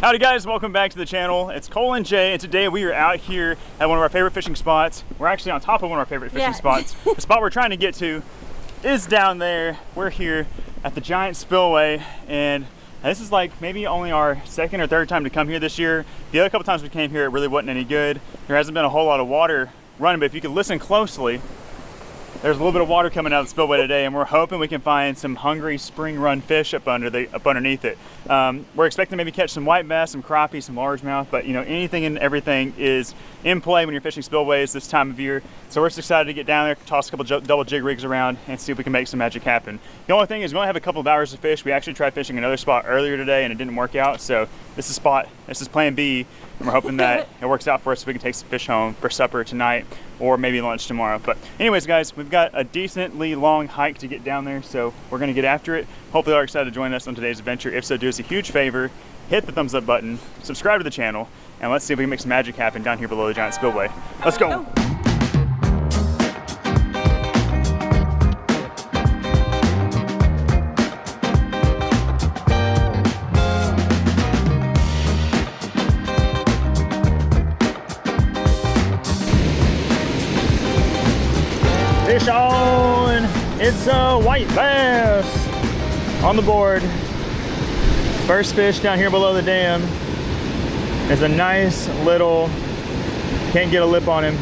Howdy guys, welcome back to the channel. It's Cole and Jay, and today we are out here at one of our favorite fishing spots. We're actually on top of one of our favorite fishing spots. The spot we're trying to get to is down there. We're here at the giant spillway, and this is like maybe only our second or third time to come here this year. The other couple times we came here, it really wasn't any good. There hasn't been a whole lot of water running, but if you can listen closely, there's a little bit of water coming out of the spillway today, and we're hoping we can find some hungry spring run fish up underneath it. We're expecting to maybe catch some white bass, some crappie, some largemouth, but you know, anything and everything is in play when you're fishing spillways this time of year. So we're just excited to get down there, toss a couple double jig rigs around, and see if we can make some magic happen. The only thing is we only have a couple of hours to fish. We actually tried fishing another spot earlier today and it didn't work out. So this is plan B, and we're hoping that it works out for us so we can take some fish home for supper tonight or maybe lunch tomorrow. But anyways guys, we've got a decently long hike to get down there, so we're gonna get after it. Hopefully you're excited to join us on today's adventure. If so, do us a huge favor, hit the thumbs up button, subscribe to the channel, and let's see if we can make some magic happen down here below the giant spillway. Let's go. Fish on! It's a white bass on the board. First fish down here below the dam is a nice little, can't get a lip on him.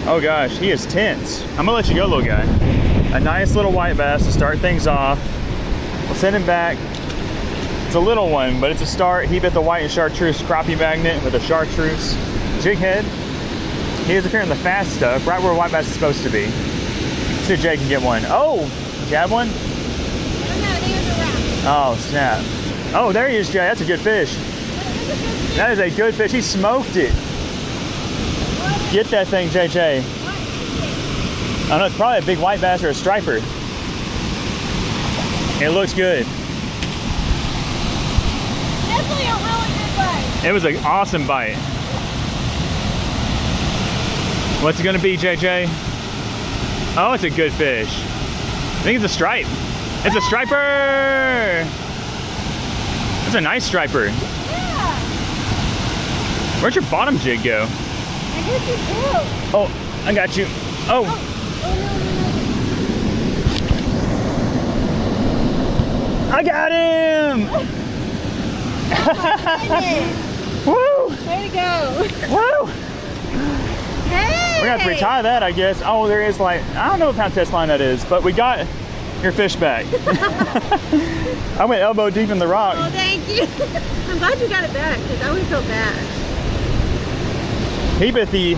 Oh gosh, he is tense. I'm gonna let you go, little guy. A nice little white bass to start things off. We'll send him back. It's a little one, but it's a start. He bit the white and chartreuse crappie magnet with a chartreuse jig head. He is appearing the fast stuff, right where a white bass is supposed to be. See if Jay can get one. Oh, did you have one? Oh, snap. Oh, there he is, Jay. That's a good fish. That is a good fish. He smoked it. Get that thing, JJ. I don't know, it's probably a big white bass or a striper. It looks good. Definitely a really good bite. It was an awesome bite. What's it gonna be, JJ? Oh, it's a good fish. I think it's a stripe. It's a striper! That's a nice striper. Yeah. Where'd your bottom jig go? I guess you do. Oh, I got you. Oh. I got him! Oh Woo! way to go. Woo! Hey! We're gonna have to retire that, I guess. Oh, there is like, I don't know what kind of test line that is, but we got your fish back. I went elbow deep in the rock. Oh, thank you. I'm glad you got it back, because I would have felt bad. He bit the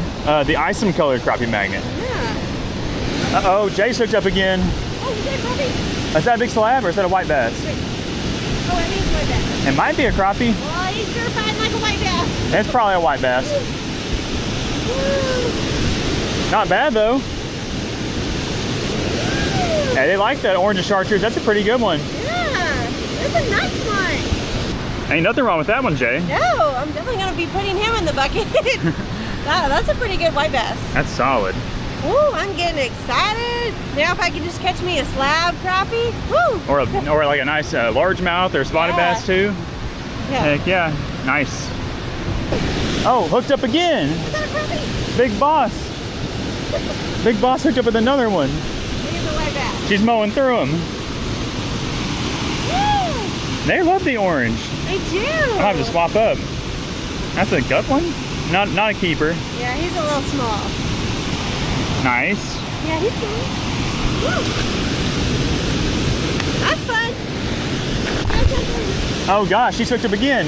isom colored crappie magnet. Yeah. Uh-oh, Jay's hooked up again. Oh, is that crappie? Is that a big slab or is that a white bass? Oh, it is white bass. It might be a crappie. Well, he's sure fighting like a white bass. It's probably a white bass. Not bad though. Hey, they like that orange and chartreuse. That's a pretty good one. Yeah, that's a nice one. Ain't nothing wrong with that one, Jay. No, I'm definitely going to be putting him in the bucket. Wow, that's a pretty good white bass. That's solid. Ooh, I'm getting excited. Now if I could just catch me a slab crappie. Woo! Or like a nice largemouth or spotted bass too. Yeah. Heck yeah, nice. Oh, hooked up again. Is that a crappie? Big Boss. Big Boss hooked up with another one. Here's the white bass. She's mowing through them. Woo! They love the orange. They do. I'll have to swap up. That's a gut one? Not a keeper. Yeah, he's a little small. Nice. Yeah, he's cool. Woo! That's fun. Oh gosh, she's hooked up again.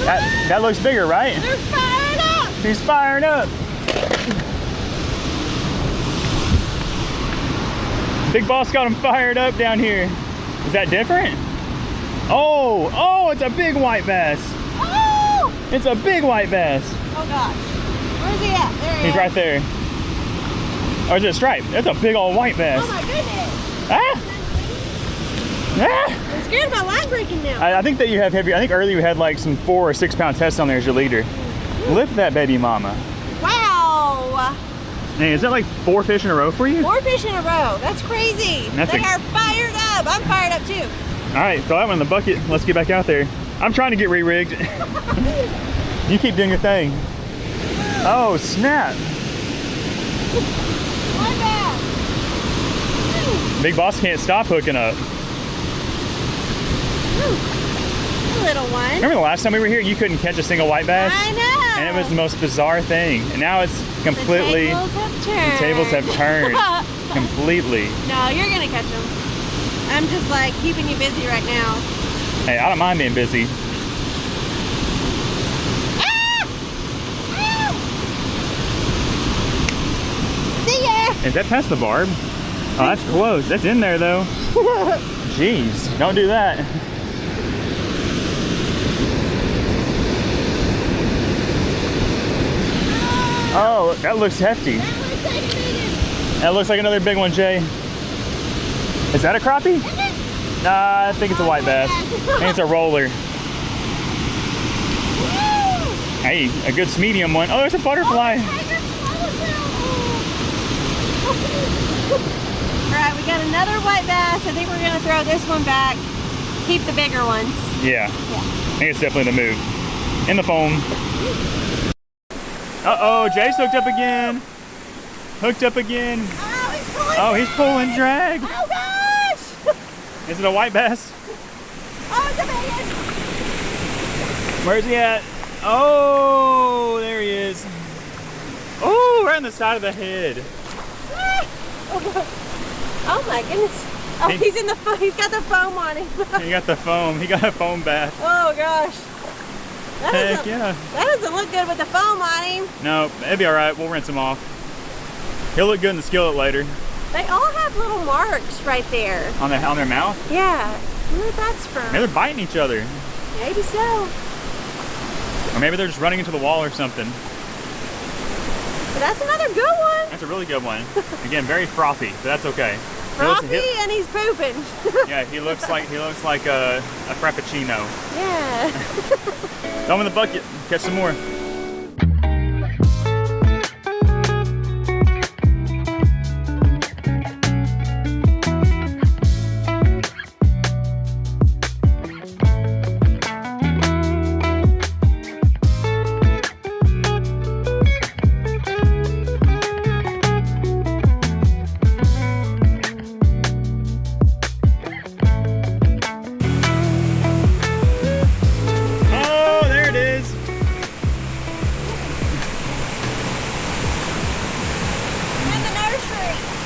That looks bigger, right? They're fired up. She's fired up. Big Boss got him fired up down here. Is that different? Oh, it's a big white bass. Oh! It's a big white bass. Oh gosh. Where's he at? There he is. He's right there. Or is it a stripe? That's a big old white bass. Oh my goodness. Ah! Ah! I'm scared of my line breaking now. I think that you have heavy. I think earlier you had like some 4 or 6 pound tests on there as your leader. Lip that baby mama. Wow. Hey, is that like 4 fish in a row for you? 4 fish in a row. That's crazy. They are fired up. I'm fired up too. All right, throw that one in the bucket. Let's get back out there. I'm trying to get re-rigged. You keep doing your thing. Oh, snap. Big Boss can't stop hooking up. Little one. Remember the last time we were here, you couldn't catch a single white bass? I know. And it was the most bizarre thing. And now it's completely... The tables have turned. Completely. No, you're gonna catch them. I'm just like keeping you busy right now. Hey, I don't mind being busy. See ya! Is that past the barb? Oh, that's close. That's in there though. Jeez, don't do that. Oh, that looks hefty. That looks like another big one, Jay. Is that a crappie? Nah, I think it's a white bass. I think it's a roller. Hey, a good medium one. Oh, there's a butterfly. Alright, we got another white bass. I think we're gonna throw this one back. Keep the bigger ones. Yeah. I think it's definitely the move. In the foam. Uh-oh, Jay's hooked up again. Hooked up again. Oh, he's pulling drag. Oh gosh! Is it a white bass? Oh, it's a big one. Where's he at? Oh, there he is. Oh, right on the side of the head. Oh my goodness. Oh, he's in the he's got the foam on him. He got the foam. He got a foam bass. Oh gosh. Heck yeah. That doesn't look good with the foam on him. No, it'll be all right. We'll rinse him off. He'll look good in the skillet later. They all have little marks right there. On their mouth? Yeah. Where that's from? Maybe they're biting each other. Maybe so. Or maybe they're just running into the wall or something. But that's another good one. That's a really good one. Again, very frothy, but that's okay. Frothy and he's pooping. Yeah, he looks like a frappuccino. Yeah. Throw him in the bucket. Catch some more.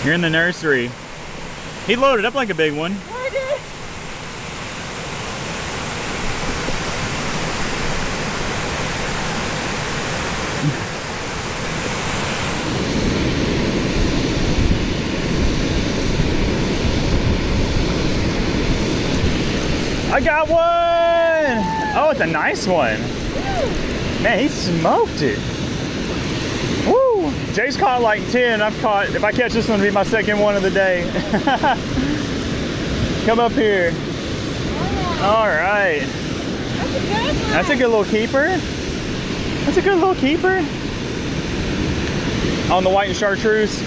You're in the nursery. He loaded up like a big one. I did. I got one! Oh, it's a nice one. Man, he smoked it. Woo! Jay's caught like 10. I've caught, if I catch this one, it'll be my second one of the day. Come up here. All right. That's a good one. That's a good little keeper. That's a good little keeper. On the white and chartreuse.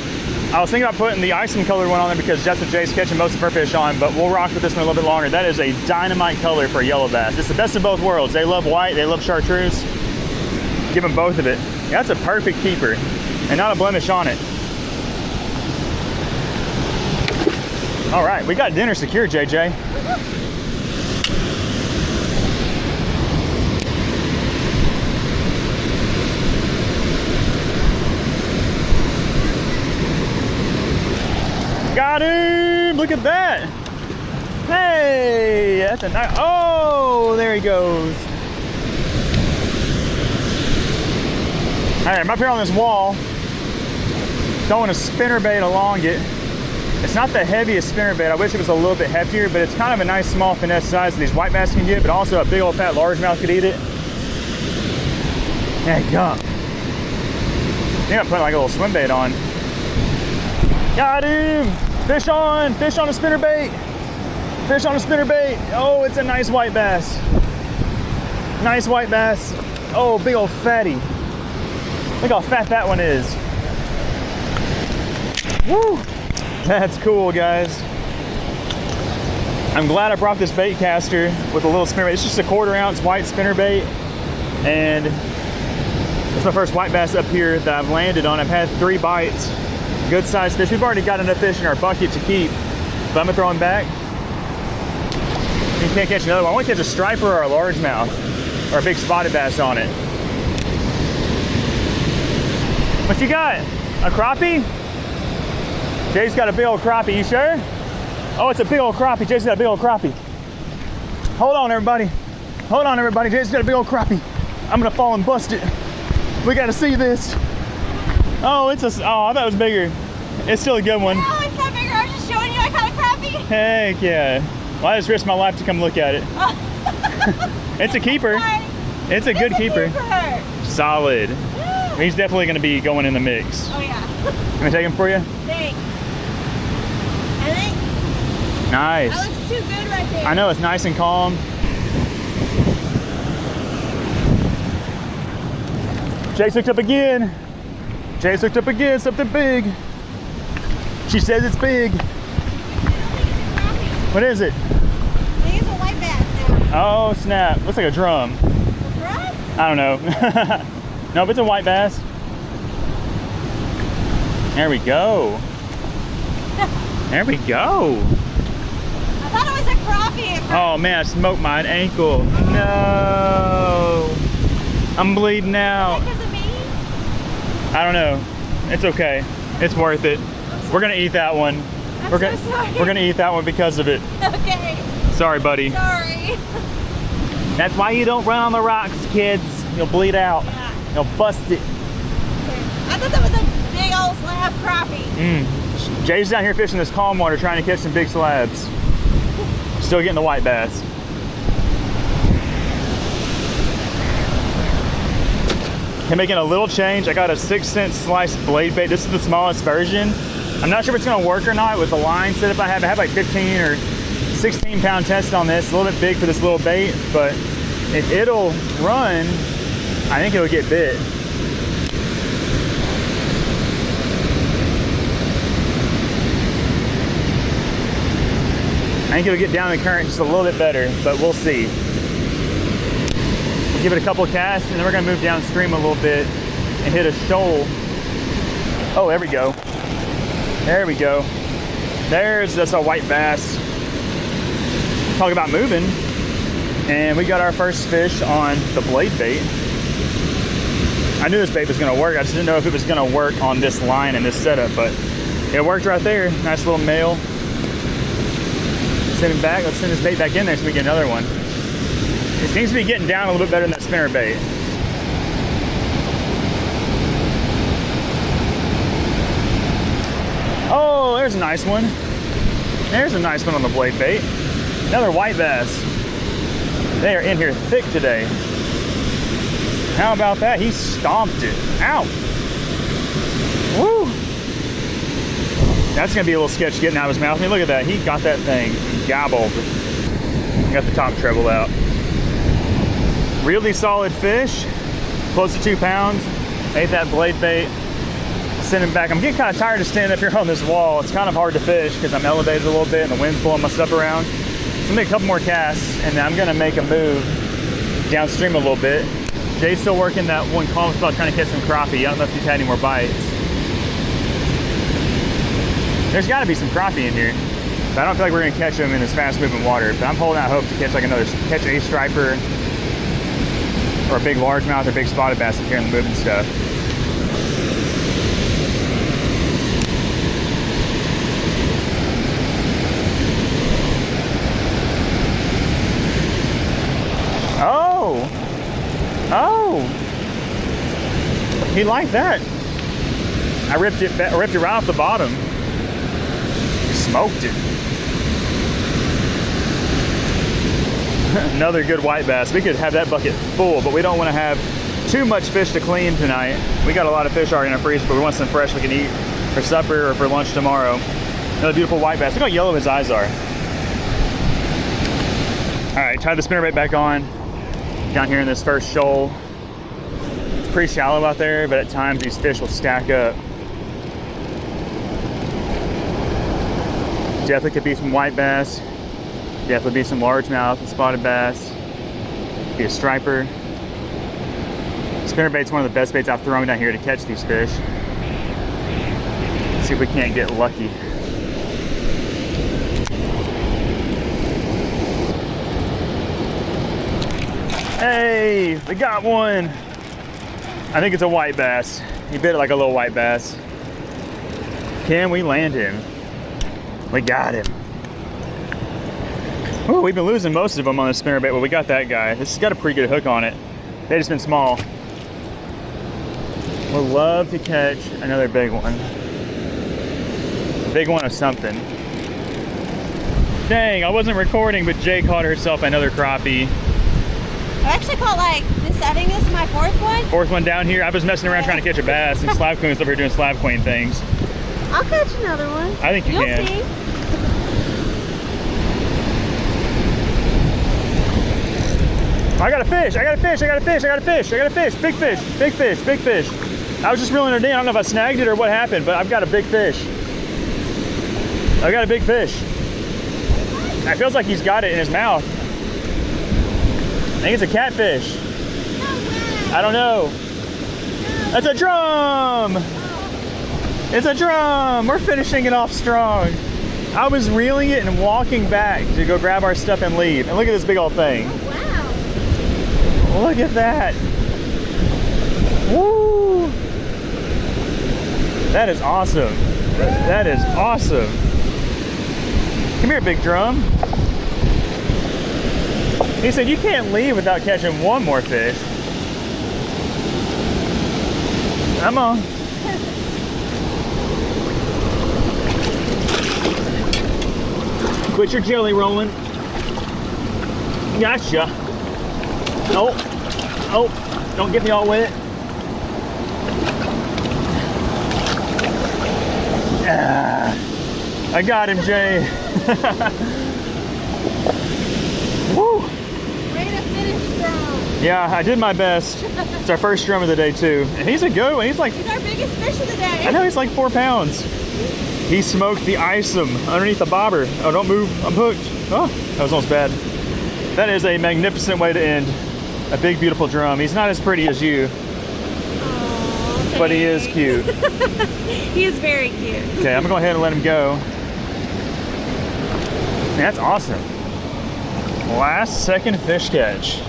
I was thinking about putting the ice color one on there because that's what Jay's catching most of her fish on, but we'll rock with this one a little bit longer. That is a dynamite color for a yellow bass. It's the best of both worlds. They love white, they love chartreuse. Give them both of it. That's a perfect keeper and not a blemish on it. All right, we got dinner secured, JJ. Got him! Look at that! Hey, that's a nice. Oh, there he goes. All right, I'm up here on this wall, throwing a spinnerbait along it. It's not the heaviest spinnerbait. I wish it was a little bit heftier, but it's kind of a nice small finesse size that these white bass can get, but also a big old fat largemouth could eat it. There you go. I think I'm putting like a little swim bait on. Got him! Fish on a spinnerbait. Fish on a spinnerbait. Oh, it's a nice white bass. Nice white bass. Oh, big old fatty. Look how fat that one is. Woo! That's cool, guys. I'm glad I brought this bait caster with a little spinnerbait. It's just a 1/4 ounce white spinnerbait, and it's my first white bass up here that I've landed on. I've had 3 bites, good sized fish. We've already got enough fish in our bucket to keep, but I'm gonna throw them back. You can't catch another one. I want to catch a striper or a largemouth or a big spotted bass on it. What you got? A crappie? Jay's got a big old crappie, you sure? Oh, it's a big old crappie. Jay's got a big old crappie. Hold on, everybody. Hold on, everybody. Jay's got a big old crappie. I'm gonna fall and bust it. We gotta see this. Oh, I thought it was bigger. It's still a good one. Oh, it's not bigger. I was just showing you I caught a crappie. Heck yeah. Well, I just risked my life to come look at it. It's a keeper. It's a good keeper. Solid. He's definitely gonna be going in the mix. Oh yeah. Can I take him for you? Thanks. I think Nice. that looks too good right there. I know, it's nice and calm. Jay's hooked up again. Jay's hooked up again, something big. She says it's big. What is it? I think it's a white bass now. Oh, snap. Looks like a drum. Right? I don't know. No, but it's a white bass. There we go. There we go. I thought it was a crappie. Oh man, I smoked my ankle. No. I'm bleeding out. Because of me? I don't know. It's okay. It's worth it. We're gonna eat that one. I'm so sorry. We're gonna eat that one because of it. Okay. Sorry, buddy. Sorry. That's why you don't run on the rocks, kids. You'll bleed out. Yeah. You'll bust it. I thought that was a big old slab crappie. Jay's down here fishing this calm water trying to catch some big slabs. Still getting the white bass. I'm making a little change. I got a 6-cent sliced blade bait. This is the smallest version. I'm not sure if it's gonna work or not with the line setup I have. I have like 15 or 16 pound test on this. A little bit big for this little bait, but if it'll run, I think it'll get bit. I think it'll get down the current just a little bit better, but we'll see. We'll give it a couple of casts, and then we're gonna move downstream a little bit and hit a shoal. Oh, there we go. There we go. That's a white bass. Talk about moving. And we got our first fish on the blade bait. I knew this bait was gonna work. I just didn't know if it was gonna work on this line and this setup, but it worked right there. Nice little male. Send it back. Let's send this bait back in there so we get another one. It seems to be getting down a little bit better than that spinner bait. Oh, there's a nice one. There's a nice one on the blade bait. Another white bass. They are in here thick today. How about that? He stomped it. Ow. Woo. That's gonna be a little sketchy getting out of his mouth. I mean, look at that. He got that thing gobbled. Got the top treble out. Really solid fish. Close to 2 pounds. Ate that blade bait. Send him back. I'm getting kind of tired of standing up here on this wall. It's kind of hard to fish because I'm elevated a little bit and the wind's blowing my stuff around. So I'm gonna make a couple more casts and then I'm gonna make a move downstream a little bit. Jay's still working that one calm spot trying to catch some crappie. I don't know if he's had any more bites. There's gotta be some crappie in here. But I don't feel like we're gonna catch them in this fast moving water. But I'm holding out hope to catch like catch a striper or a big largemouth or big spotted bass up here in the moving stuff. Oh, he liked that. I ripped it right off the bottom. Smoked it. Another good white bass. We could have that bucket full, but we don't want to have too much fish to clean tonight. We got a lot of fish already in our freezer, but we want some fresh we can eat for supper or for lunch tomorrow. Another beautiful white bass. Look how yellow his eyes are. All right, tie the spinnerbait back on. Down here in this first shoal. It's pretty shallow out there, but at times these fish will stack up. Definitely could be some white bass. Definitely be some largemouth and spotted bass. Be a striper. Spinnerbait's one of the best baits I've thrown down here to catch these fish. Let's see if we can't get lucky. Hey, we got one. I think it's a white bass. He bit it like a little white bass. Can we land him? We got him. Oh, we've been losing most of them on the spinnerbait, but we got that guy. This has got a pretty good hook on it. They just been small. We'll love to catch another big one. Big one of something. Dang, I wasn't recording, but Jay caught herself another crappie. I actually caught like this, I think this is my fourth one. Fourth one down here. I was messing around trying to catch a bass, and Slab Queen's over here doing Slab Queen things. I'll catch another one. I think you can. See. I got a fish, I got a fish, I got a fish, I got a fish, I got a fish, big fish, big fish, big fish. I was just reeling it in. I don't know if I snagged it or what happened, but I've got a big fish. I got a big fish. It feels like he's got it in his mouth. I think it's a catfish. I don't know. That's a drum! It's a drum! We're finishing it off strong. I was reeling it and walking back to go grab our stuff and leave. And look at this big old thing. Oh, wow. Look at that. Woo! That is awesome. That is awesome. Come here, big drum. He said you can't leave without catching one more fish. Come on. Quit your jelly rolling. Gotcha. Oh, oh, don't get me all wet. Ah, I got him, Jay. Woo. Way to finish strong. Yeah, I did my best. It's our first drum of the day too. And he's a good one. He's our biggest fish of the day. I know, he's like 4 pounds. He smoked the isom underneath the bobber. Oh, don't move, I'm hooked. Oh, that was almost bad. That is a magnificent way to end a big, beautiful drum. He's not as pretty as you, but he is cute. He is very cute. Okay, I'm gonna go ahead and let him go. Man, that's awesome. Last second fish catch.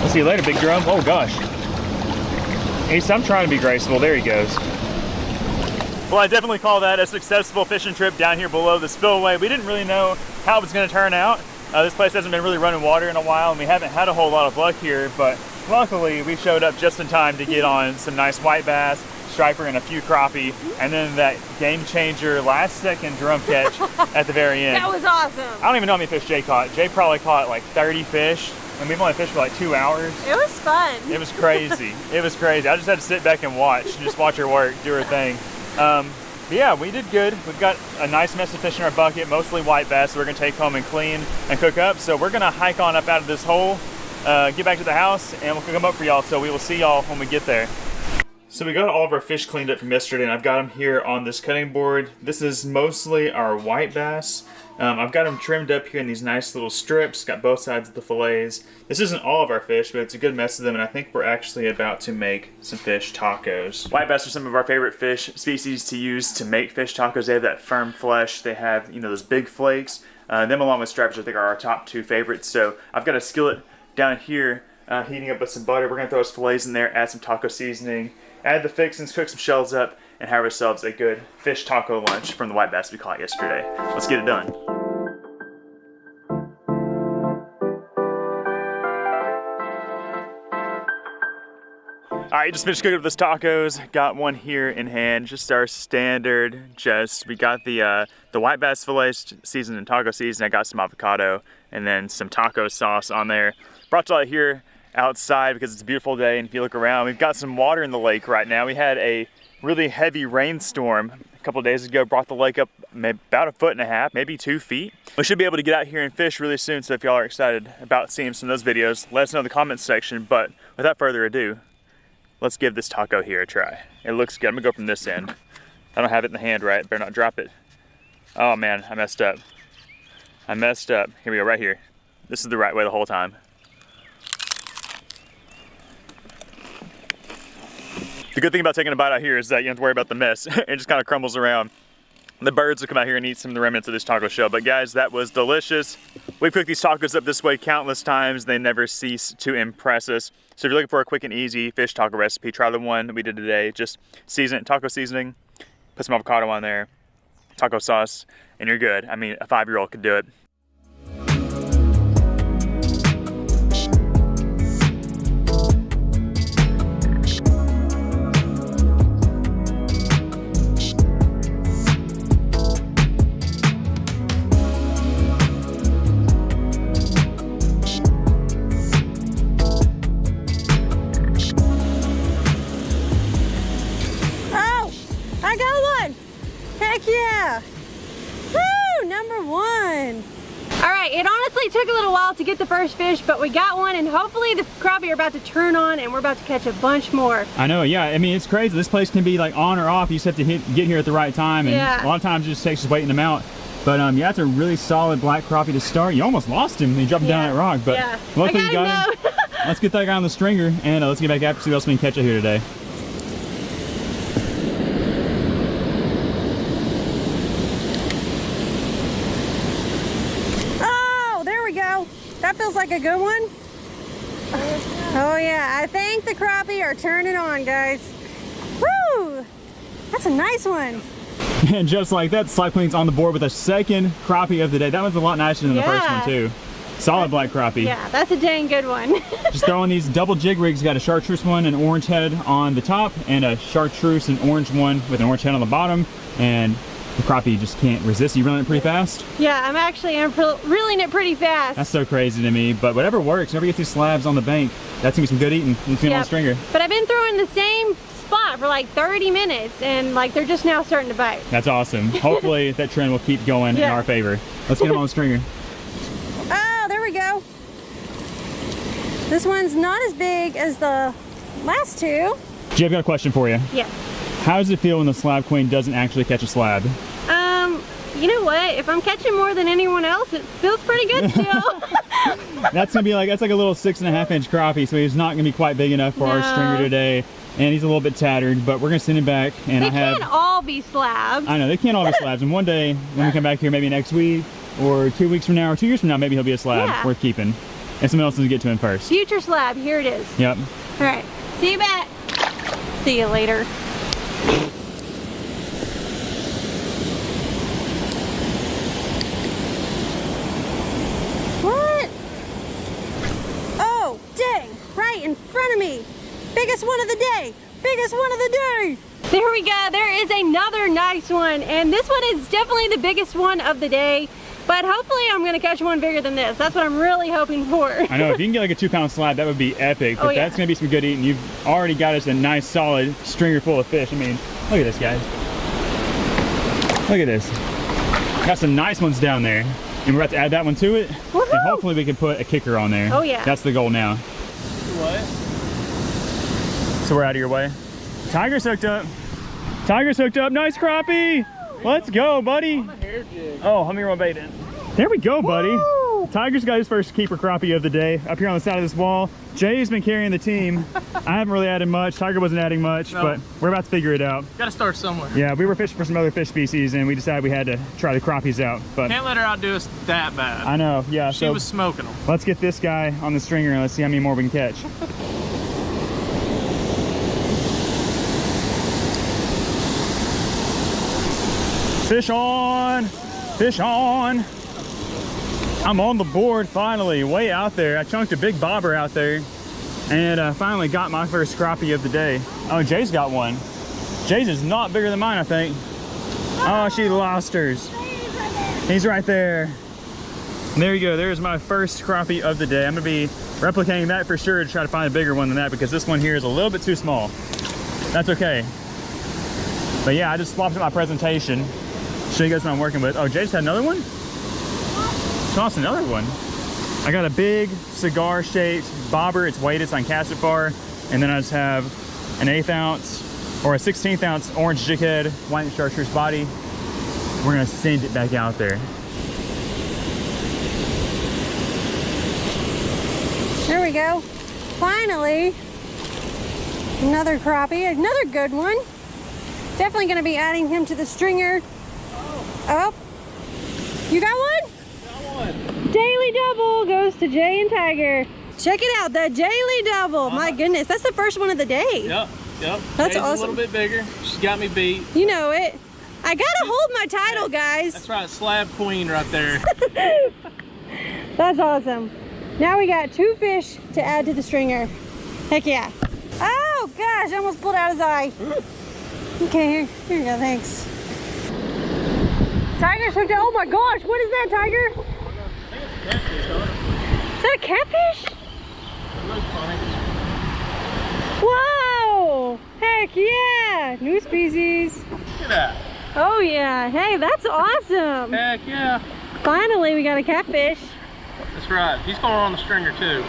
I'll see you later, big drum. Oh gosh. I'm trying to be graceful. There he goes. Well, I definitely call that a successful fishing trip down here below the spillway. We didn't really know how it was going to turn out. This place hasn't been really running water in a while, and we haven't had a whole lot of luck here, but luckily we showed up just in time to get on some nice white bass, striper, and a few crappie, and then that game changer last second drum catch at the very end. That was awesome. I don't even know how many fish Jay caught. Jay probably caught like 30 fish, and we've only fished for like 2 hours. It was fun. It was crazy. It was crazy. I just had to sit back and watch her work, do her thing. But yeah, we did good. We've got a nice mess of fish in our bucket, mostly white bass, so we're gonna take home and clean and cook up. So we're gonna hike on up out of this hole, get back to the house, and we'll cook them up for y'all. So we will see y'all when we get there. So we got all of our fish cleaned up from yesterday, and I've got them here on this cutting board. This is mostly our white bass. I've got them trimmed up here in these nice little strips, got both sides of the fillets. This isn't all of our fish, but it's a good mess of them, and I think we're actually about to make some fish tacos. White bass are some of our favorite fish species to use to make fish tacos. They have that firm flesh. They have, you know, those big flakes. Them along with stripers, I think, are our top 2 favorites. So I've got a skillet down here heating up with some butter. We're gonna throw those fillets in there, add some taco seasoning, add the fixins, cook some shells up, and have ourselves a good fish taco lunch from the white bass we caught yesterday. Let's get it done. All right, just finished cooking up those tacos. Got one here in hand, just our standard. We got the white bass fillets seasoned in taco season. I got some avocado and then some taco sauce on there. Brought y'all here outside because it's a beautiful day, and if you look around, we've got some water in the lake right now. We had a really heavy rainstorm a couple of days ago, brought the lake up about 1.5 feet, maybe 2 feet. We should be able to get out here and fish really soon, so if y'all are excited about seeing some of those videos, let us know in the comments section. But without further ado, let's give this taco here a try. It looks good. I'm gonna go from this end. I don't have it in the hand right, better not drop it. Oh man, I messed up. I messed up. Here we go, right here. This is the right way the whole time. The good thing about taking a bite out here is that you don't have to worry about the mess. It just kind of crumbles around. The birds will come out here and eat some of the remnants of this taco shell. But guys, that was delicious. We've cooked these tacos up this way countless times. They never cease to impress us. So if you're looking for a quick and easy fish taco recipe, try the one that we did today. Just season it, taco seasoning, put some avocado on there, taco sauce, and you're good. I mean, a 5-year-old could do it. It honestly took a little while to get the first fish, but we got one, and hopefully the crappie are about to turn on and we're about to catch a bunch more. I know, yeah. I mean, it's crazy. This place can be like on or off. You just have to get here at the right time, and a lot of times it just takes us waiting them out. But yeah, it's a really solid black crappie to start. You almost lost him when you dropped him down that rock, but luckily you got him. Let's get that guy on the stringer, and let's get back after see what else we can catch out here today. That feels like a good one. Oh yeah, I think the crappie are turning on, guys. Woo! That's a nice one. And just like that, Slab Queen's on the board with a second crappie of the day. That one's a lot nicer than the first one too. Solid black crappie. Yeah, that's a dang good one. Just throwing these double jig rigs. Got a chartreuse one, an orange head on the top, and a chartreuse and orange one with an orange head on the bottom. And the crappie just can't resist. You running it pretty fast? Yeah, I'm reeling it pretty fast. That's so crazy to me, but whatever works. Whenever you get these slabs on the bank, that's gonna be some good eating. You can on the stringer. But I've been throwing the same spot for like 30 minutes, and like they're just now starting to bite. That's awesome. Hopefully that trend will keep going in our favor. Let's get them on the stringer. Oh, there we go. This one's not as big as the last two. Jay, I've got a question for you. Yeah. How does it feel when the Slab Queen doesn't actually catch a slab? You know what? If I'm catching more than anyone else, it feels pretty good still. That's like a little 6.5-inch crappie, so he's not gonna be quite big enough for our stringer today. And he's a little bit tattered, but we're gonna send him back. And they can't all be slabs. I know, they can't all be slabs. And one day, when we come back here, maybe next week, or 2 weeks from now, or 2 years from now, maybe he'll be a slab worth keeping. And someone else needs to get to him first. Future slab, here it is. Yep. All right, see you back. See you later. What? Oh, dang, right in front of me. Biggest one of the day. Biggest one of the day. There we go. There is another nice one. And this one is definitely the biggest one of the day. But hopefully I'm going to catch one bigger than this. That's what I'm really hoping for. I know, if you can get like a 2-pound slab, that would be epic. But that's going to be some good eating. You've already got us a nice solid stringer full of fish. I mean, look at this, guys. Look at this. Got some nice ones down there. And we're about to add that one to it. And hopefully we can put a kicker on there. Oh yeah. That's the goal now. What? So we're out of your way. Tiger's hooked up. Tiger's hooked up. Nice crappie. Let's go, buddy. Oh, let me roll bait in. There we go, buddy. Woo! Tiger's got his first keeper crappie of the day up here on the side of this wall. Jay's been carrying the team. I haven't really added much. Tiger wasn't adding much, but we're about to figure it out. Got to start somewhere. Yeah, we were fishing for some other fish species, and we decided we had to try the crappies out. But can't let her outdo us that bad. I know, yeah. She was smoking them. Let's get this guy on the stringer and let's see how many more we can catch. Fish on! Fish on! I'm on the board finally, way out there. I chunked a big bobber out there and finally got my first crappie of the day. Oh, Jay's got one. Jay's is not bigger than mine, I think. Oh, she lost hers. He's right there. And there you go, there's my first crappie of the day. I'm gonna be replicating that for sure to try to find a bigger one than that because this one here is a little bit too small. That's okay. But yeah, I just swapped up my presentation. Show you guys what I'm working with. Oh, Jay just had another one? Tossed another one. I got a big cigar-shaped bobber. It's weighted, it's on Cassifar. And then I just have an 1/8 ounce or a 1/16 ounce orange jig head, white chartreuse body. we're gonna send it back out there. There we go. Finally, another crappie, another good one. Definitely gonna be adding him to the stringer. Oh, you got one? Got one. Daily double goes to Jay and Tiger. Check it out, the daily double. My goodness, that's the first one of the day. Yep. That's Jay's awesome. a little bit bigger. She's got me beat. You know it. I gotta hold my title, guys. That's right, slab queen right there. That's awesome. Now we got 2 fish to add to the stringer. Heck yeah. Oh gosh, I almost pulled out his eye. Okay, here you go, thanks. Tiger's hooked up. Oh my gosh, what is that, Tiger? Is that a catfish? It looks funny. Whoa! Heck yeah! New species. Look at that. Oh yeah, hey, that's awesome. Heck yeah. Finally, we got a catfish. That's right. He's going on the stringer too.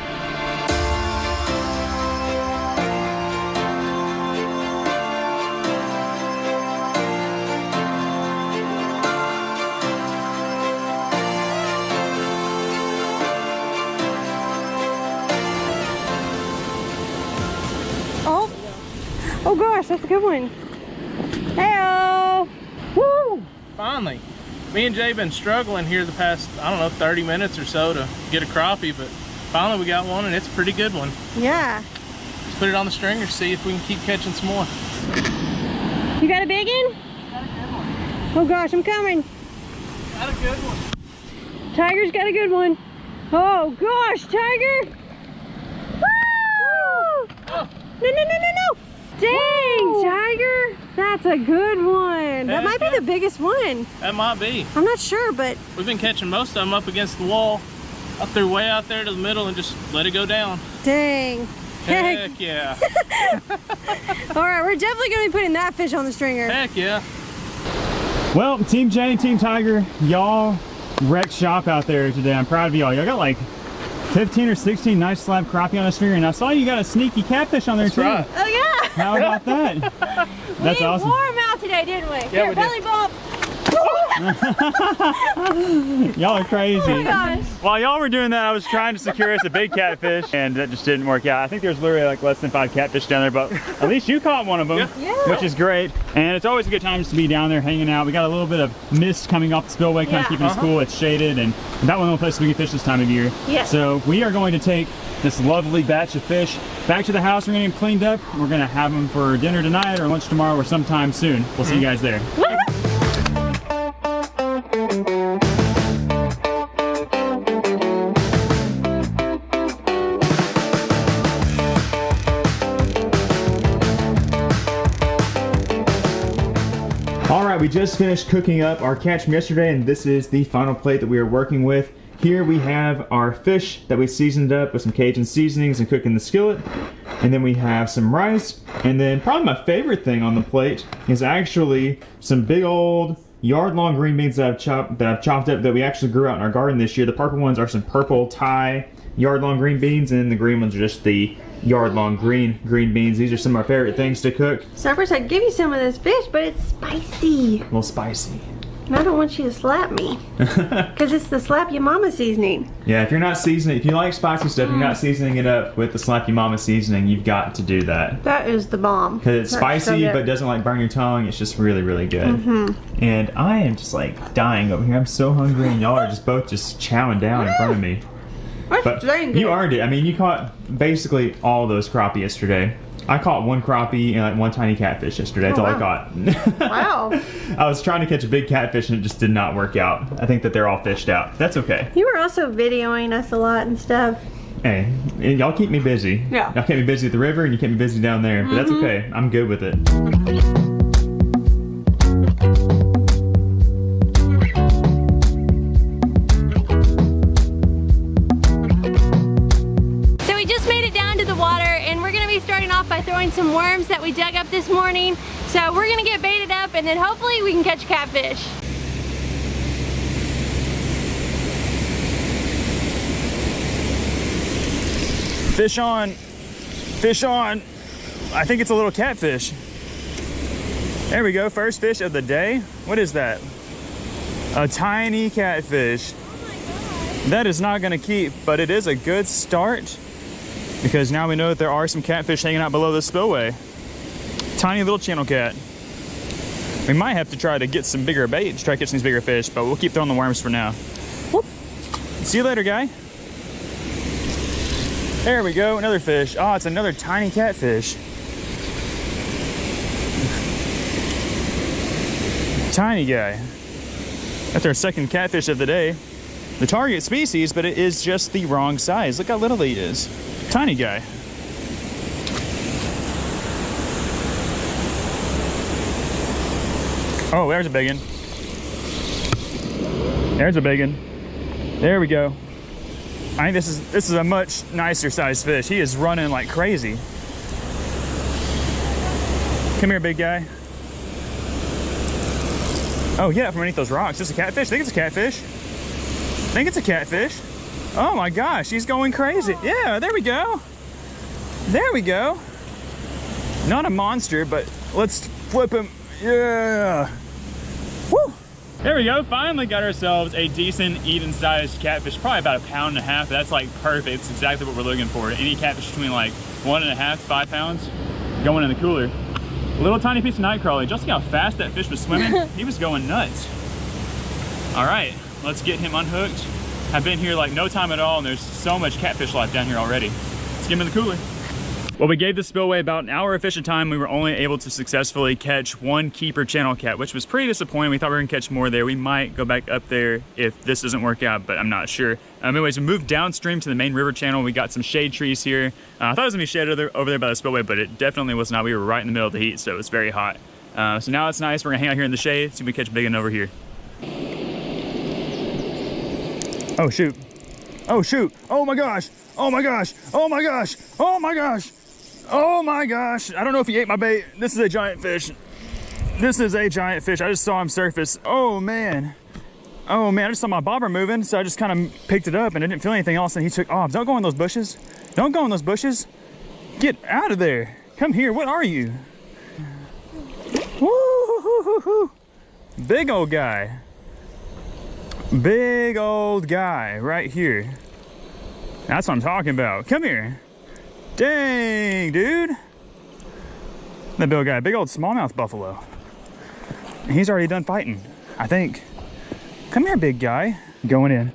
Oh gosh, that's a good one. Hey-oh! Woo! Finally. Me and Jay been struggling here the past, I don't know, 30 minutes or so to get a crappie, but finally we got one and it's a pretty good one. Yeah. Let's put it on the stringer, see if we can keep catching some more. You got a big one? Got a good one. Oh gosh, I'm coming. Got a good one. Tiger's got a good one. Oh gosh, Tiger! Woo! Oh. No! Dang, Tiger! That's a good one. That might be the biggest one. That might be. I'm not sure, but... We've been catching most of them up against the wall, up there, way out there to the middle, and just let it go down. Dang. Heck yeah. All right, we're definitely going to be putting that fish on the stringer. Heck yeah. Well, Team Jay and Team Tiger, y'all wrecked shop out there today. I'm proud of y'all. Y'all got like 15 or 16 nice slab crappie on the stringer, and I saw you got a sneaky catfish on there too. Right. Oh yeah. How about that? That's awesome. We wore him out today, didn't we? Yeah, Here, we belly did. bump. Y'all are crazy. Oh my gosh. While y'all were doing that, I was trying to secure us a big catfish, and that just didn't work out. I think there's literally like less than 5 catfish down there, but at least you caught one of them, Yeah. which is great. And it's always a good time just to be down there hanging out. We got a little bit of mist coming off the spillway, kind of keeping us cool. It's shaded, and that one the only place we can fish this time of year. Yeah. So we are going to take this lovely batch of fish back to the house. We're gonna get them cleaned up. We're gonna have them for dinner tonight or lunch tomorrow or sometime soon. We'll see you guys there. All right, we just finished cooking up our catch from yesterday, and this is the final plate that we are working with. Here we have our fish that we seasoned up with some Cajun seasonings and cooked in the skillet. And then we have some rice. And then probably my favorite thing on the plate is actually some big old yard-long green beans that I've chopped up that we actually grew out in our garden this year. The purple ones are some purple Thai yard-long green beans, and the green ones are just the yard-long green beans. These are some of our favorite things to cook. Surfers, I'd give you some of this fish, but it's spicy. A little spicy. And I don't want you to slap me. Because it's the slap your mama seasoning. Yeah, if you're not seasoning, if you like spicy stuff, you're not seasoning it up with the Slap Your Mama seasoning, you've got to do that. That is the bomb. Because it's spicy, but doesn't like burn your tongue. It's just really, really good. And I am just like dying over here. I'm so hungry, and y'all are just both just chowing down in front of me. But you earned it. I mean, you caught basically all those crappie yesterday. I caught one crappie and like one tiny catfish yesterday. That's all I caught. Wow. I was trying to catch a big catfish and it just did not work out. I think that they're all fished out. That's okay. You were also videoing us a lot and stuff. Hey, y'all keep me busy. Yeah. Y'all keep me busy at the river and you keep me busy down there. But that's okay. I'm good with it. By throwing some worms that we dug up this morning. So we're gonna get baited up and then hopefully we can catch a catfish. Fish on. Fish on. I think it's a little catfish. There we go, first fish of the day. What is that? A tiny catfish. That is not gonna keep, but it is a good start because now we know that there are some catfish hanging out below the spillway. Tiny little channel cat. We might have to try to get some bigger bait to try to catch these bigger fish, but we'll keep throwing the worms for now. Whoop. See you later, guy. There we go, another fish. Oh, it's another tiny catfish. Tiny guy. That's our second catfish of the day. The target species, but it is just the wrong size. Look how little he is. Tiny guy. Oh, there's a big one. There's a big one. There we go. I think this is a much nicer sized fish. He is running like crazy. Come here, big guy. Oh yeah, from underneath those rocks. It's a catfish. I think it's a catfish. I think it's a catfish. Oh my gosh, he's going crazy. Yeah, there we go. There we go. Not a monster, but let's flip him. Yeah. Woo. There we go. Finally got ourselves a decent Eden-sized catfish. Probably about 1.5 pounds. But that's like perfect. It's exactly what we're looking for. Any catfish between like 1.5 to 5 pounds going in the cooler. A little tiny piece of night crawler. Just see how fast that fish was swimming. He was going nuts. All right, let's get him unhooked. I've been here like no time at all, and there's so much catfish life down here already. Let's get him in the cooler. Well, we gave the spillway about an hour of fishing time. We were only able to successfully catch one keeper channel cat, which was pretty disappointing. We thought we were gonna catch more there. We might go back up there if this doesn't work out, but I'm not sure. Anyways, we moved downstream to the main river channel. We got some shade trees here. I thought it was gonna be shade over there by the spillway, but it definitely was not. We were right in the middle of the heat, so it was very hot. So now it's nice. We're gonna hang out here in the shade, see if we catch a big one over here. Oh shoot. Oh shoot. Oh my gosh. Oh my gosh. Oh my gosh. Oh my gosh. Oh my gosh. I don't know if he ate my bait. This is a giant fish. This is a giant fish. I just saw him surface. Oh man. Oh man, I just saw my bobber moving, so I just kind of picked it up and I didn't feel anything else, and he took off. Don't go in those bushes. Don't go in those bushes. Get out of there. Come here. What are you? Woo-hoo-hoo-hoo. Big old guy. Big old guy right here. That's what I'm talking about. Come here. Dang, dude. That big guy, big old smallmouth buffalo. He's already done fighting, I think. Come here, big guy. Going in.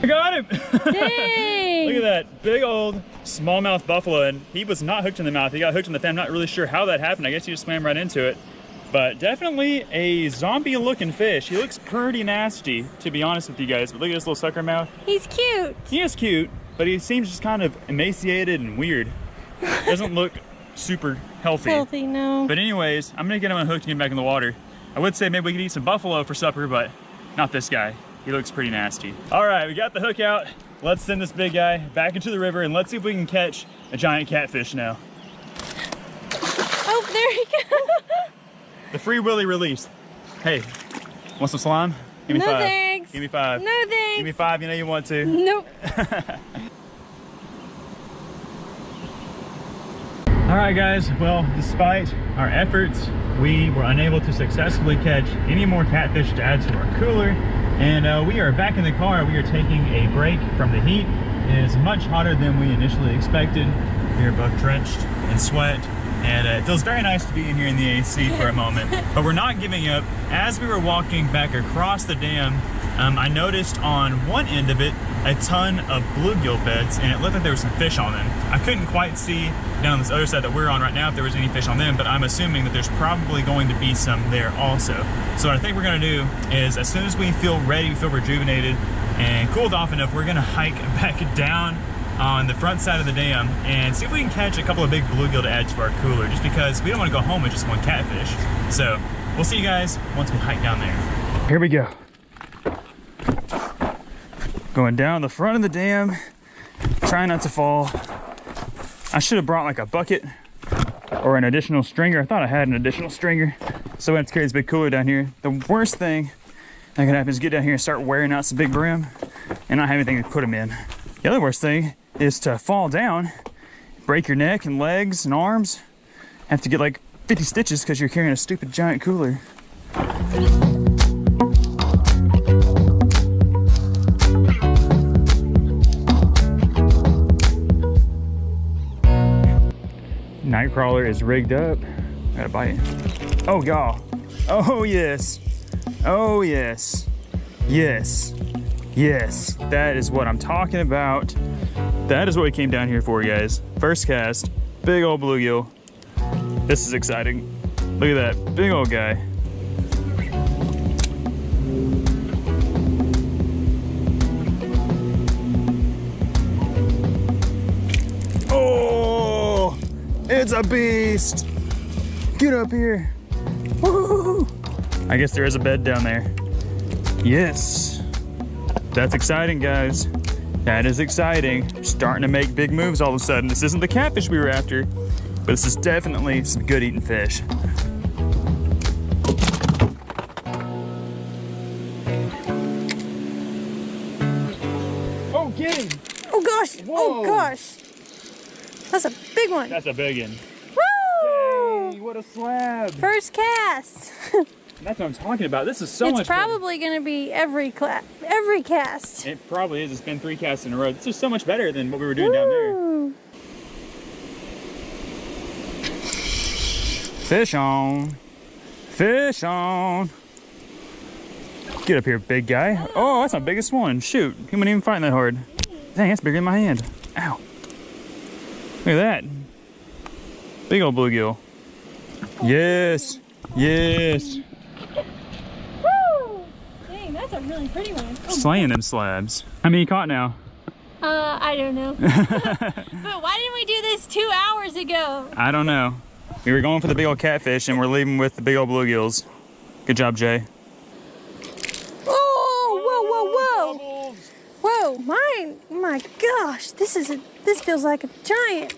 I got him. Dang. Look at that big old smallmouth buffalo, and he was not hooked in the mouth. He got hooked in the fin. I'm not really sure how that happened. I guess he just swam right into it. But definitely a zombie looking fish. He looks pretty nasty, to be honest with you guys. But look at this little sucker mouth. He's cute. He is cute, but he seems just kind of emaciated and weird. Doesn't look super healthy. Healthy, no. But anyways, I'm gonna get him unhooked and get him back in the water. I would say maybe we could eat some buffalo for supper, but not this guy. He looks pretty nasty. All right, we got the hook out. Let's send this big guy back into the river and let's see if we can catch a giant catfish now. Oh, there he goes. The free willy release. Hey, want some slime? Give me no 5. Thanks. Give me 5. No thanks. Give me 5, you know you want to. Nope. All right, guys. Well, despite our efforts, we were unable to successfully catch any more catfish to add to our cooler. And we are back in the car. We are taking a break from the heat. It is much hotter than we initially expected. We are both drenched in sweat. And it feels very nice to be in here in the AC for a moment. But we're not giving up. As we were walking back across the dam, I noticed on one end of it a ton of bluegill beds, and it looked like there was some fish on them. I couldn't quite see down on this other side that we're on right now if there was any fish on them, but I'm assuming that there's probably going to be some there also. So what I think we're gonna do is, as soon as we feel ready, feel rejuvenated and cooled off enough, we're gonna hike back down on the front side of the dam and see if we can catch a couple of big bluegill to add to our cooler, just because we don't want to go home with just one catfish. So we'll see you guys once we hike down there. Here we go. Going down the front of the dam, trying not to fall. I should have brought like a bucket or an additional stringer. I thought I had an additional stringer, so we have to carry this big cooler down here. The worst thing that can happen is get down here and start wearing out some big brim and not have anything to put them in. The other worst thing is to fall down, break your neck and legs and arms, Have to get like 50 stitches because you're carrying a stupid giant cooler. Nightcrawler is rigged up. Gotta bite. Oh, y'all. Oh, yes. Oh, yes. Yes. Yes. That is what I'm talking about. That is what we came down here for, guys. First cast. Big old bluegill. This is exciting. Look at that. Big old guy. Oh! It's a beast! Get up here. Woo! I guess there is a bed down there. Yes. That's exciting, guys. That is exciting. We're starting to make big moves all of a sudden. This isn't the catfish we were after, but this is definitely some good eating fish. Oh, get him! Oh gosh! Whoa. Oh gosh! That's a big one. That's a big one. Woo! Hey, what a slab! First cast. That's what I'm talking about. This is so much It's probably going to be every cast. It probably is. It's been 3 casts in a row. This is so much better than what we were doing down there. Woo. Fish on. Fish on. Get up here, big guy. Oh, that's my biggest one. Shoot. He wasn't even fighting that hard. Dang, that's bigger than my hand. Ow. Look at that. Big old bluegill. Yes. Yes. Woo! Dang, that's a really pretty one. Oh. Slaying them slabs. How many you caught now? I don't know. But why didn't we do this 2 hours ago? I don't know. We were going for the big old catfish and we're leaving with the big old bluegills. Good job, Jay. Oh, whoa, whoa, whoa. Whoa, mine, my gosh, this feels like a giant.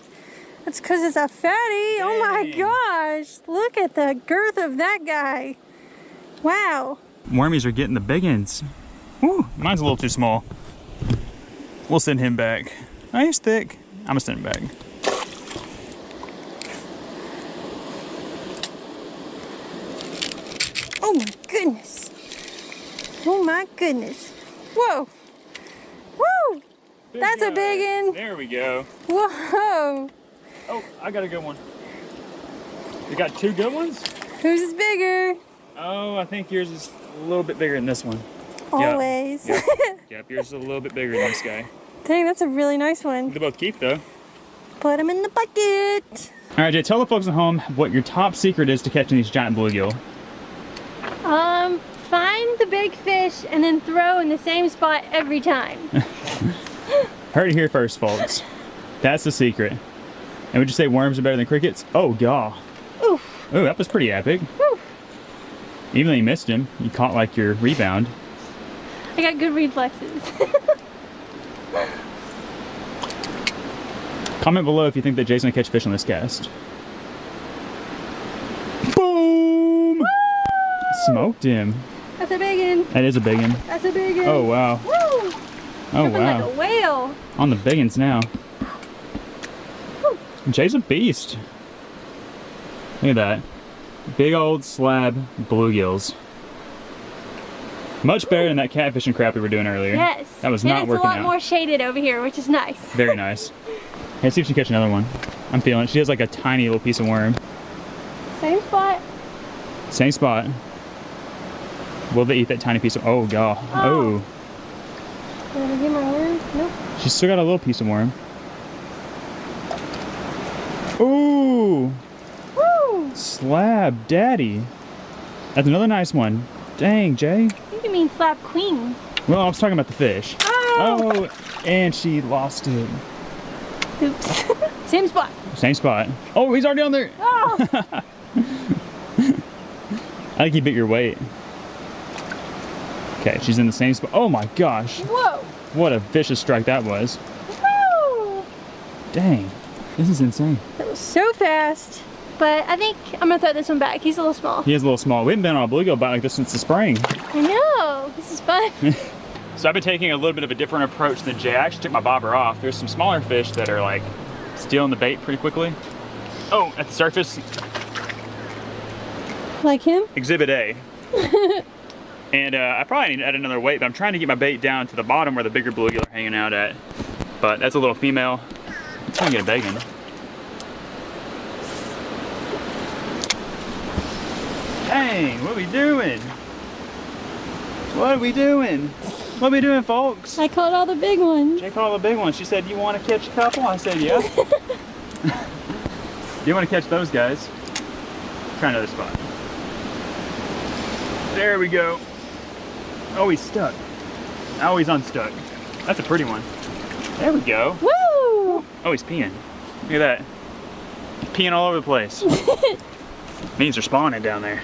That's because it's a fatty. Oh my gosh, look at the girth of that guy. Wow. Wormies are getting the big ones. Woo, mine's a little too small. We'll send him back. Oh, he's thick. I'm gonna send him back. Oh my goodness. Oh my goodness. Whoa. Woo. That's a big one. There we go. Whoa. Oh, I got a good one. You got 2 good ones? Whose is bigger? Oh, I think yours is a little bit bigger than this one. Always. Yep, yep, yours is a little bit bigger than this guy. Dang, that's a really nice one. They both keep though. Put them in the bucket. All right, Jay, tell the folks at home what your top secret is to catching these giant bluegill. Find the big fish and then throw in the same spot every time. Heard it here first, folks. That's the secret. And would you say worms are better than crickets? Oh, God. Oof. Oh, that was pretty epic. Oof. Even though you missed him, you caught like your rebound. I got good reflexes. Comment below if you think that Jay's gonna catch fish on this cast. Boom! Woo! Smoked him. That's a big one. That is a big one. That's a big one. Oh, wow. Woo! Oh, Jumping wow. like a whale. On the big ones now. Woo. Jay's a beast. Look at that. Big old slab bluegills. Much better than that catfish and crappie we were doing earlier. Yes. That was not working out. It's a lot more shaded over here, which is nice. Very nice. Hey, let's see if she can catch another one. I'm feeling it. She has like a tiny little piece of worm. Same spot. Same spot. Will they eat that tiny piece of... Oh, God. Oh. Did I get my worm? Nope. She's still got a little piece of worm. Ooh. Woo! Slab daddy. That's another nice one. Dang, Jay. I think you mean slab queen. Well, I was talking about the fish. Oh! Oh, and she lost it. Oops. Same spot. Same spot. Oh, he's already on there. Oh! I think he bit your weight. Okay, she's in the same spot. Oh my gosh. Whoa! What a vicious strike that was. Woo! Dang. This is insane. That was so fast. But I think I'm gonna throw this one back. He's a little small. He is a little small. We haven't been on a bluegill bite like this since the spring. I know. This is fun. So I've been taking a little bit of a different approach than Jay. I actually took my bobber off. There's some smaller fish that are like stealing the bait pretty quickly. Oh, at the surface. Like him? Exhibit A. And I probably need to add another weight, but I'm trying to get my bait down to the bottom where the bigger bluegill are hanging out at. But that's a little female. Let's try and get a begging. Dang, what are we doing? What are we doing? What are we doing, folks? I caught all the big ones. Jay caught all the big ones. She said, you want to catch a couple? I said, yeah. You want to catch those guys? Try another spot. There we go. Oh, he's stuck. Oh, he's unstuck. That's a pretty one. There we go. Woo! Oh, he's peeing. Look at that. He's peeing all over the place. Means they're spawning down there.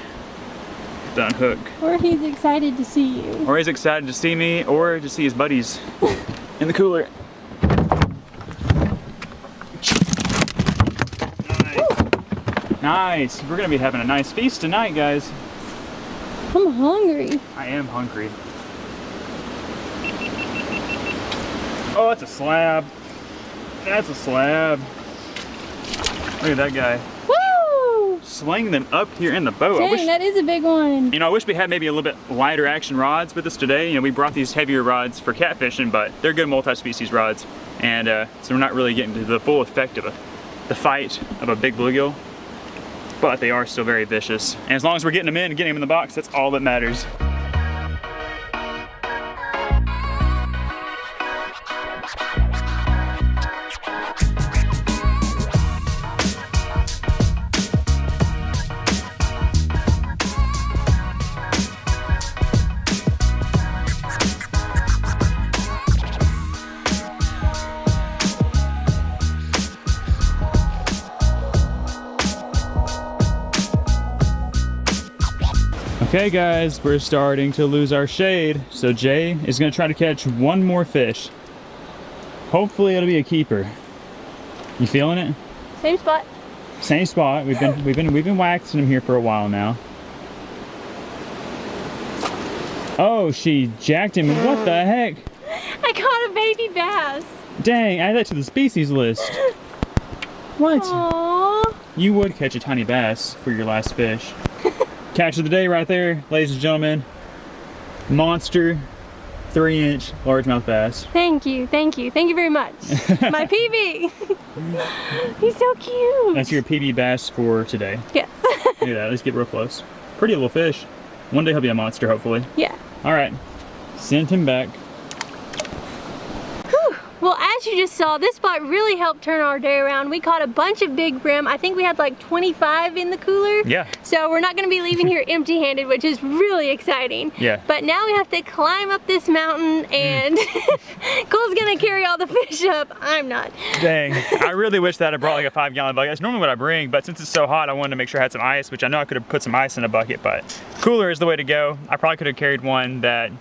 To unhook. Or he's excited to see you. Or he's excited to see me, or to see his buddies in the cooler. Nice. Nice. We're gonna be having a nice feast tonight, guys. I'm hungry. I am hungry. Oh, that's a slab. That's a slab. Look at that guy. Woo! Sling them up here in the boat. Dang, that is a big one. You know, I wish we had maybe a little bit lighter action rods with us today. You know, we brought these heavier rods for catfishing, but they're good multi-species rods. And so we're not really getting to the full effect of the fight of a big bluegill. But they are still very vicious. And as long as we're getting them in and getting them in the box, that's all that matters. Okay guys, we're starting to lose our shade. So Jay is gonna try to catch one more fish. Hopefully it'll be a keeper. You feeling it? Same spot. Same spot. We've been waxing him here for a while now. Oh, she jacked him. What the heck? I caught a baby bass. Dang, add that to the species list. What? Aww. You would catch a tiny bass for your last fish. Catch of the day right there, ladies and gentlemen. Monster 3-inch largemouth bass. Thank you, thank you, thank you very much. My PB. He's so cute. That's your PB bass for today. Yes. Look at that, let's get real close. Pretty little fish. One day he'll be a monster, hopefully. Yeah. All right, send him back. Whew. Well, as you just saw, this spot really helped turn our day around. We caught a bunch of big brim. I think we had like 25 in the cooler. Yeah. So we're not gonna be leaving here empty-handed, which is really exciting. Yeah. But now we have to climb up this mountain and Cole's gonna carry all the fish up. I'm not. Dang, I really wish that I brought like a 5-gallon bucket. That's normally what I bring, but since it's so hot, I wanted to make sure I had some ice, which I know I could have put some ice in a bucket, but cooler is the way to go. I probably could have carried one that,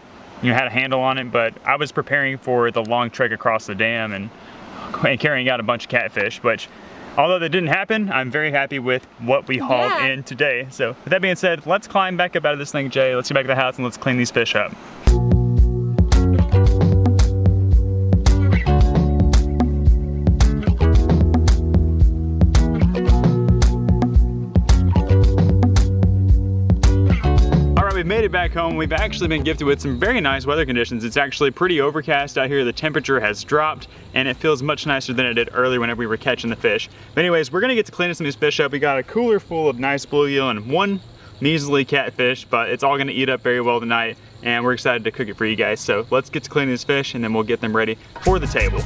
you know, had a handle on it, but I was preparing for the long trek across the dam and carrying out a bunch of catfish, which, although that didn't happen, I'm very happy with what we hauled in today. So with that being said, let's climb back up out of this thing, Jay. Let's get back to the house and let's clean these fish up. We've made it back home. We've actually been gifted with some very nice weather conditions. It's actually pretty overcast out here. The temperature has dropped and it feels much nicer than it did earlier whenever we were catching the fish. But anyways, we're gonna get to cleaning some of these fish up. We got a cooler full of nice bluegill and one measly catfish, but it's all gonna eat up very well tonight and we're excited to cook it for you guys. So let's get to cleaning these fish and then we'll get them ready for the table.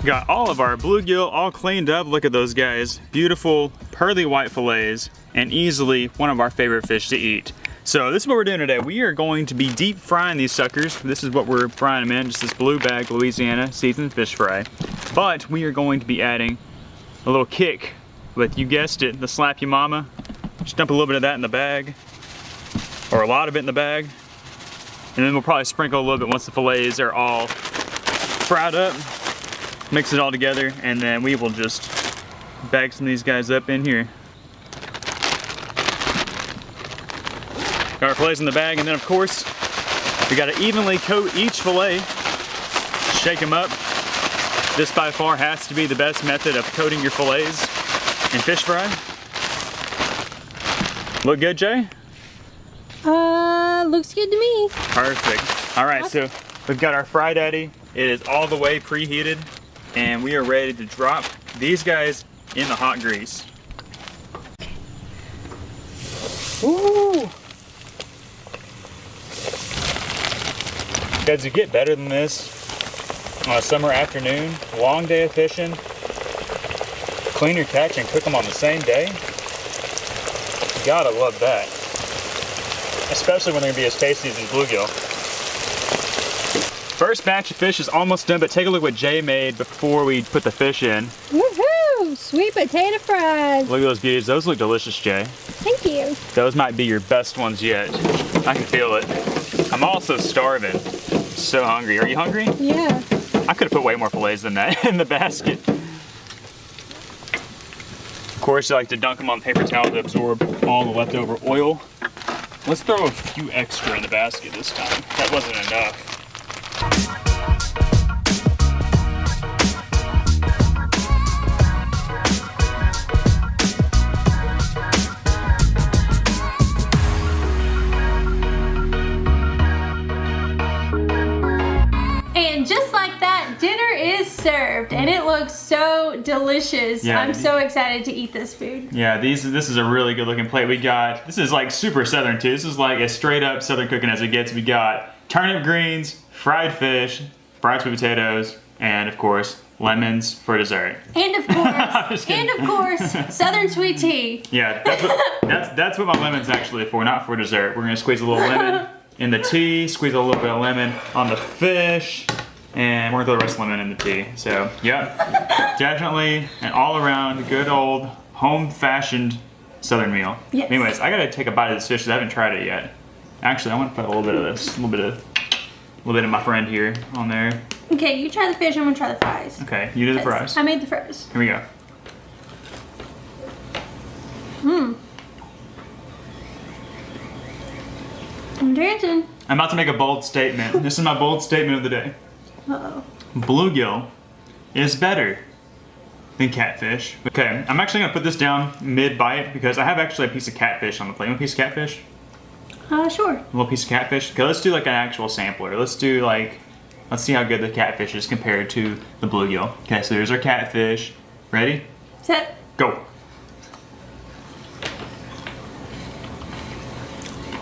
Got all of our bluegill all cleaned up. Look at those guys. Beautiful pearly white fillets and easily one of our favorite fish to eat. So this is what we're doing today. We are going to be deep frying these suckers. This is what we're frying them in, just this blue bag Louisiana seasoned fish fry. But we are going to be adding a little kick with, you guessed it, the Slap Ya Mama. Just dump a little bit of that in the bag, or a lot of it in the bag. And then we'll probably sprinkle a little bit once the fillets are all fried up. Mix it all together, and then we will just bag some of these guys up in here. Got our fillets in the bag, and then of course, we gotta evenly coat each fillet. Shake them up. This by far has to be the best method of coating your fillets in fish fry. Look good, Jay? Looks good to me. Perfect. All right, so we've got our fry daddy. It is all the way preheated, and we are ready to drop these guys in the hot grease. Ooh. Guys, you get better than this on a summer afternoon, long day of fishing, clean your catch and cook them on the same day. You gotta love that. Especially when they're gonna be as tasty as these bluegill. First batch of fish is almost done, but take a look what Jay made before we put the fish in. Woohoo! Sweet potato fries. Look at those beauties. Those look delicious, Jay. Thank you. Those might be your best ones yet. I can feel it. I'm also starving. So hungry. Are you hungry? Yeah. I could have put way more fillets than that in the basket. Of course, I like to dunk them on paper towel to absorb all the leftover oil. Let's throw a few extra in the basket this time. That wasn't enough. And just like that, dinner is served, and it looks so delicious. Yeah. I'm so excited to eat this food. Yeah, this is a really good looking plate. We got, this is like super southern too. This is like as straight up southern cooking as it gets. We got turnip greens, fried fish, fried sweet potatoes, and of course, lemons for dessert. And of course, southern sweet tea. Yeah, that's what my lemon's actually for, not for dessert. We're gonna squeeze a little lemon in the tea, squeeze a little bit of lemon on the fish, and we're gonna throw the rest of the lemon in the tea. So, yeah, definitely an all-around good old home-fashioned southern meal. Yes. Anyways, I gotta take a bite of this fish because I haven't tried it yet. Actually, I want to put a little bit of this, a little bit of my friend here on there. Okay, you try the fish, I'm gonna try the fries. Okay, you do the fries. I made the fries. Here we go. I'm dancing. I'm about to make a bold statement. This is my bold statement of the day. Uh-oh. Bluegill is better than catfish. Okay, I'm actually gonna put this down mid-bite because I have actually a piece of catfish on the plate. You want a piece of catfish? Sure. A little piece of catfish? Okay, let's do like an actual sampler. Let's see how good the catfish is compared to the bluegill. Okay, so there's our catfish. Ready? Set. Go.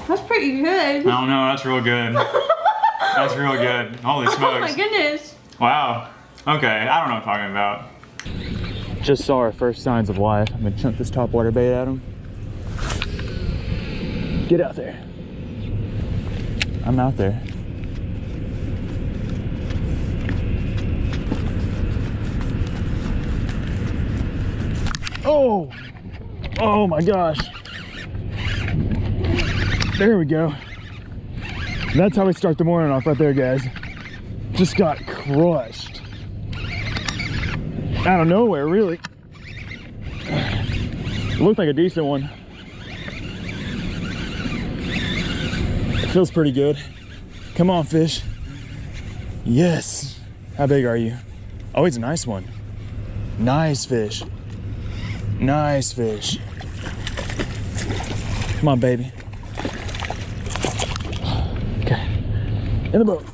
That's pretty good. I don't know, that's real good. That's real good. Holy smokes. Oh my goodness. Wow. Okay, I don't know what I'm talking about. Just saw our first signs of life. I'm gonna chunk this topwater bait at him. Get out there. I'm out there. Oh! Oh my gosh. There we go. That's how we start the morning off right there, guys. Just got crushed. Out of nowhere, really. It looked like a decent one. It feels pretty good. Come on, fish. Yes. How big are you? Oh, he's a nice one. Nice fish. Nice fish. Come on, baby. Okay. In the boat.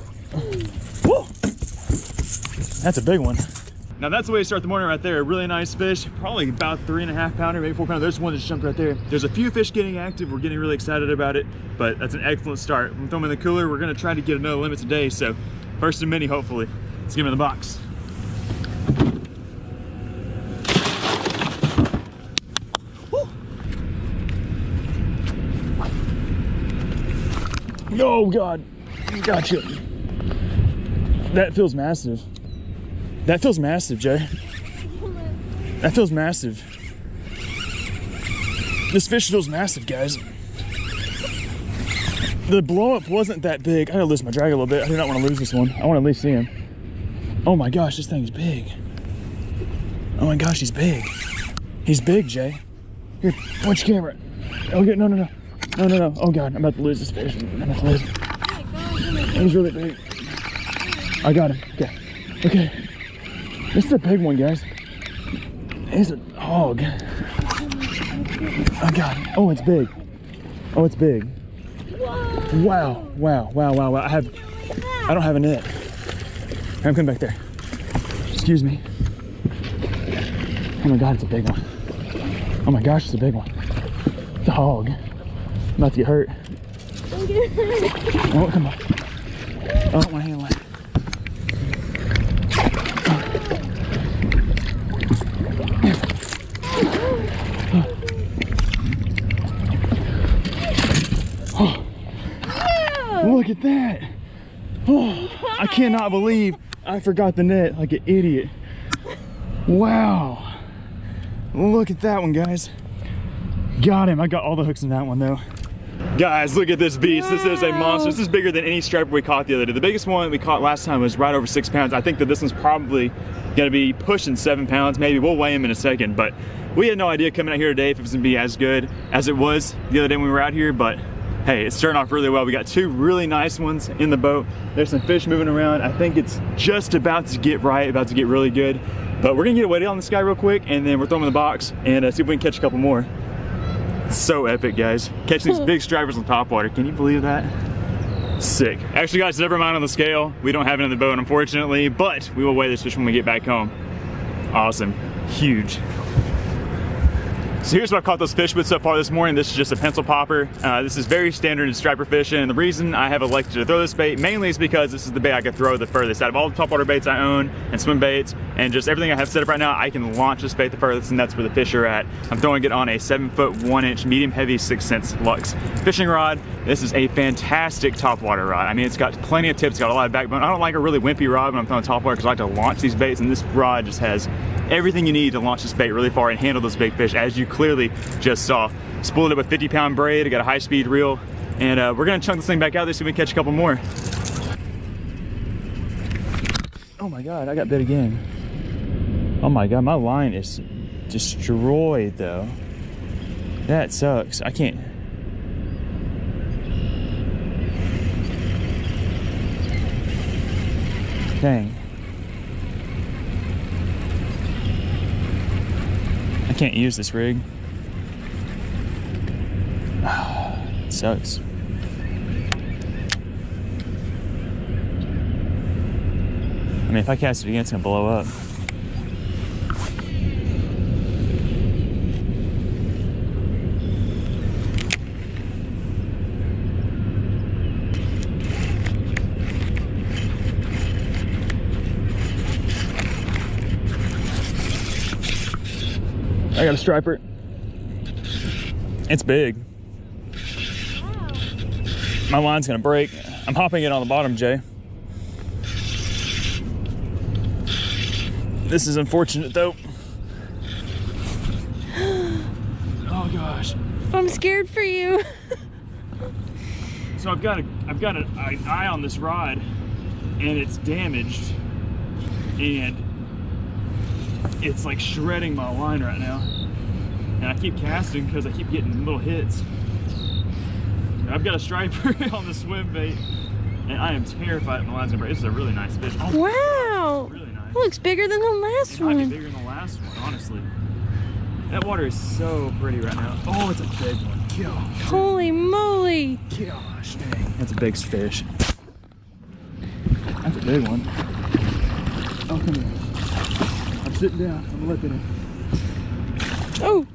Woo! That's a big one. Now that's the way to start the morning right there. A really nice fish, probably about 3.5 pounder, maybe 4 pounder. There's one that just jumped right there. There's a few fish getting active. We're getting really excited about it, but that's an excellent start. We'll throw them in the cooler. We're gonna try to get another limit today, so first and many, hopefully. Let's get them in the box. Woo. Oh God, gotcha. That feels massive. That feels massive, Jay. That feels massive. This fish feels massive, guys. The blow up wasn't that big. I gotta lose my drag a little bit. I do not want to lose this one. I want to at least see him. Oh my gosh, this thing is big. Oh my gosh, he's big. He's big, Jay. Here, watch the camera. Okay, no. Oh God, I'm about to lose this fish. I'm about to lose him. He's really big. I got him. Okay. This is a big one, guys. He's a hog. Oh God. Oh, it's big. Oh, it's big. Wow. I don't have a net. I'm coming back there. Excuse me. Oh my God, it's a big one. Oh my gosh, it's a big one. It's a hog. I'm about to get hurt. Don't get hurt. Oh, come on. I don't want to handle it. Look at that. Oh, I cannot believe I forgot the net like an idiot. Wow. Look at that one, guys. Got him. I got all the hooks in that one, though. Guys, look at this beast. Wow. This is a monster. This is bigger than any striper we caught the other day. The biggest one we caught last time was right over 6 pounds. I think that this one's probably going to be pushing 7 pounds. Maybe we'll weigh him in a second, but we had no idea coming out here today if it was going to be as good as it was the other day when we were out here, but hey, it's starting off really well. We got 2 really nice ones in the boat. There's some fish moving around. I think it's just about to get right, about to get really good. But we're gonna get weighted on this guy real quick, and then we're throwing him in the box and see if we can catch a couple more. It's so epic, guys. Catching these big stripers on top water. Can you believe that? Sick. Actually, guys, never mind on the scale. We don't have it in the boat, unfortunately, but we will weigh this fish when we get back home. Awesome. Huge. So here's what I've caught those fish with so far this morning. This is just a pencil popper. This is very standard in striper fishing, and the reason I have elected to throw this bait mainly is because this is the bait I could throw the furthest. Out of all the topwater baits I own and swim baits and just everything I have set up right now, I can launch this bait the furthest, and that's where the fish are at. I'm throwing it on a 7-foot 1-inch medium heavy 6 cents Lux fishing rod. This is a fantastic topwater rod. I mean, it's got plenty of tips, got a lot of backbone. I don't like a really wimpy rod when I'm throwing topwater because I like to launch these baits, and this rod just has everything you need to launch this bait really far and handle those big fish, as you clearly just saw. Spooled it with 50-pound braid. I got a high-speed reel, and we're gonna chunk this thing back out there so we can catch a couple more. Oh my God, I got bit again. Oh my God, my line is destroyed though. That sucks. I can't. Dang. I can't use this rig. It sucks. I mean, if I cast it again, it's gonna blow up. I got a striper. It's big. Wow. My line's gonna break. I'm hopping it on the bottom, Jay. This is unfortunate though. Oh gosh. I'm scared for you. So I've got an eye on this rod, and it's damaged, and it's like shredding my line right now. And I keep casting because I keep getting little hits. I've got a striper on the swim bait, and I am terrified my line's gonna break. This is a really nice fish. Oh, wow. Really nice. It looks bigger than the last one. It might be bigger than the last one, honestly. That water is so pretty right now. Oh, it's a big one. Gosh. Holy moly. Gosh, dang. That's a big fish. That's a big one. Oh, come here. I'm sitting down. I'm looking at it. Oh.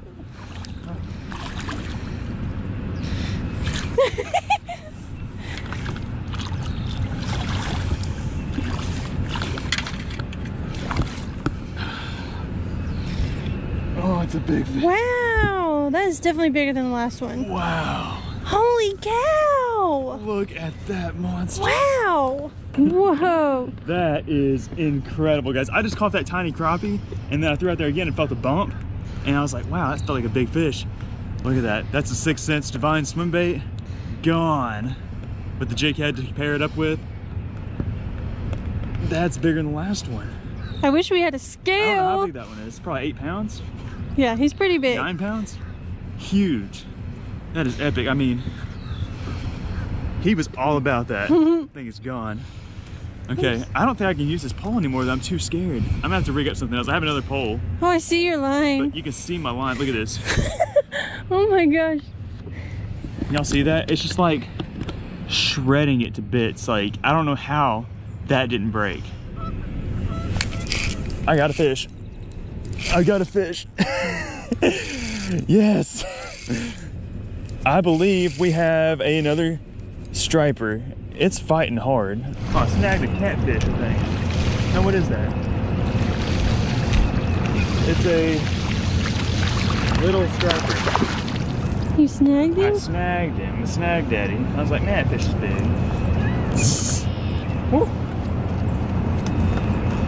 Oh, it's a big fish. Wow, that is definitely bigger than the last one. Wow. Holy cow. Look at that monster. Wow. Whoa. That is incredible, guys. I just caught that tiny crappie and then I threw it out there again and felt a bump. And I was like, wow, that felt like a big fish. Look at that. That's a 6th Sense Divine swim bait. Gone. With the jig head to pair it up with. That's bigger than the last one. I wish we had a I don't know scale. how big that one is. It's probably 8 pounds. Yeah, he's pretty big. 9 pounds? Huge. That is epic. I mean, he was all about that. I think it's gone. Okay, I don't think I can use this pole anymore though. I'm too scared. I'm gonna have to rig up something else. I have another pole. Oh, I see your line. But you can see my line. Look at this. Oh my gosh. Y'all see that? It's just like shredding it to bits. Like, I don't know how that didn't break. I got a fish. I got a fish. Yes. I believe we have another striper. It's fighting hard. Oh, I snagged a catfish, I think. Now, what is that? It's a little striper. You snagged him? I snagged him, the snag daddy. I was like, man, that fish is big. Woo.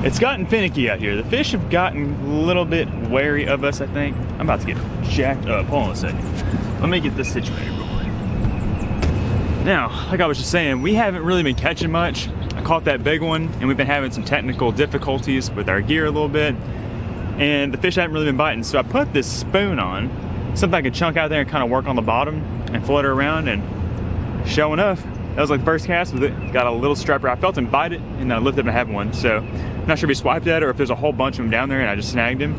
It's gotten finicky out here. The fish have gotten a little bit wary of us, I think. I'm about to get jacked up. Hold on a second. Let me get this situated real quick. Now, like I was just saying, we haven't really been catching much. I caught that big one, and we've been having some technical difficulties with our gear a little bit. And the fish haven't really been biting, so I put this spoon on, something I could chunk out there and kind of work on the bottom and flutter around, and sure enough, that was like the first cast with it. Got a little striper. I felt him bite it, and then I lifted up and I have one. So, I'm not sure if he swiped at it or if there's a whole bunch of them down there and I just snagged him.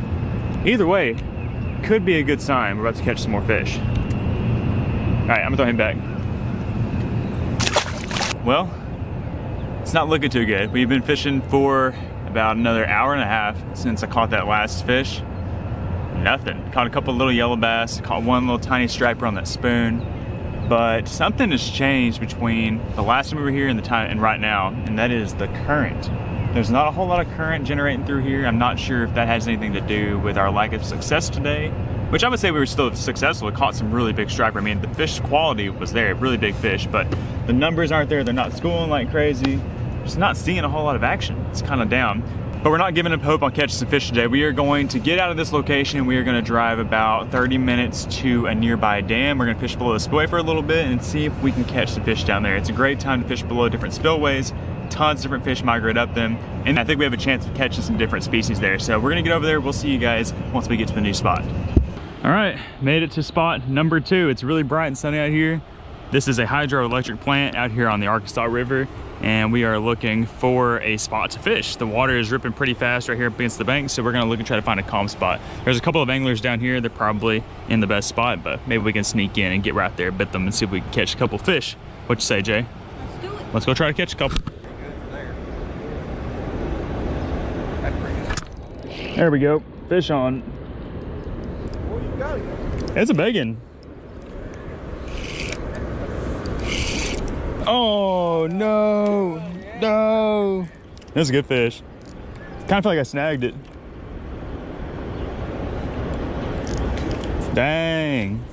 Either way, could be a good sign. We're about to catch some more fish. All right, I'm gonna throw him back. Well, it's not looking too good. We've been fishing for about another hour and a half since I caught that last fish. Nothing. Caught a couple little yellow bass, caught one little tiny striper on that spoon. But something has changed between the last time we were here and the time and right now, and that is the current. There's not a whole lot of current generating through here. I'm not sure if that has anything to do with our lack of success today, which I would say we were still successful. We caught some really big striper. I mean, the fish quality was there, really big fish, but the numbers aren't there. They're not schooling like crazy. Just not seeing a whole lot of action. It's kind of down. But we're not giving up hope on catching some fish today. We are going to get out of this location. We are going to drive about 30 minutes to a nearby dam. We're going to fish below the spillway for a little bit and see if we can catch some fish down there. It's a great time to fish below different spillways. Tons of different fish migrate up them. And I think we have a chance of catching some different species there. So we're going to get over there. We'll see you guys once we get to the new spot. All right, made it to spot number 2. It's really bright and sunny out here. This is a hydroelectric plant out here on the Arkansas River, and we are looking for a spot to fish. The water is ripping pretty fast right here up against the bank, so we're gonna look and try to find a calm spot. There's a couple of anglers down here. They're probably in the best spot, but maybe we can sneak in and get right there, bit them, and see if we can catch a couple fish. What you say, Jay? Let's do it. Let's go try to catch a couple. There we go, fish on. It's a big one. Oh no, no. That's a good fish. Kind of feel like I snagged it. Dang.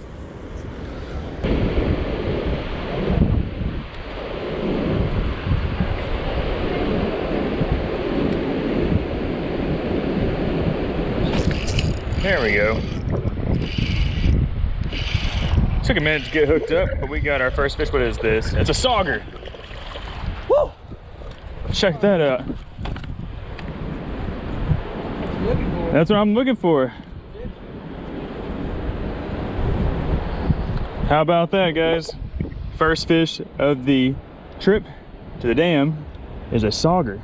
There we go. Took a minute to get hooked up, but we got our first fish. What is this? It's a sauger. Woo! Check that out. That's what I'm looking for. How about that, guys? First fish of the trip to the dam is a sauger.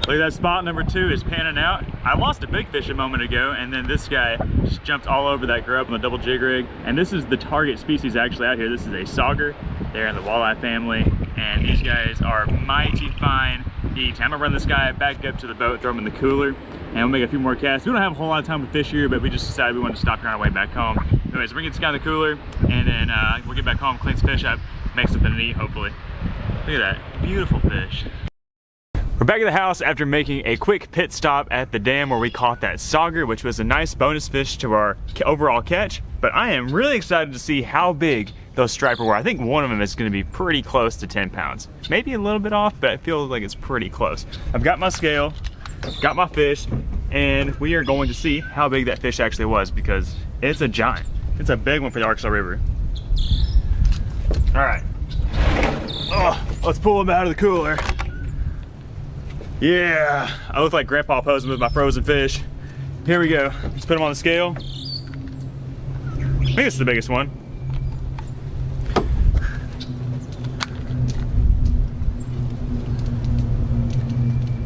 Look at that, spot number 2 is panning out. I lost a big fish a moment ago, and then this guy just jumped all over that grub on the double jig rig. And this is the target species actually out here. This is a sauger. They're in the walleye family, and these guys are mighty fine eating. I'm gonna run this guy back up to the boat, throw him in the cooler, and we'll make a few more casts. We don't have a whole lot of time with fish here, but we just decided we wanted to stop here on our way back home. Anyways, we're gonna get this guy in the cooler, and then we'll get back home, clean some fish up, make something to eat, hopefully. Look at that, beautiful fish. We're back at the house after making a quick pit stop at the dam where we caught that sauger, which was a nice bonus fish to our overall catch. But I am really excited to see how big those striper were. I think one of them is gonna be pretty close to 10 pounds. Maybe a little bit off, but it feels like it's pretty close. I've got my scale, got my fish, and we are going to see how big that fish actually was because it's a giant. It's a big one for the Arkansas River. All right, let's pull him out of the cooler. Yeah, I look like Grandpa posing with my frozen fish. Here we go. Let's put him on the scale. I think it's the biggest one.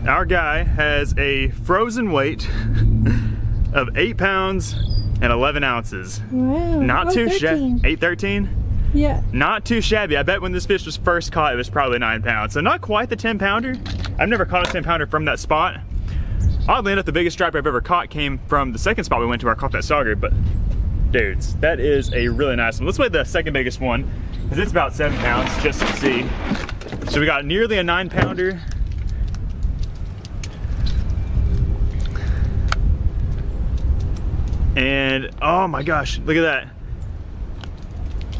Our guy has a frozen weight of 8 pounds and 11 ounces. Wow. Not too shabby. 813? 813? Yeah. Not too shabby. I bet when this fish was first caught, it was probably 9 pounds. So not quite the 10 pounder. I've never caught a 10 pounder from that spot. Oddly enough, the biggest striper I've ever caught came from the second spot we went to where I caught that sauger, but dudes, that is a really nice one. Let's weigh the second biggest one, because it's about 7 pounds, just to see. So we got nearly a 9 pounder. And oh my gosh, look at that.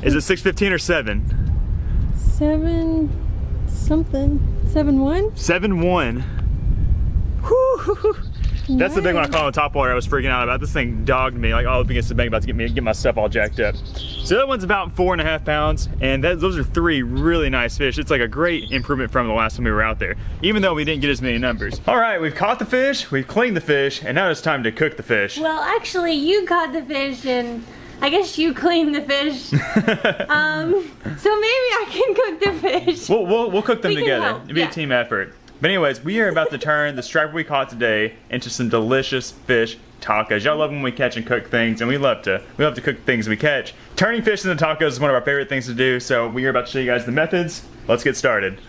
Is it 615 or 7? 7 something. 7-1? 7-1. Whew. That's the big one I caught on the top water. I was freaking out about. This thing dogged me like all up against the bank, about to get my stuff all jacked up. So that one's about 4.5 pounds, and those are 3 really nice fish. It's like a great improvement from the last time we were out there, even though we didn't get as many numbers. All right, we've caught the fish, we've cleaned the fish, and now it's time to cook the fish. Well, actually, you caught the fish, and I guess you cleaned the fish. So maybe I can cook the fish. We'll cook them together. It'll be yeah. a team effort. But anyways, we are about to turn the striper we caught today into some delicious fish tacos. Y'all love when we catch and cook things, and we love to cook things we catch. Turning fish into tacos is one of our favorite things to do, so we are about to show you guys the methods. Let's get started.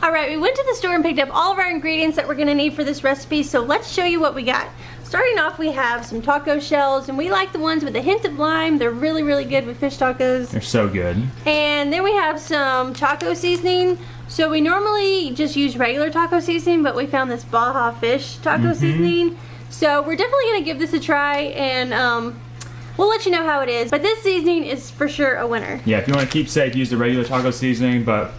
Alright, we went to the store and picked up all of our ingredients that we're going to need for this recipe, so let's show you what we got. Starting off, we have some taco shells, and we like the ones with a hint of lime. They're really, really good with fish tacos. They're so good. And then we have some taco seasoning. So we normally just use regular taco seasoning, but we found this Baja fish taco seasoning. So we're definitely going to give this a try, and we'll let you know how it is. But this seasoning is for sure a winner. Yeah, if you want to keep safe, use the regular taco seasoning, but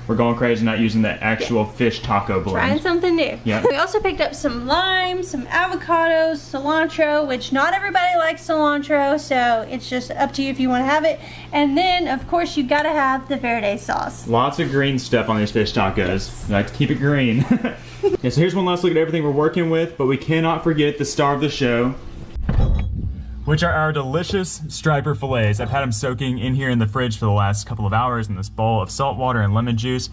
we're going crazy not using the actual fish taco blend. Trying something new. Yeah. We also picked up some lime, some avocados, cilantro, which not everybody likes cilantro, so it's just up to you if you want to have it. And then, of course, you gotta have the verde sauce. Lots of green stuff on these fish tacos. Yes. I like to keep it green. Yeah, so here's one last look at everything we're working with, but we cannot forget the star of the show, which are our delicious striper fillets. I've had them soaking in here in the fridge for the last couple of hours in this bowl of salt water and lemon juice.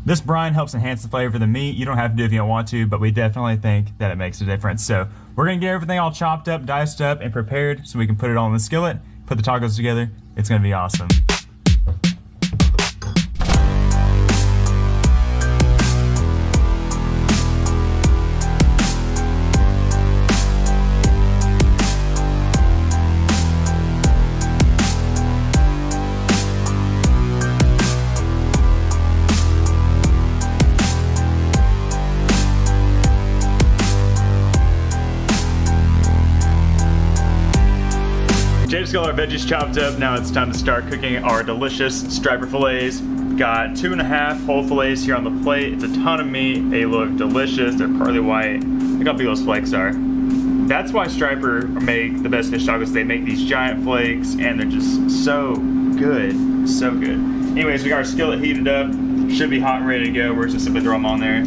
This brine helps enhance the flavor of the meat. You don't have to do it if you don't want to, but we definitely think that it makes a difference. So we're gonna get everything all chopped up, diced up, and prepared so we can put it all in the skillet, put the tacos together. It's gonna be awesome. Just got our veggies chopped up. Now it's time to start cooking our delicious striper fillets. Got 2.5 whole fillets here on the plate. It's a ton of meat. They look delicious. They're pearly white. Look how big those flakes are. That's why striper make the best fish tacos. They make these giant flakes, and they're just so good. So good. Anyways, we got our skillet heated up. Should be hot and ready to go. We're just simply throw them on there.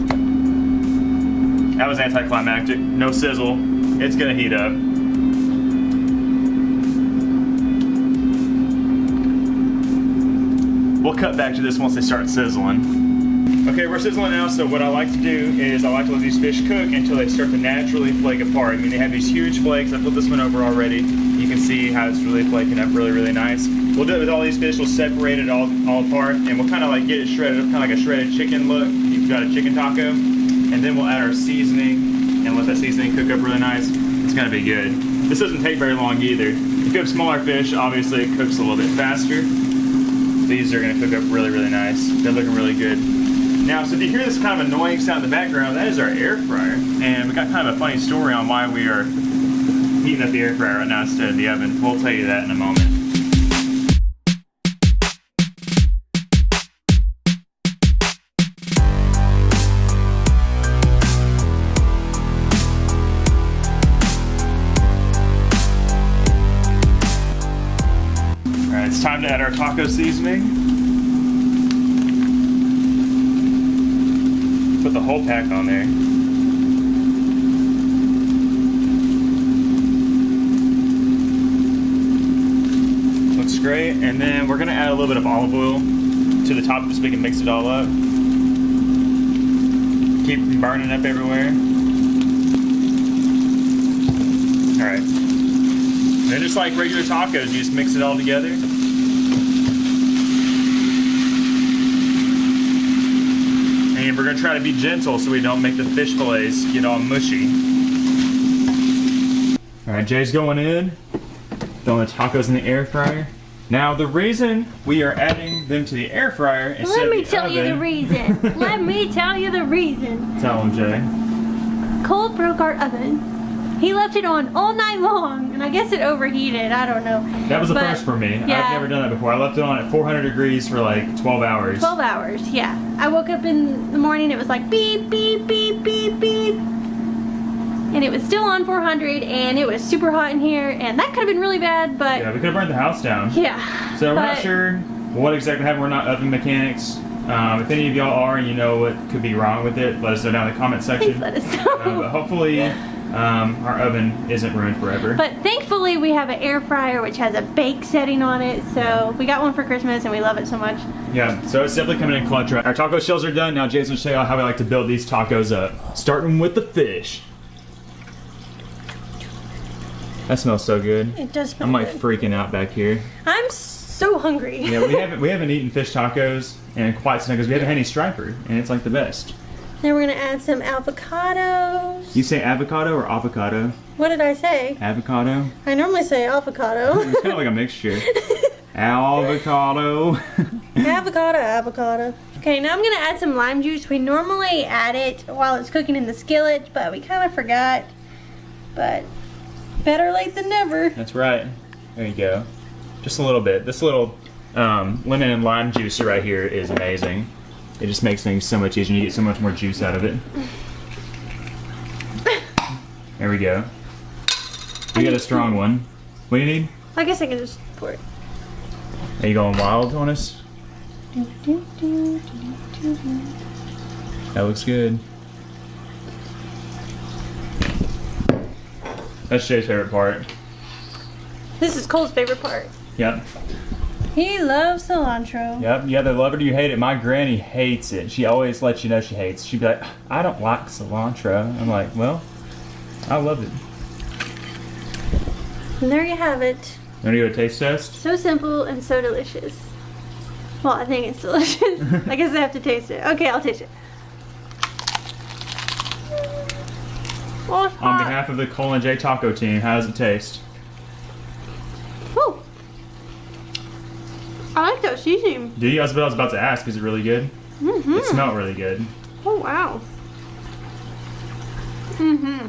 That was anticlimactic. No sizzle. It's gonna heat up. We'll cut back to this once they start sizzling. Okay, we're sizzling now, so what I like to do is I like to let these fish cook until they start to naturally flake apart. I mean, they have these huge flakes. I put this one over already. You can see how it's really flaking up really, really nice. We'll do it with all these fish. We'll separate it all apart, and we'll kind of like get it shredded up, kind of like a shredded chicken look. You've got a chicken taco. And then we'll add our seasoning and let that seasoning cook up really nice. It's gonna be good. This doesn't take very long either. If you have smaller fish, obviously it cooks a little bit faster. These are gonna cook up really, really nice. They're looking really good. Now, so if you hear this kind of annoying sound in the background, that is our air fryer. And we got kind of a funny story on why we are heating up the air fryer right now instead of the oven. We'll tell you that in a moment. All right, it's time to add our taco seasoning. Put the whole pack on there. Looks great. And then we're gonna add a little bit of olive oil to the top of it so we can mix it all up. Keep it from burning up everywhere. All right. And then just like regular tacos, you just mix it all together. And we're gonna try to be gentle so we don't make the fish fillets get all mushy. All right, Jay's going in, throwing the tacos in the air fryer. Now the reason we are adding them to the air fryer instead of the oven. Let me tell you the reason. Let me tell you the reason. Tell him, Jay. Cole broke our oven. He left it on all night long, and I guess it overheated. I don't know. That was a first for me. Yeah. I've never done that before. I left it on at 400 degrees for like 12 hours. 12 hours, yeah. I woke up in the morning, it was like beep, beep, beep, beep, beep. And it was still on 400, and it was super hot in here, and that could have been really bad, but... Yeah, we could have burned the house down. Yeah. So we're not sure what exactly happened. We're not oven mechanics. If any of y'all are and you know what could be wrong with it, let us know down in the comment section. Please let us know. But hopefully our oven isn't ruined forever. But thankfully we have an air fryer which has a bake setting on it, so we got one for Christmas and we love it so much. Yeah, so it's definitely coming in clutch. Our taco shells are done. Now Jason's gonna show you how we like to build these tacos up. Starting with the fish. That smells so good. It does smell I'm like good. freaking out back here. I'm so hungry. Yeah, we haven't eaten fish tacos in quite some time because we haven't had any striper, and it's like the best. Then we're gonna add some avocados. You say avocado or avocado? What did I say? Avocado? I normally say avocado. It's kind of like a mixture. Avocado. Avocado. Okay, now I'm gonna add some lime juice. We normally add it while it's cooking in the skillet, but we kind of forgot. But better late than never. That's right. There you go. Just a little bit. This little lemon and lime juicer right here is amazing. It just makes things so much easier. You get so much more juice out of it. There we go. We got a strong one. What do you need? I guess I can just pour it. Are you going wild on us? That looks good. That's Jay's favorite part. This is Cole's favorite part. Yep. He loves cilantro. Yep, you either love it or you hate it. My granny hates it. She always lets you know she hates it. She'd be like, I don't like cilantro. I'm like, well, I love it. And there you have it. Want to do a taste test? So simple and so delicious. Well, I think it's delicious. I guess I have to taste it. Okay, I'll taste it. Oh, it's On hot. behalf of the Cole and J Taco team, how does it taste? Whew. I like that seasoning. Do you? That's what I was about to ask. Is it really good? Mm-hmm. It smelled really good. Oh, wow. Mm-hmm.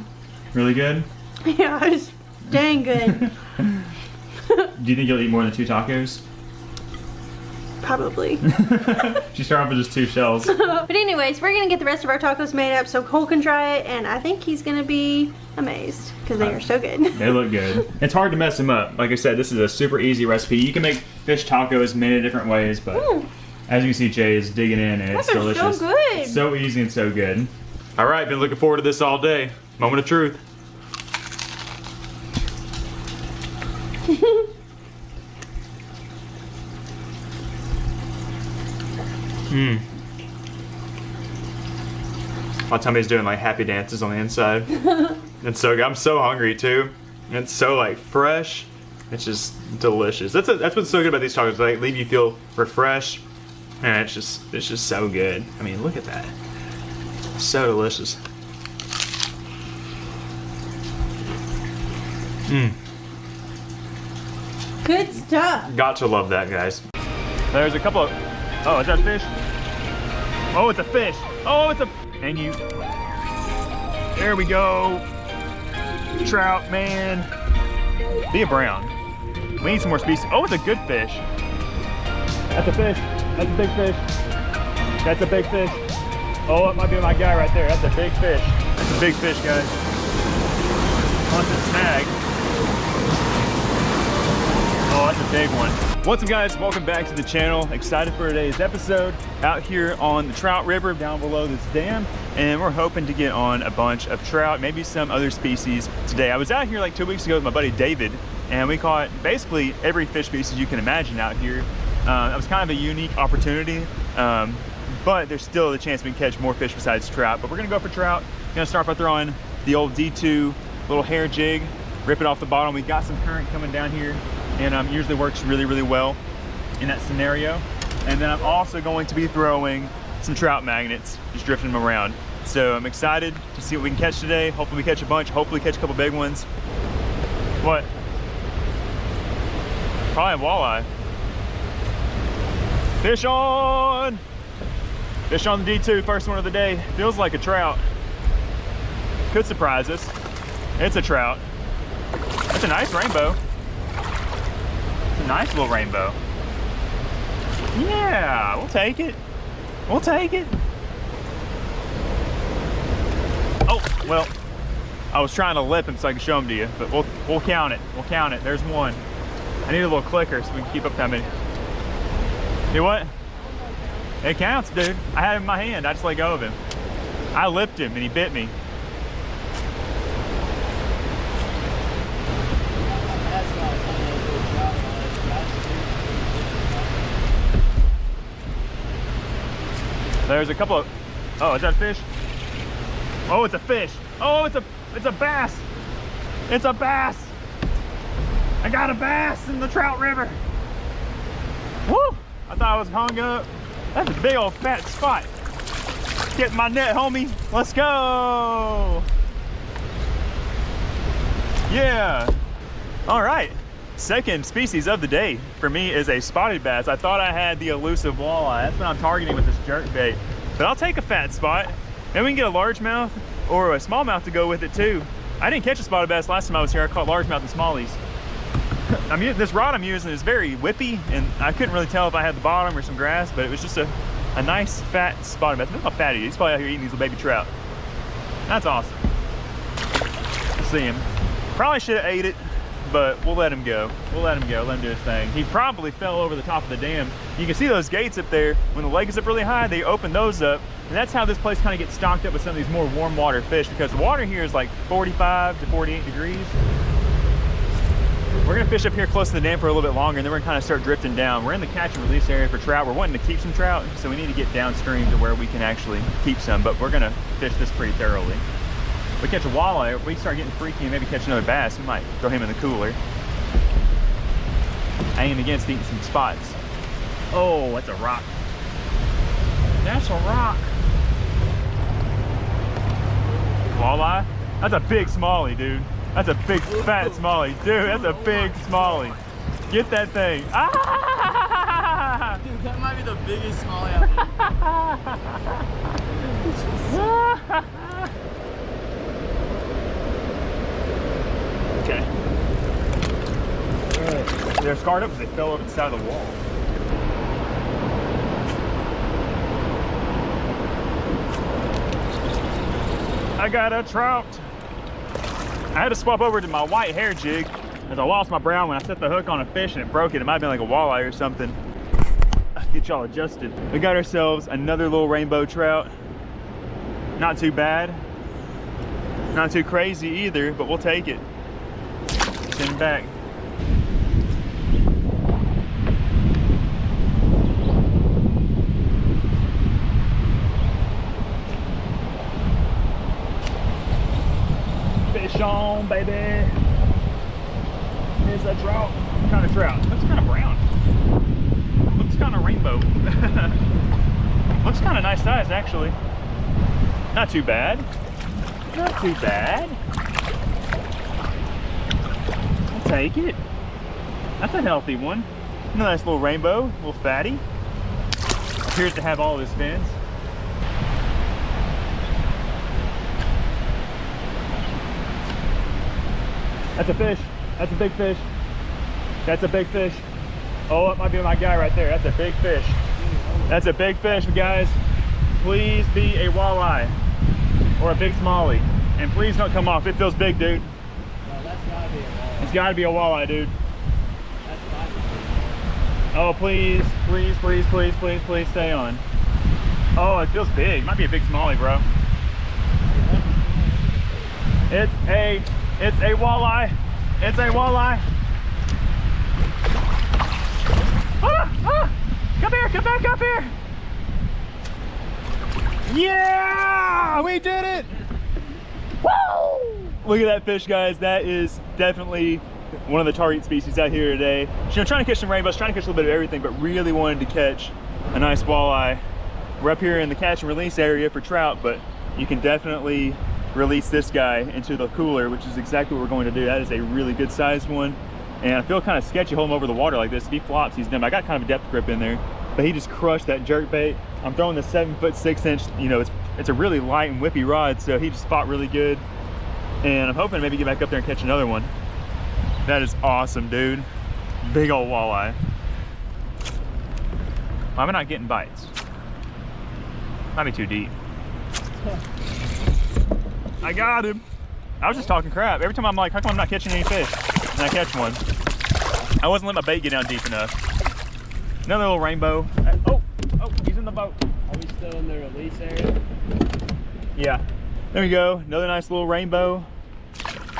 Really good? Yeah, it's dang good. Do you think you'll eat more than 2 tacos? Probably. She started off with just 2 shells. But anyways, we're gonna get the rest of our tacos made up so Cole can try it, and I think he's gonna be amazed because they are so good. They look good. It's hard to mess them up. Like I said, this is a super easy recipe. You can make fish tacos many different ways, but as you can see, Jay is digging in and it's delicious. So good. It's so easy and so good. All right, been looking forward to this all day. Moment of truth. My tummy's doing like happy dances on the inside. It's so good. I'm so hungry too. And it's so like fresh. It's just delicious. That's what's so good about these tacos. They leave you feel refreshed, and it's just so good. I mean, look at that. So delicious. Good stuff. Got to love that, guys. There's a couple of... Oh, is that fish? Oh, it's a fish. Oh, it's a, and you. There we go. Trout, man. Be a brown. We need some more species. Oh, it's a good fish. That's a fish. That's a big fish. That's a big fish. Oh, it might be my guy right there. That's a big fish. That's a big fish, guys. Wants a snag. Oh, that's a big one. What's up, guys? Welcome back to the channel. Excited for today's episode. Out here on the Trout River down below this dam, and we're hoping to get on a bunch of trout, maybe some other species today. I was out here like 2 weeks ago with my buddy David, and we caught basically every fish species you can imagine out here. It was kind of a unique opportunity, but there's still the chance we can catch more fish besides trout. But we're gonna go for trout. We're gonna start by throwing the old D2 little hair jig, rip it off the bottom. We got some current coming down here, and usually works really, really well in that scenario. And then I'm also going to be throwing some trout magnets, just drifting them around. So I'm excited to see what we can catch today. Hopefully we catch a bunch, hopefully catch a couple big ones. What? Probably a walleye. Fish on! Fish on the D2, first one of the day. Feels like a trout. Could surprise us. It's a trout. That's a nice rainbow. It's a nice little rainbow. Yeah, we'll take it. We'll take it. Oh, well, I was trying to lip him so I can show him to you, but we'll count it. We'll count it. There's one. I need a little clicker so we can keep up that many. See what? It counts, dude. I had him in my hand. I just let go of him. I lipped him and he bit me. There's a couple of, oh, is that a fish? Oh, it's a fish. Oh, it's a bass. It's a bass. I got a bass in the Trout River. Woo! I thought I was hung up. That's a big old fat spot. Get my net, homie. Let's go. Yeah. All right. Second species of the day for me is a spotted bass. I thought I had the elusive walleye. That's what I'm targeting with this jerk bait. But I'll take a fat spot. Maybe we can get a largemouth or a smallmouth to go with it too. I didn't catch a spotted bass last time I was here. I caught largemouth and smallies. This rod I'm using is very whippy, and I couldn't really tell if I had the bottom or some grass, but it was just a nice fat spotted bass. Look how fat he is. He's probably out here eating these little baby trout. That's awesome. Let's see him. Probably should have ate it, but we'll let him go. We'll let him go, let him do his thing. He probably fell over the top of the dam. You can see those gates up there. When the lake is up really high, they open those up. And that's how this place kind of gets stocked up with some of these more warm water fish, because the water here is like 45 to 48 degrees. We're gonna fish up here close to the dam for a little bit longer, and then we're gonna kind of start drifting down. We're in the catch and release area for trout. We're wanting to keep some trout, so we need to get downstream to where we can actually keep some, but we're gonna fish this pretty thoroughly. If we catch a walleye, if we start getting freaky and maybe catch another bass, we might throw him in the cooler. I aim against eating some spots. Oh, that's a rock. That's a rock. Walleye? That's a big smallie, dude. That's a big fat smallie. Dude, that's a big smallie. Get that thing. Ah! Dude, that might be the biggest smallie I've ever. Okay. They're scarred up because they fell over the side of the wall. I got a trout. I had to swap over to my white hair jig as I lost my brown when I set the hook on a fish and it broke it. It might have been like a walleye or something. Get y'all adjusted. We got ourselves another little rainbow trout. Not too bad. Not too crazy either, but we'll take it. Send him back. Fish on, baby. It's a trout. What kind of trout? Looks kind of brown. Looks kind of rainbow. Looks kind of nice size, actually. Not too bad. Not too bad. I'll take it. That's a healthy one. Nice little rainbow, little fatty. Appears to have all of his fins. That's a fish. That's a big fish. That's a big fish. Oh, it might be my guy right there. That's a big fish. That's a big fish, guys. Please be a walleye or a big smallie. And please don't come off. It feels big, dude. No, that's gotta be a walleye. It's gotta be a walleye, dude. That's fine. Oh, please, please, please, please, please, please stay on. Oh, it feels big. Might be a big smallie, bro. It's a walleye. It's a walleye. Come here, come back up here. Yeah, we did it. Woo! Look at that fish, guys. That is definitely one of the target species out here today. You know, trying to catch some rainbows, trying to catch a little bit of everything, but really wanted to catch a nice walleye. We're up here in the catch and release area for trout, but you can definitely release this guy into the cooler, which is exactly what we're going to do. That is a really good sized one. And I feel kind of sketchy holding him over the water like this. If he flops, he's done. I got kind of a depth grip in there, but he just crushed that jerk bait. I'm throwing the 7'6", you know, it's a really light and whippy rod, so he just fought really good. And I'm hoping to maybe get back up there and catch another one. That is awesome, dude. Big old walleye. Why am I not getting bites? Might be too deep. I got him. I was just talking crap. Every time I'm like, how come I'm not catching any fish? And I catch one. I wasn't letting my bait get down deep enough. Another little rainbow. Oh, he's in the boat. Are we still in the release area? Yeah. There we go. Another nice little rainbow.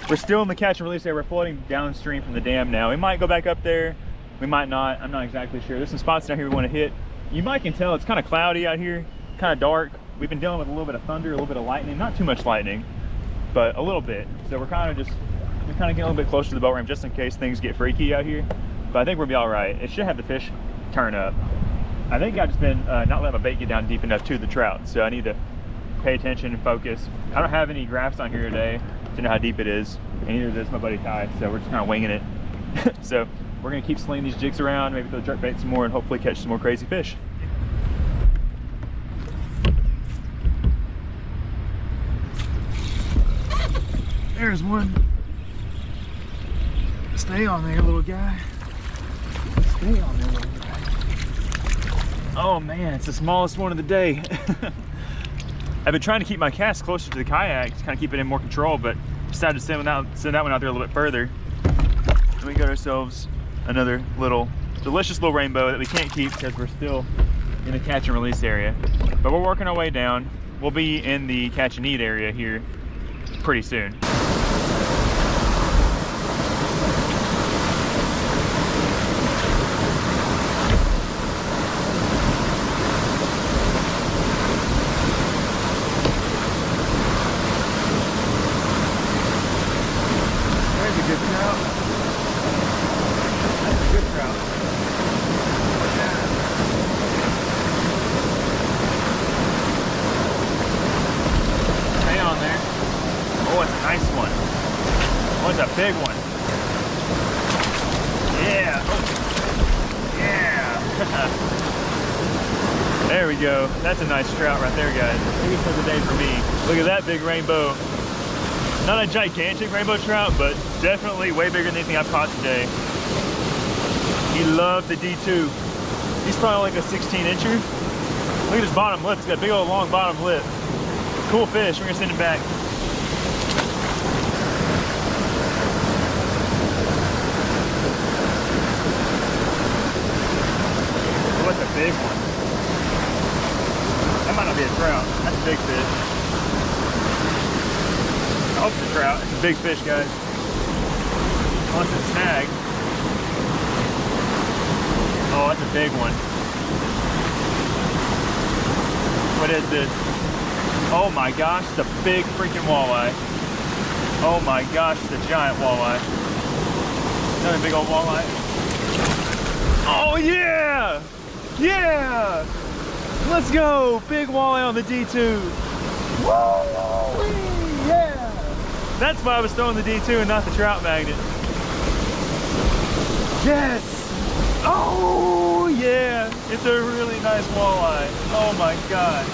We're still in the catch and release area. We're floating downstream from the dam now. We might go back up there. We might not. I'm not exactly sure. There's some spots down here we want to hit. You might can tell it's kind of cloudy out here, kind of dark. We've been dealing with a little bit of thunder, a little bit of lightning. Not too much lightning, but a little bit. So we're kind of getting a little bit closer to the boat ramp just in case things get freaky out here. But I think we'll be all right. It should have the fish turn up. I think I've just been not letting my bait get down deep enough to the trout. So I need to pay attention and focus. I don't have any graphs on here today to know how deep it is. And neither does my buddy Ty. So we're just kind of winging it. So we're gonna keep slinging these jigs around, maybe throw jerk bait some more and hopefully catch some more crazy fish. There's one. Stay on there, little guy. Stay on there, little guy. Oh man, it's the smallest one of the day. I've been trying to keep my cast closer to the kayak to kind of keep it in more control, but decided to send that one out there a little bit further. And we got ourselves another little delicious little rainbow that we can't keep because we're still in the catch and release area. But we're working our way down. We'll be in the catch and eat area here pretty soon. Big one. Yeah. Oh. Yeah. There we go. That's a nice trout right there, guys. Maybe for the day for me. Look at that big rainbow. Not a gigantic rainbow trout, but definitely way bigger than anything I've caught today. He loved the D2. He's probably like a 16-incher. Look at his bottom lip. He's got a big old long bottom lip. Cool fish. We're gonna send him back. What's a big one? That might not be a trout. That's a big fish. I hope it's a trout. It's a big fish, guys. Unless it's snag. Oh, that's a big one. What is this? Oh my gosh, it's a big freaking walleye. Oh my gosh, it's a giant walleye. Another big old walleye. Oh yeah! Yeah! Let's go! Big walleye on the D2. Woo! Yeah! That's why I was throwing the D2 and not the trout magnet. Yes! Oh yeah! It's a really nice walleye. Oh my gosh.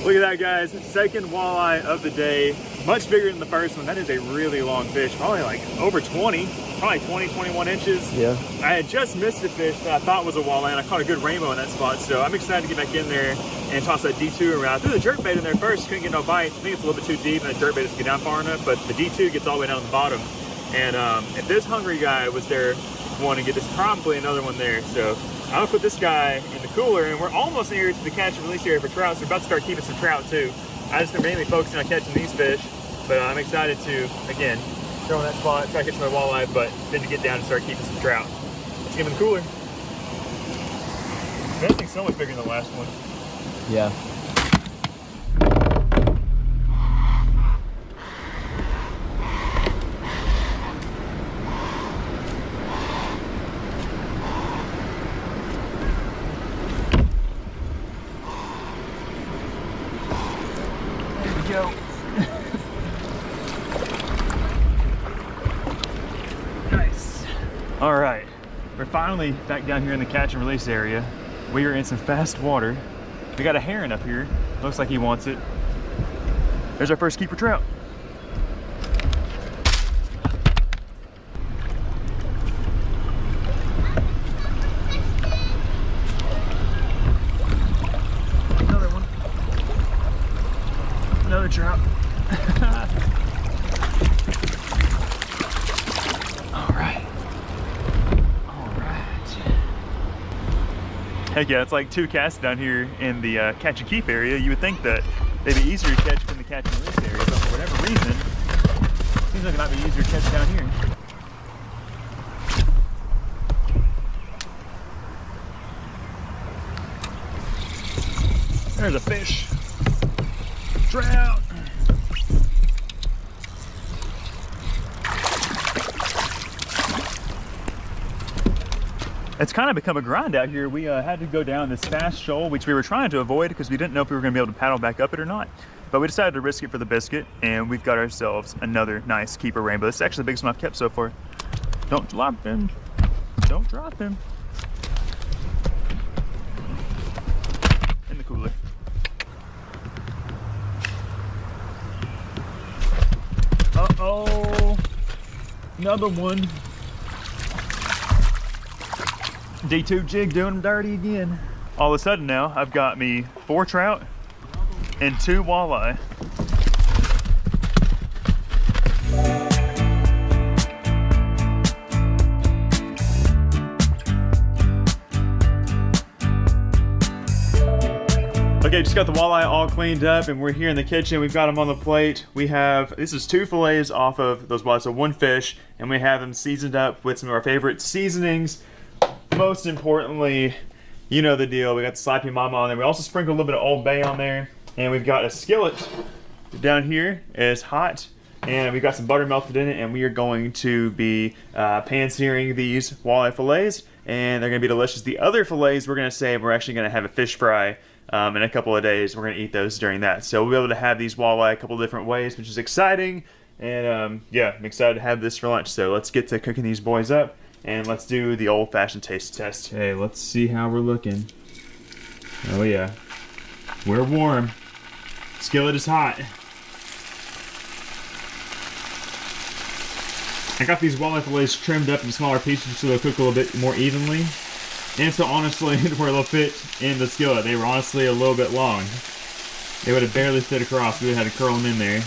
Look at that, guys. Second walleye of the day. Much bigger than the first one. That is a really long fish, probably like over 20, probably 20, 21 inches. Yeah. I had just missed a fish that I thought was a walleye, and I caught a good rainbow in that spot, so I'm excited to get back in there and toss that D2 around. I threw the jerkbait in there first, couldn't get no bites. I think it's a little bit too deep, and the jerkbait doesn't get down far enough, but the D2 gets all the way down to the bottom. And if this hungry guy was there wanting to get, this probably another one there. So I'm gonna put this guy in the cooler, and we're almost near to the catch and release area for trout, so we're about to start keeping some trout too. I just been mainly focusing on catching these fish, but I'm excited to, again, throw in that spot, try to catch my walleye, but then to get down and start keeping some trout. Let's get in the cooler. That thing's so much bigger than the last one. Yeah. Go. Nice. All right, we're finally back down here in the catch and release area. We are in some fast water. We got a heron up here. Looks like he wants it. There's our first keeper trout. Another one. Another trout. All right. All right. Heck yeah, it's like 2 casts down here in the catch and keep area. You would think that they'd be easier to catch in the catch and release area, but for whatever reason, it seems like it might be easier to catch down here. There's a fish. Trout. It's kind of become a grind out here. We had to go down this fast shoal, which we were trying to avoid because we didn't know if we were going to be able to paddle back up it or not. But we decided to risk it for the biscuit, and we've got ourselves another nice keeper rainbow. This is actually the biggest one I've kept so far. Don't drop him. Don't drop him. In the cooler. Uh-oh. Another one. D2 jig doing them dirty again. All of a sudden now, I've got me 4 trout and 2 walleye. Okay, just got the walleye all cleaned up, and we're here in the kitchen. We've got them on the plate. We have, this is 2 fillets off of those walleyes, so 1 fish, and we have them seasoned up with some of our favorite seasonings. Most importantly, you know the deal. We got the Slappy Mama on there. We also sprinkled a little bit of Old Bay on there, and we've got a skillet down here. It's hot, and we've got some butter melted in it, and we are going to be pan-searing these walleye fillets, and they're gonna be delicious. The other fillets, we're gonna save. We're actually gonna have a fish fry in a couple of days. We're gonna eat those during that. So we'll be able to have these walleye a couple of different ways, which is exciting. And yeah, I'm excited to have this for lunch. So let's get to cooking these boys up, and let's do the old-fashioned taste test. Okay, let's see how we're looking. Oh yeah, we're warm. Skillet is hot. I got these walleye fillets trimmed up in smaller pieces so they'll cook a little bit more evenly. And so honestly, where they'll fit in the skillet, they were honestly a little bit long. They would have barely fit across. We would have had to curl them in there.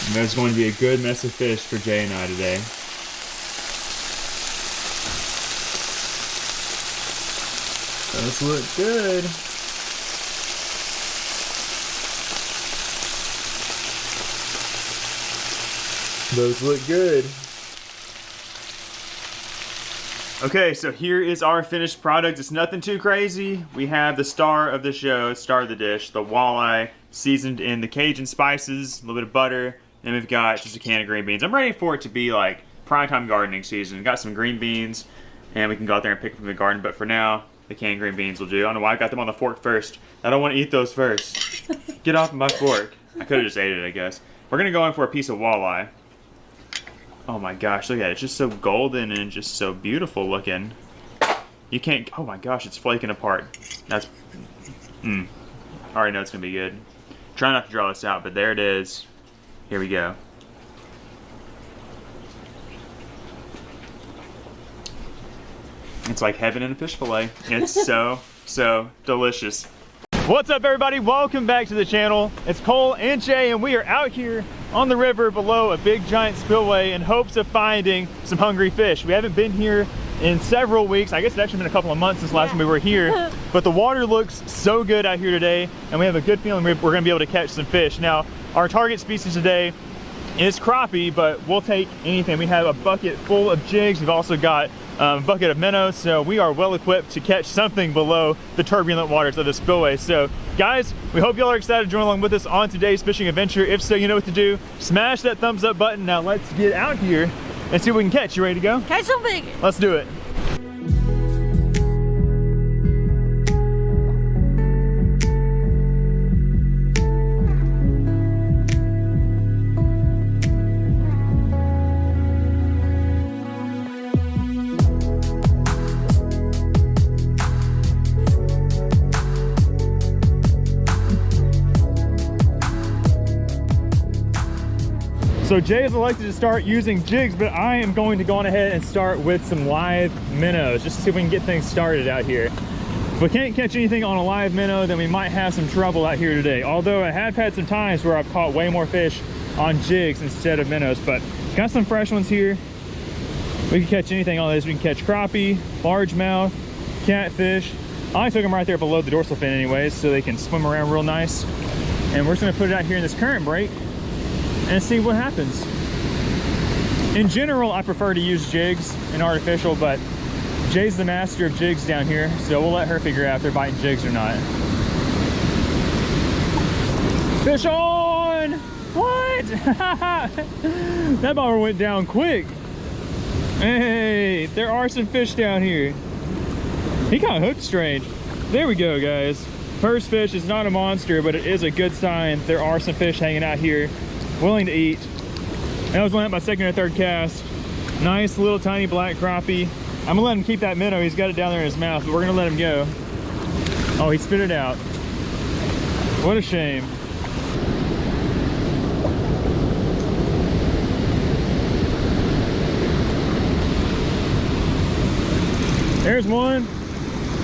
And there's going to be a good mess of fish for Jay and I today. Those look good. Those look good. Okay, so here is our finished product. It's nothing too crazy. We have the star of the show, star of the dish, the walleye, seasoned in the Cajun spices, a little bit of butter, and we've got just a can of green beans. I'm ready for it to be like primetime gardening season. We've got some green beans, and we can go out there and pick them from the garden, but for now, the canned green beans will do. I don't know why I got them on the fork first. I don't want to eat those first. Get off my fork. I could have just ate it, I guess. We're gonna go in for a piece of walleye. Oh my gosh, look at it. It's just so golden and just so beautiful looking. You can't, oh my gosh, it's flaking apart. That's, I already know it's gonna be good. Try not to draw this out, but there it is. Here we go. It's like heaven in a fish fillet. It's so, so delicious. What's up, everybody? Welcome back to the channel. It's Cole and Jay, and we are out here on the river below a big giant spillway in hopes of finding some hungry fish. We haven't been here in several weeks. I guess it's actually been a couple of months since last time we were here, but the water looks so good out here today, and we have a good feeling we're gonna be able to catch some fish. Now, our target species today is crappie, but we'll take anything. We have a bucket full of jigs. We've also got a bucket of minnows, so we are well equipped to catch something below the turbulent waters of the spillway. So guys, we hope y'all are excited to join along with us on today's fishing adventure. If so, you know what to do. Smash that thumbs up button. Now let's get out here and see what we can catch. You ready to go? Catch something. Let's do it. So Jay has elected to start using jigs, but I am going to go on ahead and start with some live minnows, just to see if we can get things started out here. If we can't catch anything on a live minnow, then we might have some trouble out here today. Although I have had some times where I've caught way more fish on jigs instead of minnows, but got some fresh ones here. We can catch anything on this. We can catch crappie, largemouth, catfish. I took them right there below the dorsal fin anyways, so they can swim around real nice. And we're just gonna put it out here in this current break and see what happens. In general, I prefer to use jigs and artificial, but Jay's the master of jigs down here, so we'll let her figure out if they're biting jigs or not. Fish on! What? That bobber went down quick. Hey, there are some fish down here. He got hooked strange. There we go, guys. First fish is not a monster, but it is a good sign. There are some fish hanging out here willing to eat. That was only my second or third cast. Nice little tiny black crappie. I'm gonna let him keep that minnow. He's got it down there in his mouth, but we're gonna let him go. Oh, he spit it out. What a shame. There's one.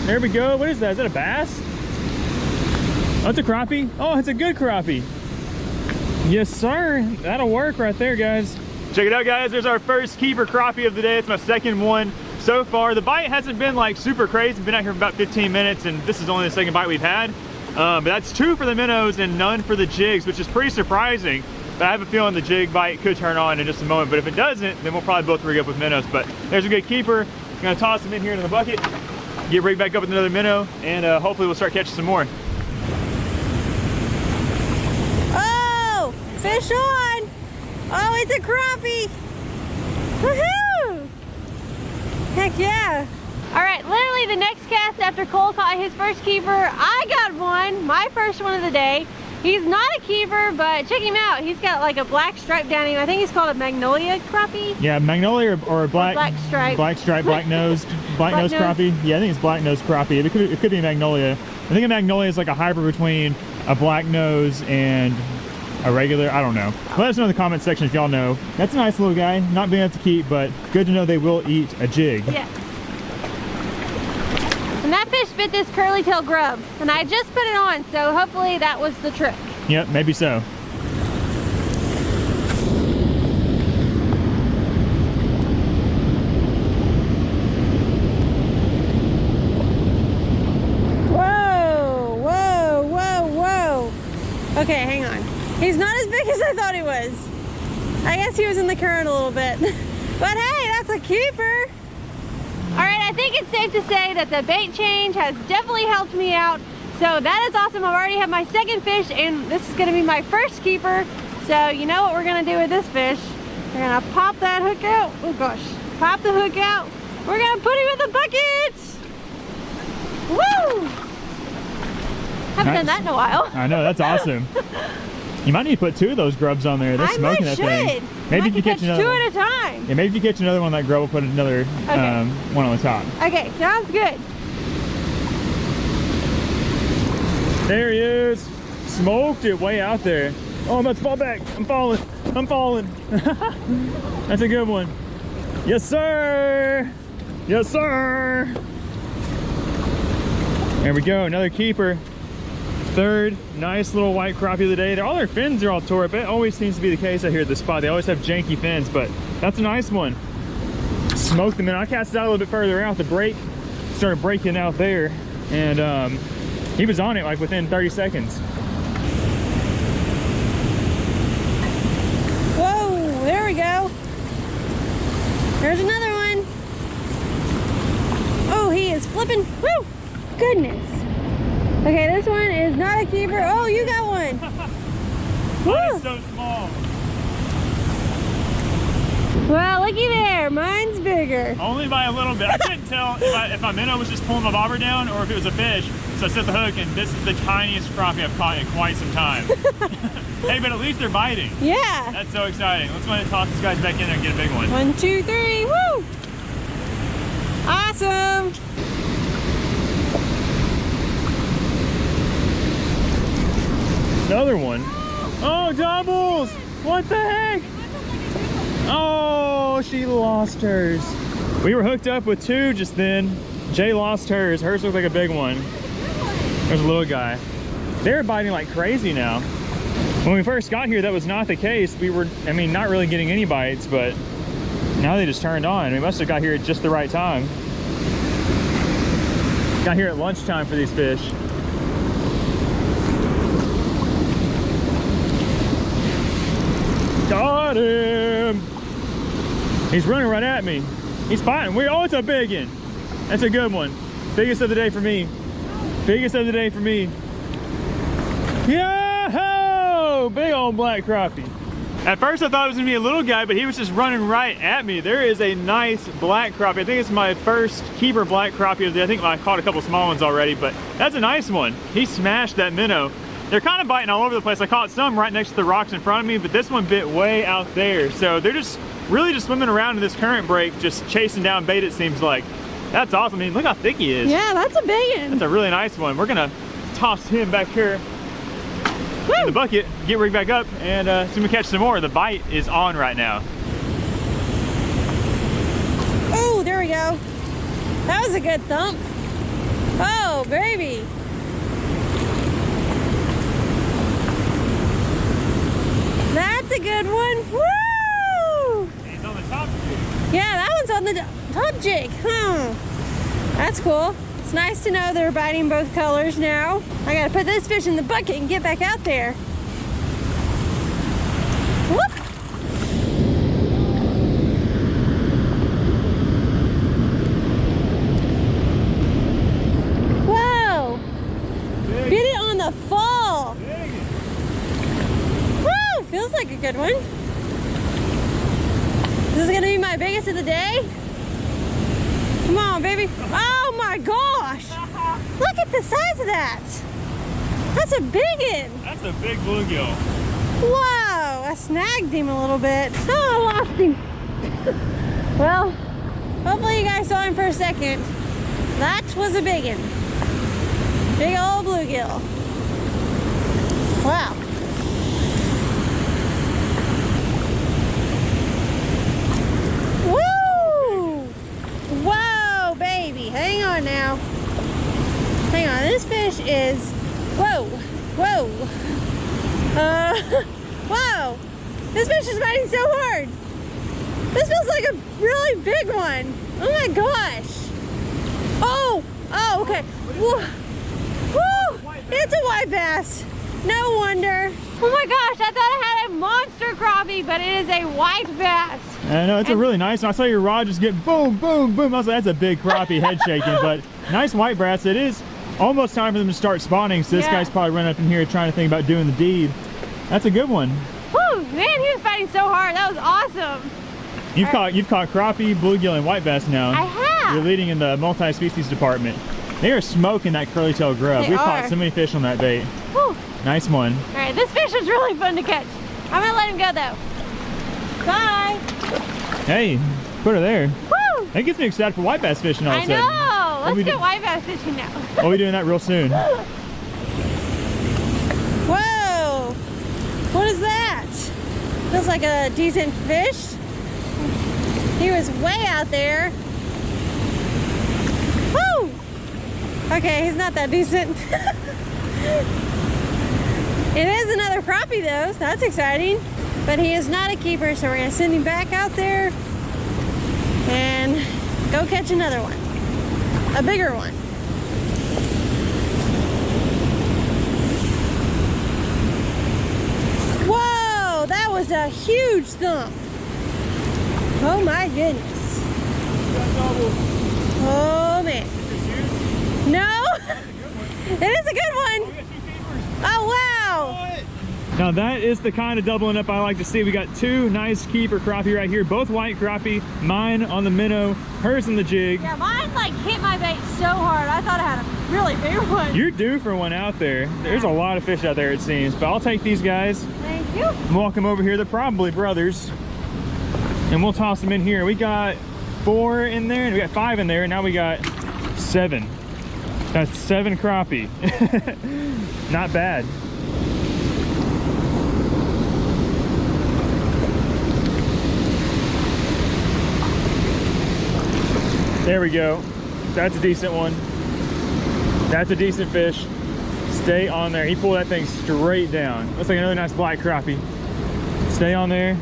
There we go. What is that? Is that a bass? Oh, it's a crappie. Oh, it's a good crappie. Yes, sir. That'll work right there, guys. Check it out, guys. There's our first keeper crappie of the day. It's my second one so far. The bite hasn't been like super crazy. We've been out here for about 15 minutes, and this is only the second bite we've had. But that's 2 for the minnows and none for the jigs, which is pretty surprising. But I have a feeling the jig bite could turn on in just a moment. But if it doesn't, then we'll probably both rig up with minnows. But there's a good keeper. I'm gonna toss him in here into the bucket, get rigged back up with another minnow, and hopefully we'll start catching some more. Fish on! Oh, it's a crappie! Woohoo! Heck yeah! Alright, literally the next cast after Cole caught his first keeper, I got one, my first one of the day. He's not a keeper, but check him out. He's got like a black stripe down him. I think he's called a magnolia crappie. Yeah, magnolia or a black stripe. Black stripe, black-nosed crappie. Yeah, I think it's black-nosed crappie. It could be magnolia. I think a magnolia is like a hybrid between a black nose and a regular, I don't know. Let us know in the comment section if y'all know. That's a nice little guy, not being able to keep, but good to know they will eat a jig. Yeah. And that fish bit this curly tail grub, and I just put it on, so hopefully that was the trick. Yep, maybe so. Whoa, whoa, whoa, whoa. Okay, hang on. He's not as big as I thought he was. I guess he was in the current a little bit. But hey, that's a keeper. All right, I think it's safe to say that the bait change has definitely helped me out. So that is awesome. I've already had my second fish, and this is gonna be my first keeper. So you know what we're gonna do with this fish? We're gonna pop that hook out. Oh gosh, pop the hook out. We're gonna put him in the bucket. Woo! Haven't done that in a while. I know, that's awesome. You might need to put 2 of those grubs on there. They're smoking that thing. Maybe if you catch another 2 at a time. Yeah, maybe if you catch another one, that grub will put another one on the top. Okay, sounds good. There he is. Smoked it way out there. Oh, I'm about to fall back. I'm falling. I'm falling. That's a good one. Yes, sir. Yes, sir. There we go. Another keeper. Third nice little white crappie of the day. All their fins are all tore up. It always seems to be the case out here at this spot. They always have janky fins, but that's a nice one. Smoked them in. I cast it out a little bit further out. The break started breaking out there, and he was on it like within 30 seconds. Whoa, there we go. There's another one. Oh, he is flipping. Woo! Goodness. Okay, this one is not a keeper. Oh, you got one. Mine is so small. Well, looky there. Mine's bigger. Only by a little bit. I couldn't tell if my minnow was just pulling my bobber down or if it was a fish. So I set the hook, and this is the tiniest crappie I've caught in quite some time. Hey, but at least they're biting. Yeah. That's so exciting. Let's go ahead and toss these guys back in there and get a big one. 1, 2, 3. Woo! Awesome. Another one. Oh, doubles! What the heck? Oh, she lost hers. We were hooked up with 2 just then. Jay lost hers. Hers looked like a big one. There's a little guy. They're biting like crazy now. When we first got here, that was not the case. We were, I mean, not really getting any bites, but now they just turned on. We must have got here at just the right time. Got here at lunchtime for these fish. Got him! He's running right at me. He's fighting. Oh, it's a big one. That's a good one. Biggest of the day for me. Biggest of the day for me. Yo! Big old black crappie. At first I thought it was gonna be a little guy, but he was just running right at me. There is a nice black crappie. I think it's my first keeper black crappie of the day. I think I caught a couple small ones already, but that's a nice one. He smashed that minnow. They're kind of biting all over the place. I caught some right next to the rocks in front of me, but this one bit way out there. So they're just really just swimming around in this current break, just chasing down bait, it seems like. That's awesome. I mean, look how thick he is. Yeah, that's a big one. That's a really nice one. We're gonna toss him back here in the bucket, get rigged back up, and soon we catch some more. The bite is on right now. Oh, there we go. That was a good thump. Oh, baby. That's a good one. Woo! He's on the top jig. Yeah, that one's on the top jig. Huh. That's cool. It's nice to know they're biting both colors now. I gotta put this fish in the bucket and get back out there. Whoop! Whoa! Big. Get it on the fall. Big. Woo! Feels like a good one. This is gonna be my biggest of the day. Come on, baby. Oh my gosh! Look at the size of that. That's a big one. That's a big bluegill. Whoa! I snagged him a little bit. Oh, I lost him. Well, hopefully you guys saw him for a second. That was a big one. Big old bluegill. Wow. Woo! Whoa, baby. Hang on now. Hang on. This fish is... Whoa. Whoa. Whoa. This fish is biting so hard. This feels like a really big one. Oh my gosh. Oh. Oh, okay. Woo. Woo. It's a white bass. No wonder. Oh my gosh, I thought I had a monster crappie, but it is a white bass. I know, it's a really nice one. I saw your rod just get boom, boom, boom. I was like, that's a big crappie, head shaking, but nice white bass. It is almost time for them to start spawning, so this guy's probably running up in here trying to think about doing the deed. That's a good one. Whew, man, he was fighting so hard. That was awesome. You've caught crappie, bluegill, and white bass now. I have. You're leading in the multi-species department. They are smoking that curly-tailed grub. We've caught so many fish on that bait. Whew. Nice one. All right, this fish is really fun to catch. I'm gonna let him go though. Bye. Hey, put her there. Woo! That gets me excited for white bass fishing all of a sudden. I know. Let's get white bass fishing now. We'll be doing that real soon. Whoa! What is that? Looks like a decent fish. He was way out there. Woo! Okay, he's not that decent. It is another crappie though, so that's exciting. But he is not a keeper, so we're gonna send him back out there and go catch another one. A bigger one. Whoa, that was a huge thump. Oh my goodness. Oh man. No, it is a good one. Oh wow. Now that is the kind of doubling up I like to see. We got two nice keeper crappie right here, both white crappie, mine on the minnow, hers in the jig. Yeah, mine like hit my bait so hard. I thought I had a really big one. You're due for one out there. There's a lot of fish out there it seems, but I'll take these guys. Thank you. And walk them over here. They're probably brothers. And we'll toss them in here. We got 4 in there and we got 5 in there and now we got 7. That's 7 crappie. Not bad. There we go. That's a decent one. That's a decent fish. Stay on there. He pulled that thing straight down. Looks like another nice black crappie. Stay on there.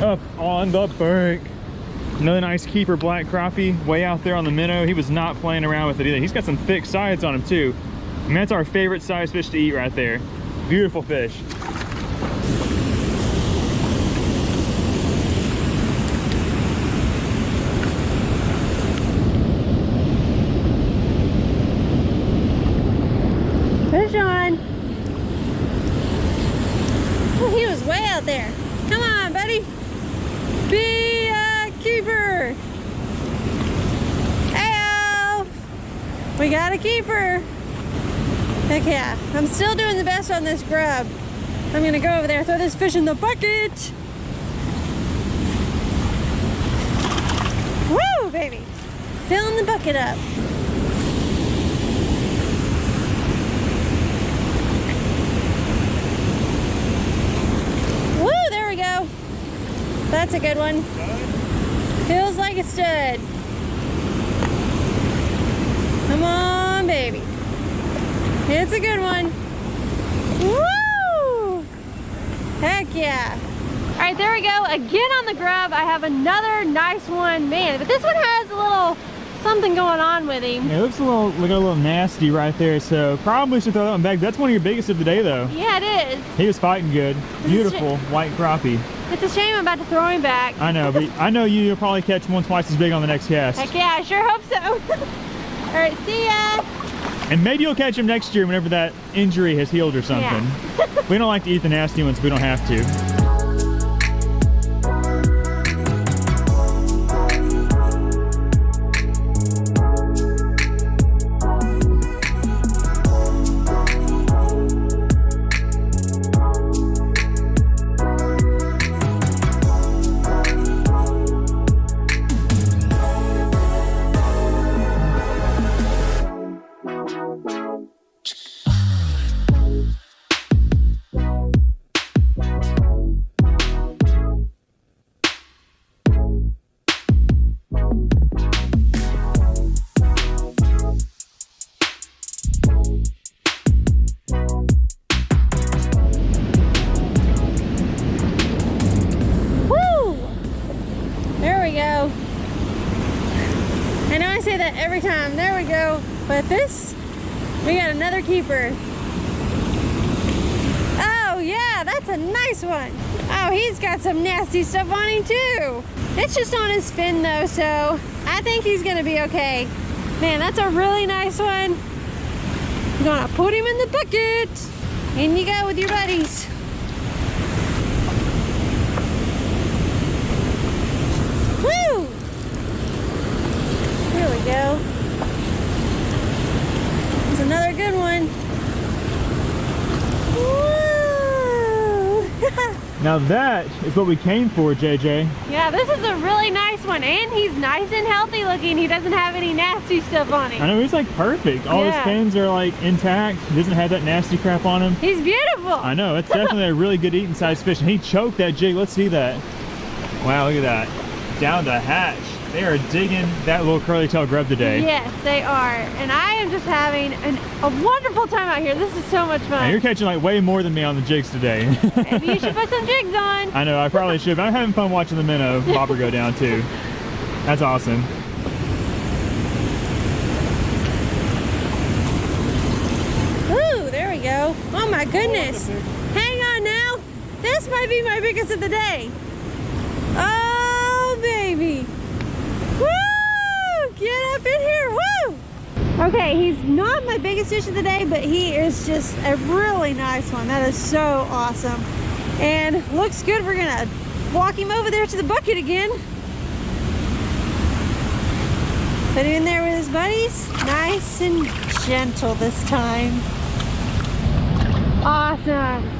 Up on the bank. Another nice keeper black crappie way out there on the minnow. He was not playing around with it either. He's got some thick sides on him too. I mean, that's our favorite size fish to eat right there. Beautiful fish. Fish on. Oh, he was way out there. Come on, buddy. Be a keeper. Hey-o. We got a keeper. Heck yeah. I'm still doing the best on this grub. I'm gonna go over there, throw this fish in the bucket. Woo, baby. Filling the bucket up. Woo, there we go. That's a good one. Feels like it stood. Come on, baby. It's a good one. Woo! Heck yeah. All right, there we go. Again on the grub. I have another nice one. Man, but this one has a little something going on with him. Yeah, it looks a little nasty right there, so probably should throw that one back. That's one of your biggest of the day though. Yeah, it is. He was fighting good. Beautiful white crappie. It's a shame I'm about to throw him back. I know, but I know you'll probably catch one twice as big on the next cast. Heck yeah, I sure hope so. All right, see ya. And maybe you'll catch him next year whenever that injury has healed or something. Yeah. We don't like to eat the nasty ones, we don't have to. Every time. There we go. But this, we got another keeper. Oh yeah, that's a nice one. Oh, he's got some nasty stuff on him too. It's just on his fin though, so I think he's gonna be okay. Man, that's a really nice one. I'm gonna put him in the bucket. In you go with your buddies. Woo! There we go. There's another good one. Woo! Now that is what we came for, JJ. Yeah, this is a really nice one, and he's nice and healthy looking. He doesn't have any nasty stuff on him. I know, he's like perfect. All his fins are like intact. He doesn't have that nasty crap on him. He's beautiful. I know, it's definitely a really good eating size fish. And he choked that jig. Let's see that. Wow, look at that. Down the hatch. They are digging that little curly tail grub today. Yes, they are. And I am just having a wonderful time out here. This is so much fun. And you're catching like way more than me on the jigs today. Maybe you should put some jigs on. I know, I probably should, but I'm having fun watching the minnow bobber go down too. That's awesome. Ooh, there we go. Oh my goodness. Hang on now. This might be my biggest of the day. Oh, baby. Woo! Get up in here, woo! Okay, he's not my biggest fish of the day, but he is just a really nice one. That is so awesome. And looks good. We're gonna walk him over there to the bucket again. Put him in there with his buddies. Nice and gentle this time. Awesome.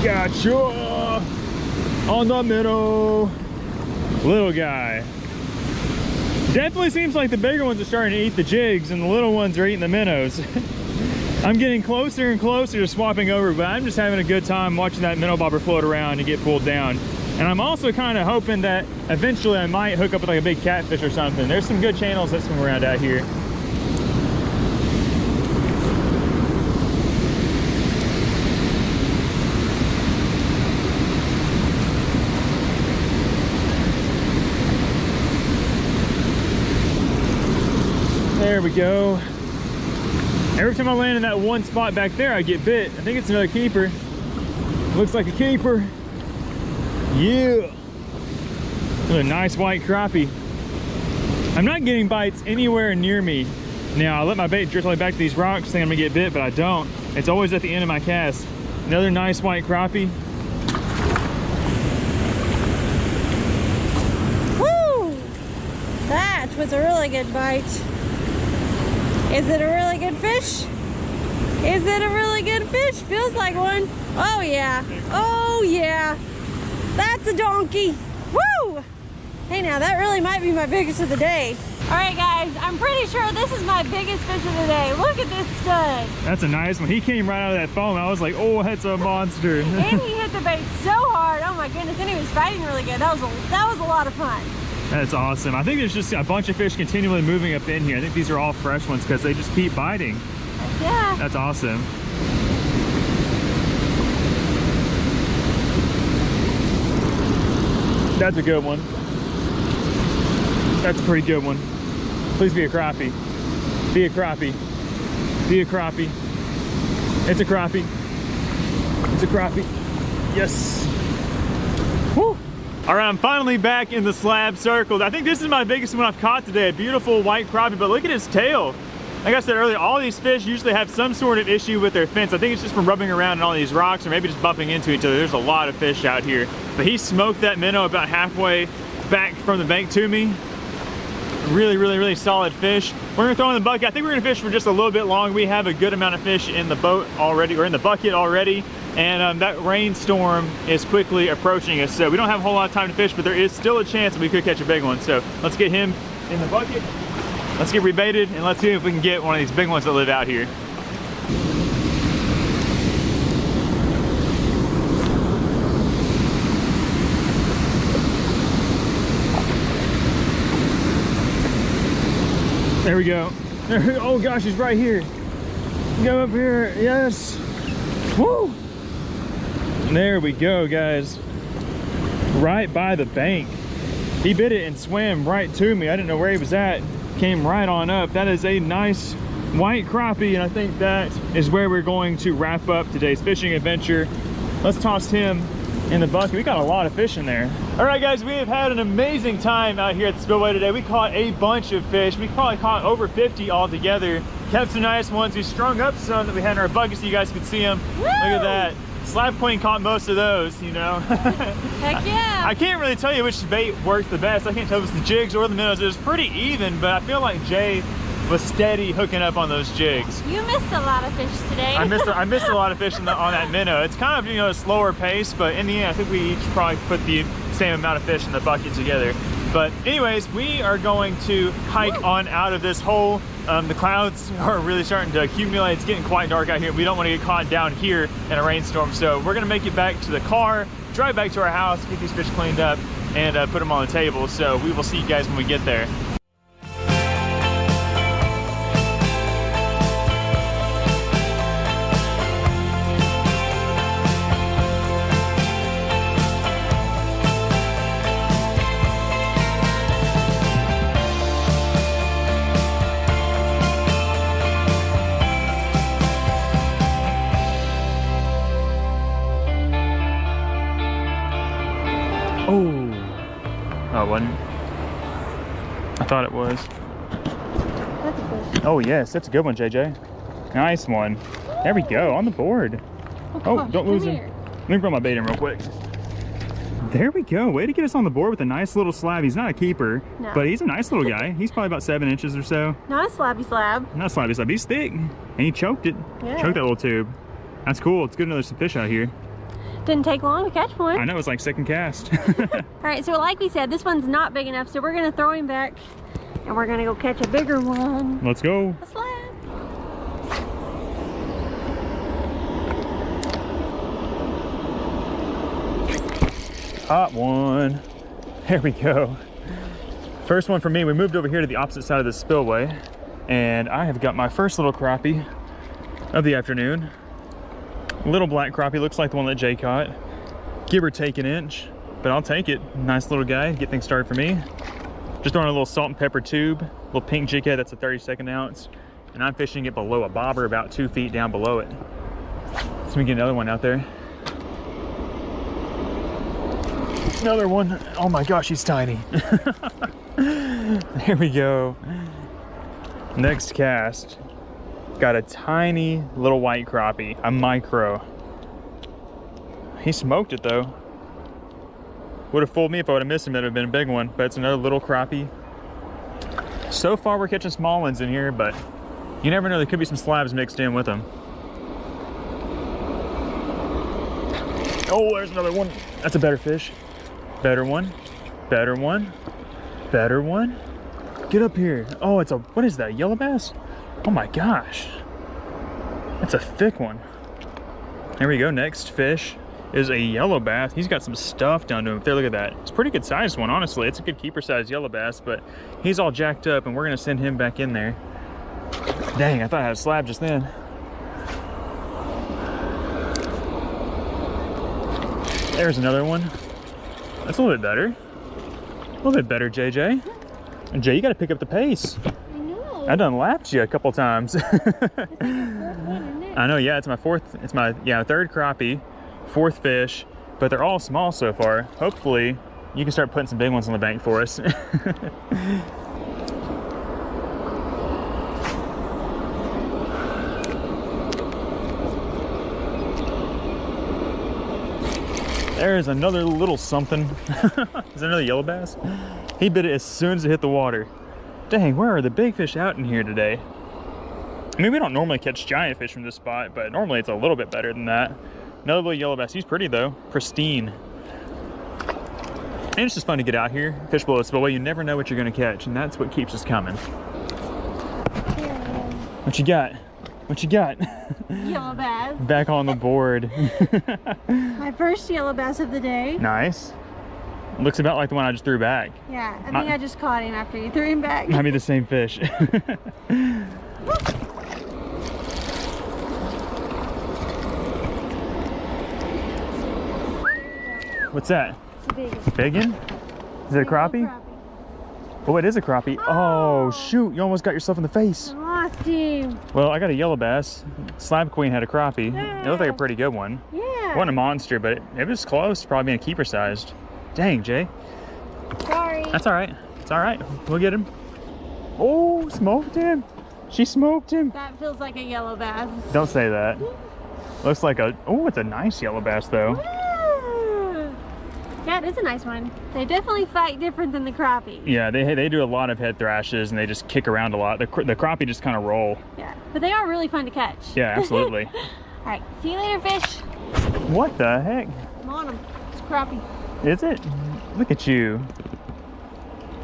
Gotcha! On the minnow. Little guy. Definitely seems like the bigger ones are starting to eat the jigs and the little ones are eating the minnows. I'm getting closer and closer to swapping over, but I'm just having a good time watching that minnow bobber float around and get pulled down. And I'm also kind of hoping that eventually I might hook up with like a big catfish or something. There's some good channels that swim around out here. There we go. Every time I land in that one spot back there, I get bit. I think it's another keeper. Looks like a keeper. Yeah. A nice white crappie. I'm not getting bites anywhere near me. Now, I let my bait drift back to these rocks, thinking I'm gonna get bit, but I don't. It's always at the end of my cast. Another nice white crappie. Woo! That was a really good bite. Is it a really good fish? Is it a really good fish? Feels like one. Oh yeah. Oh yeah. That's a donkey. Woo! Hey now, that really might be my biggest of the day. All right guys, I'm pretty sure this is my biggest fish of the day. Look at this stud. That's a nice one. He came right out of that foam. I was like, oh, that's a monster. And he hit the bait so hard. Oh my goodness, and he was fighting really good. That was a lot of fun. That's awesome. I think there's just a bunch of fish continually moving up in here. I think these are all fresh ones because they just keep biting. Yeah. That's awesome. That's a good one. That's a pretty good one. Please be a crappie. Be a crappie. Be a crappie. It's a crappie. It's a crappie. Yes. Woo. All right, I'm finally back in the slab circle. I think this is my biggest one I've caught today. A beautiful white crappie, but look at his tail. Like I said earlier, all these fish usually have some sort of issue with their fins. I think it's just from rubbing around on all these rocks or maybe just bumping into each other. There's a lot of fish out here. But he smoked that minnow about halfway back from the bank to me. Really, really, really solid fish. We're gonna throw in the bucket. I think we're gonna fish for just a little bit long. We have a good amount of fish in the boat already, or in the bucket already. And that rainstorm is quickly approaching us. So we don't have a whole lot of time to fish, but there is still a chance that we could catch a big one. So let's get him in the bucket. Let's get rebaited and let's see if we can get one of these big ones that live out here. There we go. Oh gosh, he's right here. Go up here, yes. Woo! There we go, guys. Right by the bank. He bit it and swam right to me. I didn't know where he was at. Came right on up. That is a nice white crappie, and I think that is where we're going to wrap up today's fishing adventure. Let's toss him in the bucket. We got a lot of fish in there. All right, guys, we have had an amazing time out here at the Spillway today. We caught a bunch of fish. We probably caught over 50 altogether. Kept some nice ones. We strung up some that we had in our bucket so you guys could see them. Woo! Look at that. Slab Queen caught most of those, you know. Heck yeah. I can't really tell you which bait worked the best. I can't tell if it's the jigs or the minnows. It was pretty even, but I feel like Jay was steady hooking up on those jigs. You missed a lot of fish today. I missed a lot of fish on that minnow. It's kind of, you know, a slower pace, but in the end, I think we each probably put the same amount of fish in the bucket together. But anyways, we are going to hike on out of this hole. The clouds are really starting to accumulate. It's getting quite dark out here. We don't want to get caught down here in a rainstorm. So we're gonna make it back to the car, drive back to our house, get these fish cleaned up, and put them on the table. So we will see you guys when we get there. Oh, it wasn't. I thought it was. That's a fish. Oh yes, that's a good one, JJ. Nice one. There we go, on the board. Oh, gosh, don't lose come him. here. Let me bring my bait in real quick. There we go. Way to get us on the board with a nice little slab. He's not a keeper, No. but he's a nice little guy. He's probably about 7 inches or so. Not a slabby slab. Not a slabby slab. He's thick, and he choked it. Yeah. Choked that little tube. That's cool. It's good to know there's some fish out here. Didn't take long to catch one. I know, it's like second cast. All right, so like we said, this one's not big enough, so we're gonna throw him back and we're gonna go catch a bigger one. Let's go. A slab. Hot one. There we go. First one for me. We moved over here to the opposite side of the spillway, and I have got my first little crappie of the afternoon. Little black crappie, looks like the one that Jay caught. Give or take an inch, but I'll take it. Nice little guy, get things started for me. Just throwing a little salt and pepper tube, little pink jig head, that's a 32nd ounce. And I'm fishing it below a bobber about 2 feet down below it. So we get another one out there. Another one. Oh my gosh, he's tiny. There we go. Next cast. Got a tiny little white crappie, a micro. He smoked it though. Would have fooled me if I would have missed him. It would have been a big one, but it's another little crappie. So far we're catching small ones in here, but you never know, there could be some slabs mixed in with them. Oh, there's another one. That's a better fish. Better one, better one, better one. Get up here. Oh, it's a, what is that, yellow bass? Oh my gosh. That's a thick one. There we go, next fish is a yellow bass. He's got some stuff down to him. There, look at that. It's a pretty good sized one, honestly. It's a good keeper sized yellow bass, but he's all jacked up and we're gonna send him back in there. Dang, I thought I had a slab just then. There's another one. That's a little bit better. A little bit better, JJ. And Jay, you gotta pick up the pace. I know. I done lapped you a couple times. It's like your fourth one, isn't it? I know, yeah, it's my third crappie, fourth fish, but they're all small so far. Hopefully, you can start putting some big ones on the bank for us. There's another little something. Is that another yellow bass? He bit it as soon as it hit the water. Dang, where are the big fish out in here today? I mean, we don't normally catch giant fish from this spot, but normally it's a little bit better than that. Another little yellow bass. He's pretty though, pristine. And it's just fun to get out here, fish below the spillway. You never know what you're gonna catch, and that's what keeps us coming. What you got? What you got? Yellow bass. Back on the board. My first yellow bass of the day. Nice. Looks about like the one I just threw back. Yeah, I think I just caught him after you threw him back. Might be the same fish. What's that? It's a big one. Big one? Is it a crappie? Oh, it is a crappie. Oh, shoot, you almost got yourself in the face. I lost him. Well, I got a yellow bass. Slab Queen had a crappie. It looked like a pretty good one. Yeah. It wasn't a monster, but it was close to probably being a keeper sized. Dang, Jay. Sorry. That's all right. It's all right. We'll get him. Oh, smoked him. She smoked him. That feels like a yellow bass. Don't say that. Looks like a, oh, it's a nice yellow bass though. Woo! That is a nice one. They definitely fight different than the crappie. Yeah, they do a lot of head thrashes and they just kick around a lot. The crappie just kind of roll. Yeah, but they are really fun to catch. Yeah, absolutely. All right, see you later, fish. What the heck? I'm on them. It's crappie. Is it? Look at you.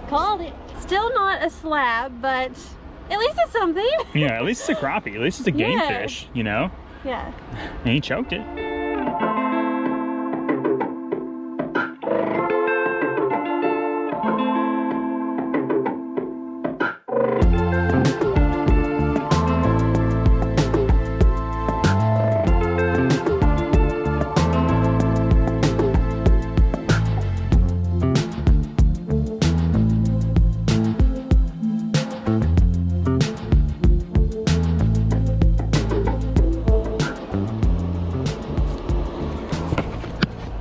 Called it. Still not a slab, but at least it's something. Yeah, at least it's a crappie. At least it's a game Yeah. fish, you know? Yeah. And he choked it.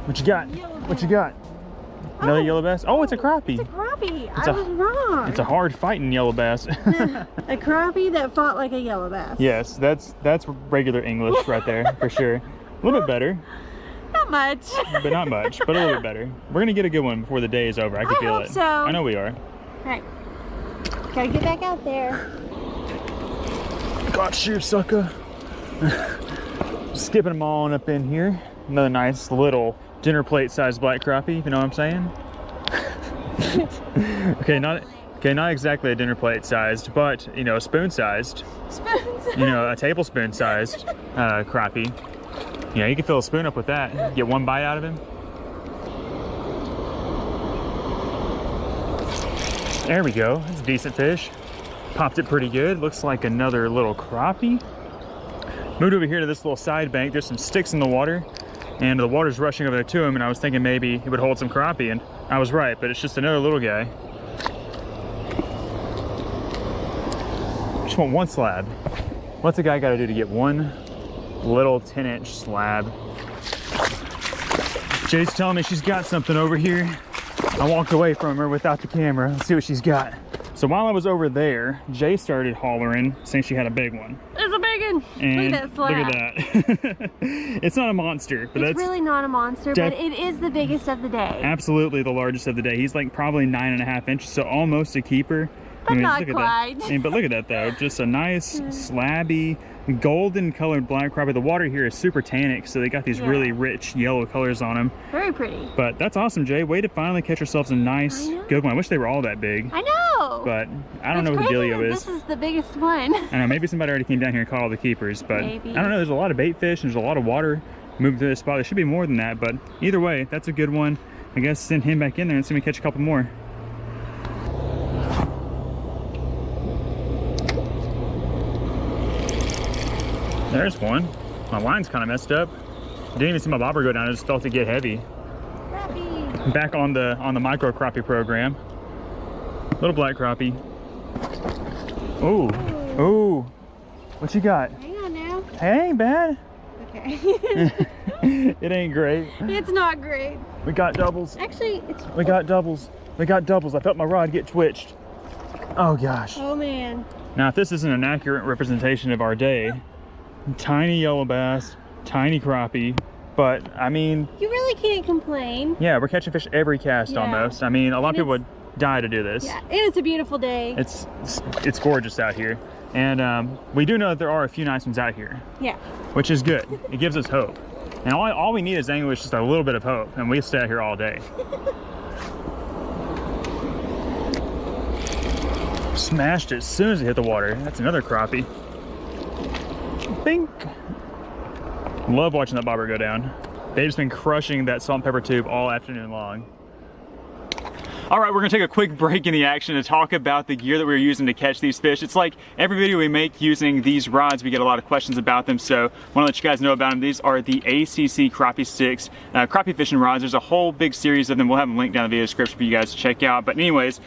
What you got? What you got? Another yellow bass? Oh, it's a crappie. It's a crappie. It's I was wrong. It's a hard fighting yellow bass. A crappie that fought like a yellow bass. Yes, that's regular English right there for sure. A little bit better, Not much. but not much, but a little bit better. We're gonna get a good one before the day is over. I can feel hope it. so. I know we are. All right. Gotta get back out there. Got you, sucker. Skipping them on up in here. Another nice little dinner plate sized black crappie, if you know what I'm saying. Okay, not exactly a dinner plate sized, but you know, spoon sized. Spoons. You know, a tablespoon sized crappie. Yeah, you can fill a spoon up with that. Get one bite out of him. There we go. That's a decent fish. Popped it pretty good. Looks like another little crappie. Moved over here to this little side bank. There's some sticks in the water, and the water's rushing over there to him, and I was thinking maybe it would hold some crappie, and I was right, but it's just another little guy. Just want one slab. What's a guy got to do to get one little 10-inch slab? Jay's telling me she's got something over here. I walked away from her without the camera. Let's see what she's got. So while I was over there, Jay started hollering, saying she had a big one. There's a big one. And look at that slab. look at that. It's not a monster, but It's that's really not a monster, but it is the biggest of the day. absolutely the largest of the day. He's like probably 9.5 inches, so almost a keeper. But not look quite. at that. But look at that though, just a nice slabby golden colored black crappie. The water here is super tannic, so they got these really rich yellow colors on them. Very pretty. But that's awesome, Jay. Way to finally catch yourselves a nice good one. I wish they were all that big. I know. But I don't know what the dealio is. This is the biggest one. I know, maybe somebody already came down here and caught all the keepers, but Maybe. I don't know. There's a lot of bait fish and there's a lot of water moving to this spot. There should be more than that, but either way, that's a good one. I guess send him back in there and see if we can catch a couple more. There's one. My line's kind of messed up. Didn't even see my bobber go down. I just felt it get heavy. Crappie. Back on the micro crappie program. Little black crappie. Ooh. Ooh. What you got? Hang on now. Hey, ain't bad. Okay. It ain't great. It's not great. We got doubles. Actually, it's... We got doubles. We got doubles. I felt my rod get twitched. Oh gosh. Oh man. Now if this isn't an accurate representation of our day, tiny yellow bass, tiny crappie, but I mean, You really can't complain. yeah, we're catching fish every cast almost. I mean, a lot of people would die to do this. Yeah, and it's a beautiful day. It's gorgeous out here. And we do know that there are a few nice ones out here, Yeah. which is good. It gives us hope. And all we need as anglers is just a little bit of hope, and we stay out here all day. Smashed it as soon as it hit the water. That's another crappie. Bink. Love watching that bobber go down. They've just been crushing that salt and pepper tube all afternoon long. All right, we're gonna take a quick break in the action to talk about the gear that we're using to catch these fish. It's like every video we make using these rods, we get a lot of questions about them, so I wanna let you guys know about them. These are the ACC Crappie Stix, crappie fishing rods. There's a whole big series of them. We'll have a link down in the video description for you guys to check out. But anyways,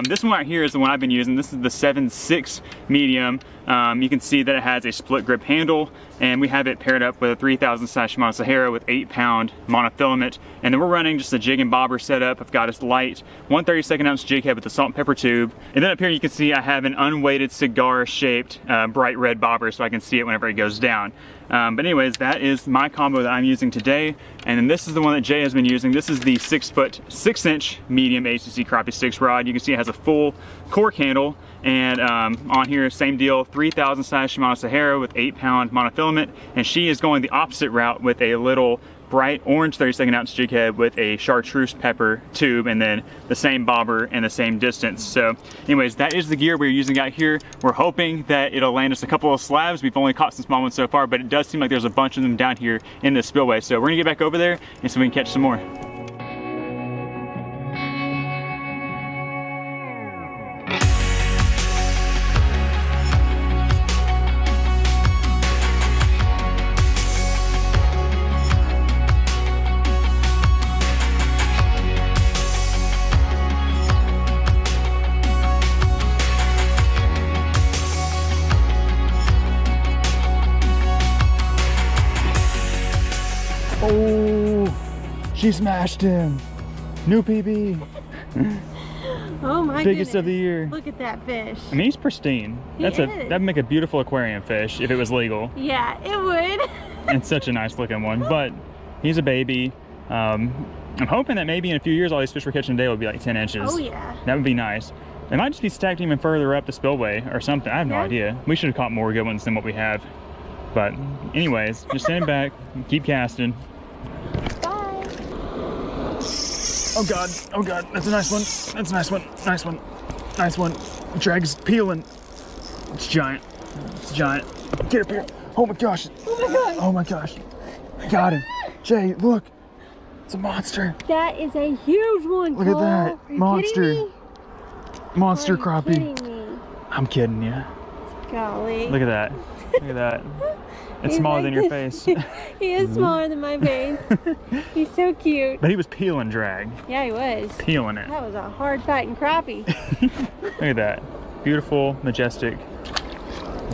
this one right here is the one I've been using. This is the 7.6 medium. You can see that it has a split grip handle, and we have it paired up with a 3000 size Shimano Sahara with 8-pound monofilament. And then we're running just a jig and bobber setup. I've got a light 1/32 ounce jig head with a salt and pepper tube. And then up here you can see I have an unweighted cigar shaped bright red bobber so I can see it whenever it goes down. But anyways, that is my combo that I'm using today. And then this is the one that Jay has been using. This is the 6-foot 6-inch medium HCC crappie Stix rod. You can see it has a full cork handle. And on here, same deal, 3,000 size Shimano Sahara with 8-pound monofilament. And she is going the opposite route with a little bright orange 32nd ounce jig head with a chartreuse pepper tube, and then the same bobber and the same distance. So anyways, that is the gear we're using out here. We're hoping that it'll land us a couple of slabs. We've only caught some small ones so far, but it does seem like there's a bunch of them down here in the spillway. So we're gonna get back over there and so we can catch some more. Oh, she smashed him. New PB. Oh my Biggest goodness. of the year. Look at that fish. I mean, he's pristine. That'd make a beautiful aquarium fish if it was legal. Yeah, it would. And such a nice looking one, but he's a baby. I'm hoping that maybe in a few years all these fish we're catching today will be like 10 inches. Oh yeah. That would be nice. They might just be stacked even further up the spillway or something. I have no idea. We should have caught more good ones than what we have. But anyways, just stand back and keep casting. Bye. Oh God, that's a nice one. That's a nice one, nice one, nice one. Drag's peeling. It's giant, it's giant. Get up here. Oh my gosh. Oh my God. Oh my gosh. Got him. Jay, look. It's a monster. That is a huge one, Look at Cole. that. Are you Monster. kidding me? Monster Are you crappie. kidding me? I'm kidding you. Golly. Look at that. Look at that. It's He's smaller like than your this. face. He is smaller than my face. He's so cute. But he was peeling drag. Yeah, he was. Peeling it. That was a hard fighting crappie. Look at that. Beautiful, majestic,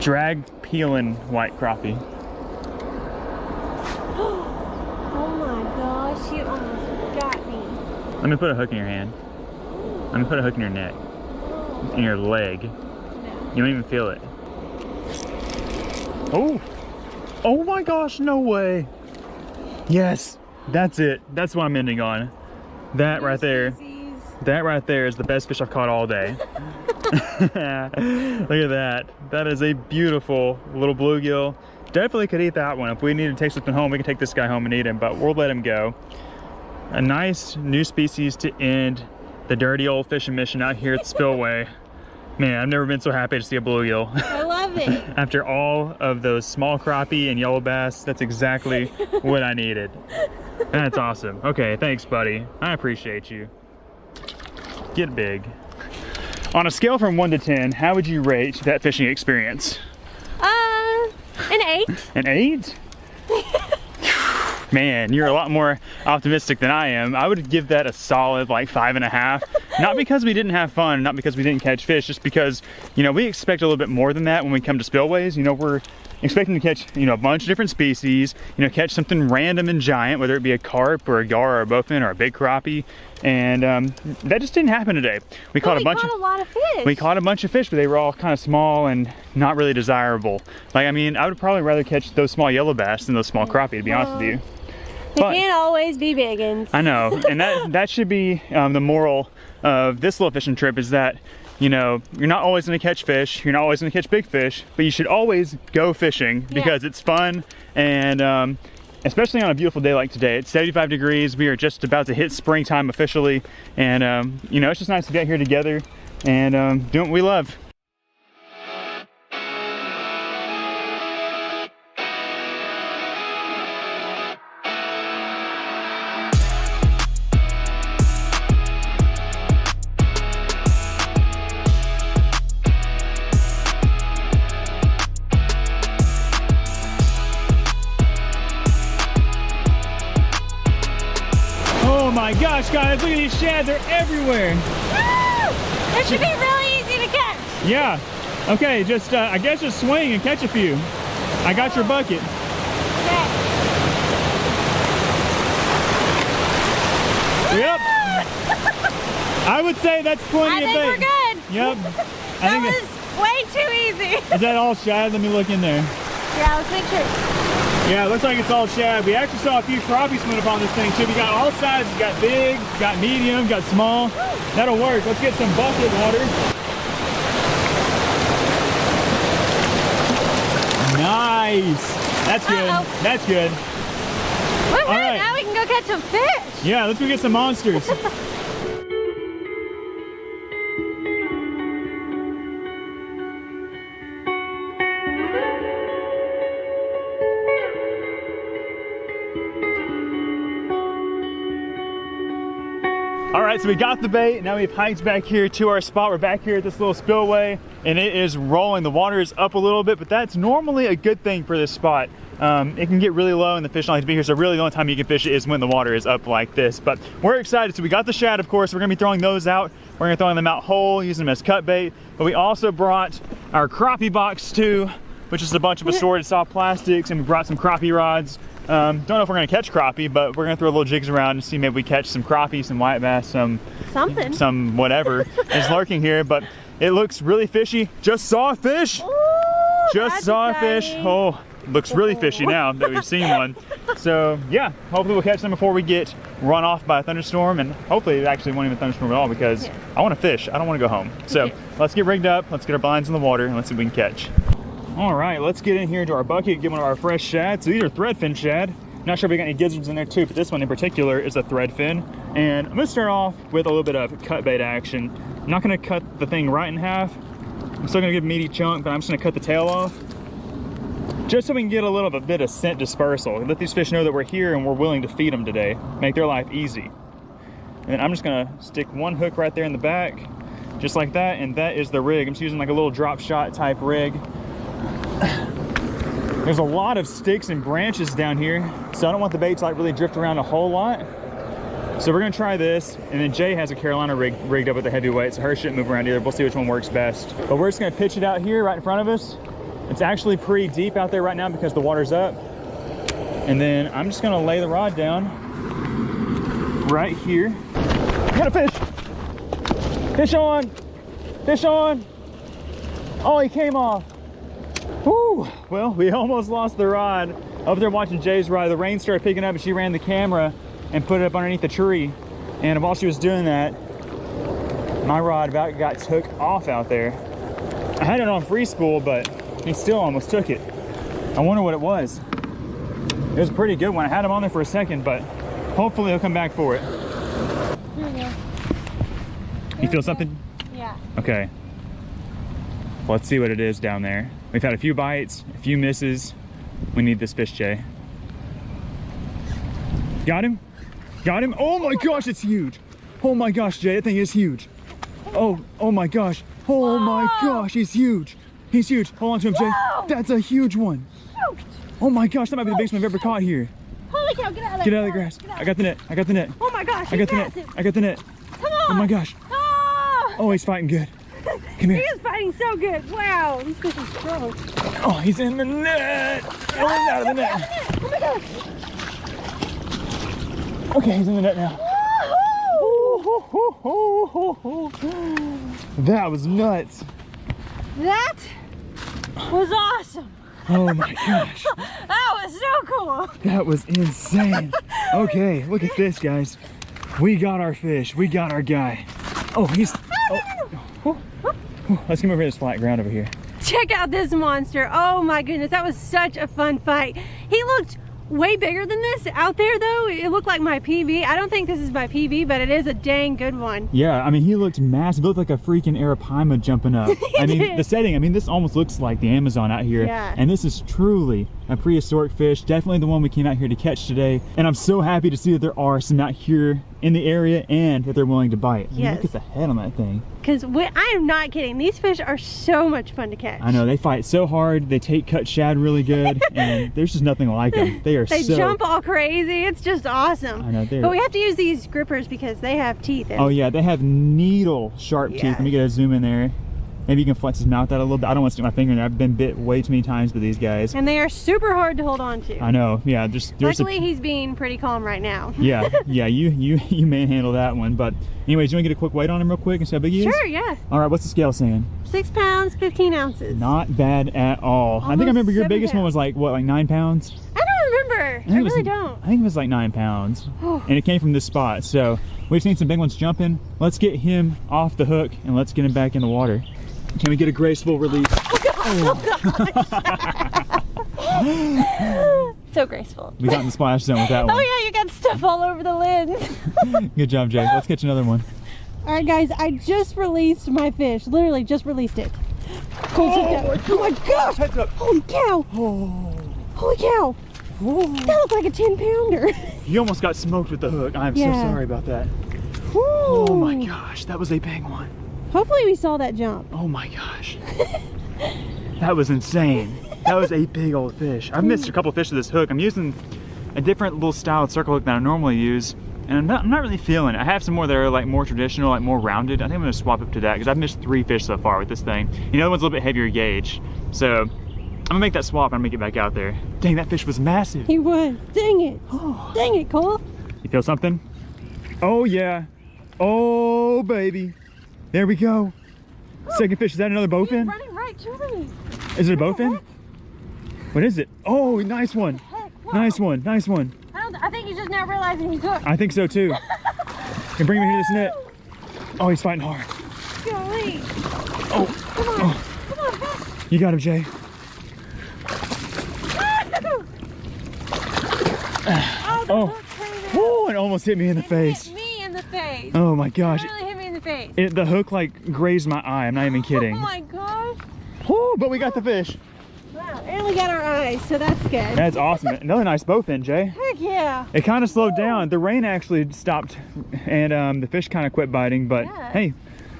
drag peeling white crappie. Oh my gosh, you almost got me. Let me put a hook in your hand. Let me put a hook in your neck. In your leg. No. You don't even feel it. Oh! Oh my gosh, no way! Yes! That's it. That's what I'm ending on. That right there. Species. That right there is the best fish I've caught all day. Look at that. That is a beautiful little bluegill. Definitely could eat that one. If we need to take something home, we can take this guy home and eat him, but we'll let him go. A nice new species to end the dirty old fishing mission out here at the spillway. Man, I've never been so happy to see a bluegill. I love it. After all of those small crappie and yellow bass, that's exactly what I needed. That's awesome. Okay, thanks, buddy. I appreciate you. Get big. On a scale from 1 to 10, how would you rate that fishing experience? An 8. An 8? Man, you're a lot more optimistic than I am. I would give that a solid like 5.5. Not because we didn't have fun, not because we didn't catch fish, just because, you know, we expect a little bit more than that when we come to spillways. You know, we're expecting to catch, you know, a bunch of different species, you know, catch something random and giant, whether it be a carp or a gar or a bowfin or a big crappie. And that just didn't happen today. We caught a lot of fish. We caught a bunch of fish, but they were all kind of small and not really desirable. Like, I mean, I would probably rather catch those small yellow bass than those small crappie, to be honest with you. They can't always be big ones. I know, and that should be the moral of this little fishing trip, is that, you know, you're not always going to catch fish, you're not always going to catch big fish, but you should always go fishing because it's fun. And especially on a beautiful day like today, it's 75 degrees, we are just about to hit springtime officially, and you know, it's just nice to get here together and do what we love. Oh my gosh, guys, look at these shad, they're everywhere. Woo! It should be really easy to catch. Yeah. Okay, just I guess just swing and catch a few. I got your bucket. Okay. Yep. I would say that's plenty I of think bait. we're good. Yep. That was way too easy. Is that all shad? Let me look in there. Yeah, let's make sure. Yeah, it looks like it's all shad. We actually saw a few crappie swim up on this thing too. We got all sizes. We got big, got medium, got small. That'll work. Let's get some bucket water. Nice. That's good. That's good. All right, now we can go catch some fish. Yeah, let's go get some monsters. All right, so we got the bait. Now we've hiked back here to our spot. We're back here at this little spillway and it is rolling. The water is up a little bit, but that's normally a good thing for this spot. It can get really low and the fish don't like to be here. So really the only time you can fish it is when the water is up like this. But we're excited. So we got the shad, of course. We're gonna be throwing those out. We're gonna throw them out whole, using them as cut bait. But we also brought our crappie box too, which is a bunch of assorted soft plastics, and we brought some crappie rods. Don't know if we're gonna catch crappie, but we're gonna throw little jigs around and see maybe we catch some crappie, some white bass, some whatever is lurking here. But it looks really fishy. Just saw a fish. Ooh, just saw a fish. Oh, looks really fishy now that we've seen one. So yeah, hopefully we'll catch them before we get run off by a thunderstorm, and hopefully it actually won't even thunderstorm at all, because I want to fish. I don't want to go home. So let's get rigged up. Let's get our blinds in the water and let's see what we can catch. All right, let's get in here into our bucket, get one of our fresh shad. So these are threadfin shad. Not sure if we got any gizzards in there too, but this one in particular is a threadfin. And I'm gonna start off with a little bit of cut bait action. I'm not gonna cut the thing right in half. I'm still gonna give a meaty chunk, but I'm just gonna cut the tail off, just so we can get a bit of scent dispersal. Let these fish know that we're here and we're willing to feed them today. Make their life easy. And then I'm just gonna stick one hook right there in the back, just like that, and that is the rig. I'm just using like a little drop shot type rig. There's a lot of sticks and branches down here, so I don't want the bait to like really drift around a whole lot. So we're gonna try this, and then Jay has a Carolina rig rigged up with a heavyweight, so her shouldn't move around either. We'll see which one works best. But we're just gonna pitch it out here right in front of us. It's actually pretty deep out there right now because the water's up. And then I'm just gonna lay the rod down right here. Got a fish! Fish on! Fish on! Oh, he came off. Whew. Well, we almost lost the rod. Up there watching Jay's rod, the rain started picking up and she ran the camera and put it up underneath the tree. And while she was doing that, my rod about got took off out there. I had it on free spool, but he still almost took it. I wonder what it was. It was a pretty good one. I had him on there for a second, but hopefully he'll come back for it. Here we go. You feel something? Yeah. Okay. Well, let's see what it is down there. We've had a few bites, a few misses. We need this fish, Jay. Got him? Got him? Oh my gosh, it's huge. Oh my gosh, Jay, that thing is huge. Oh my gosh. Oh my gosh, he's huge. He's huge. Hold on to him, Jay. Whoa. That's a huge one. Oh my gosh, that might be the biggest one I've ever caught here. Holy cow, get out of there. Get out of the grass. I got the net. I got the net. Oh my gosh, I got the net. I got the net. Come on. Oh my gosh. Oh, Oh, he's fighting good. Come he here. is fighting so good. Wow, these fish are strong. Oh, he's in the net. Oh, he's out of the net. Oh my gosh. Okay, he's in the net now. That was nuts. That was awesome. Oh my gosh. That was so cool. That was insane. Okay, look at this, guys. We got our fish. We got our guy. Oh, he's... Oh. Let's come over to this flat ground over here. Check out this monster. Oh my goodness, that was such a fun fight. He looked way bigger than this out there though. It looked like my PB. I don't think this is my PB, but it is a dang good one. Yeah, I mean, he looked massive. He looked like a freaking arapaima jumping up. I mean, the setting, I mean, this almost looks like the Amazon out here. Yeah. And this is truly a prehistoric fish. Definitely the one we came out here to catch today. And I'm so happy to see that there are some out here in the area and that they're willing to bite. I mean, Yes. look at the head on that thing. Because I am not kidding. These fish are so much fun to catch. I know, they fight so hard. They take cut shad really good. And there's just nothing like them. They are They so... jump all crazy. It's just awesome. I know, they're... But we have to use these grippers because they have teeth in. Oh yeah, they have needle sharp teeth. Yeah. Let me get a zoom in there. Maybe you can flex his mouth out a little bit. I don't want to stick my finger in there. I've been bit way too many times by these guys. And they are super hard to hold on to. I know. Yeah, Luckily, he's being pretty calm right now. Yeah, you manhandle that one. But anyways, you want to get a quick weight on him real quick and see how big he is? Sure, yeah. All right, what's the scale saying? 6 pounds, 15 ounces. Not bad at all. I think I Almost remember your 7 biggest one pounds. was like, what, like 9 pounds? I don't I really don't. I think it was like 9 pounds. And it came from this spot. So we've seen some big ones jumping. Let's get him off the hook and let's get him back in the water. Can we get a graceful release? So graceful. We got in the splash zone with that one. Oh yeah, you got stuff all over the lens. Good job, Jay. Let's catch another one. All right, guys, I just released my fish. Literally just released it. Oh my gosh! Heads up. Holy cow! Oh. Holy cow! That looked like a 10-pounder. You almost got smoked with the hook. I'm so sorry about that. Woo. Oh my gosh, that was a big one. Hopefully we saw that jump. Oh my gosh. That was insane. That was a big old fish. I've missed a couple fish with this hook. I'm using a different little style of circle hook that I normally use, and I'm not really feeling it. I have some more that are like more traditional, like more rounded. I think I'm gonna swap up to that because I've missed 3 fish so far with this thing. The other one's a little bit heavier gauge. So I'm gonna make that swap and I'm gonna get back out there. Dang, that fish was massive. He was. Dang it. Dang it, Cole. You feel something? Oh yeah. Oh baby. There we go. Second fish. Is that another bowfin? Running right to me. Is it a bowfin? What is it? Oh, nice one. Nice one. Nice one. I think he's just now realizing he's hooked. I think so too. Can bring him into this net. Oh, he's fighting hard. Golly. Oh. Come on. Oh. Come on, fast. You got him, Jay. Oh. Oh, it almost hit me in the face. Hit me in the face. Oh my gosh. It really hit me in the face. The hook like grazed my eye. I'm not even kidding. Oh my gosh. Oh, but we got the fish. Wow, and we got our eyes, so that's good. That's awesome. Another nice bowfin, Jay. Heck yeah. It kind of slowed down. The rain actually stopped and the fish kind of quit biting, but hey,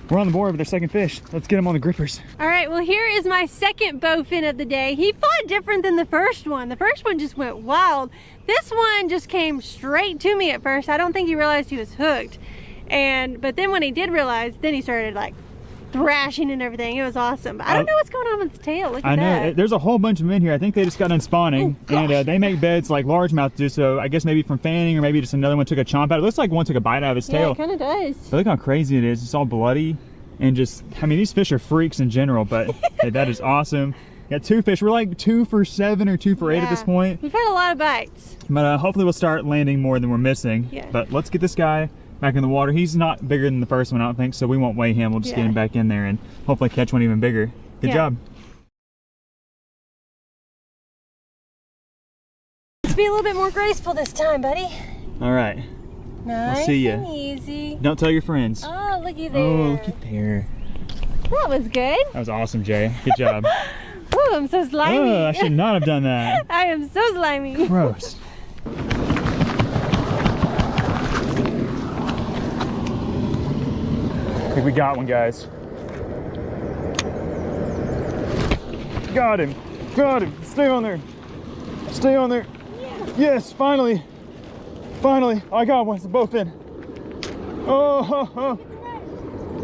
we're on the board with our second fish. Let's get him on the grippers. All right, well here is my second bowfin of the day. He fought different than the first one. The first one just went wild. This one just came straight to me at first. I don't think he realized he was hooked. But then when he did realize, then he started like thrashing and everything. It was awesome. But I don't know what's going on with his tail. Look at that. I know. There's a whole bunch of them in here. I think they just got done spawning, and they make beds like largemouth do. So I guess maybe from fanning, or maybe just another one took a chomp out. It looks like one took a bite out of his tail. Yeah, it kind of does. But look how crazy it is. It's all bloody, and just, I mean, these fish are freaks in general, but hey, that is awesome. Got 2 fish. We're like 2 for 7 or 2 for 8 at this point. We've had a lot of bites. But hopefully we'll start landing more than we're missing. Yeah. But let's get this guy back in the water. He's not bigger than the first one, I don't think, so we won't weigh him. We'll just get him back in there and hopefully catch one even bigger. Good job. Let's be a little bit more graceful this time, buddy. All right. Nice I'll see and ya. easy. Don't tell your friends. Oh, looky there. Oh, look at there. That was good. That was awesome, Jay. Good job. Oh, I'm so slimy. Oh, I should not have done that. I am so slimy. Gross. I think we got one, guys. Got him. Got him. Stay on there. Stay on there. Yes, finally. Finally. I got one. It's a bowfin. Oh.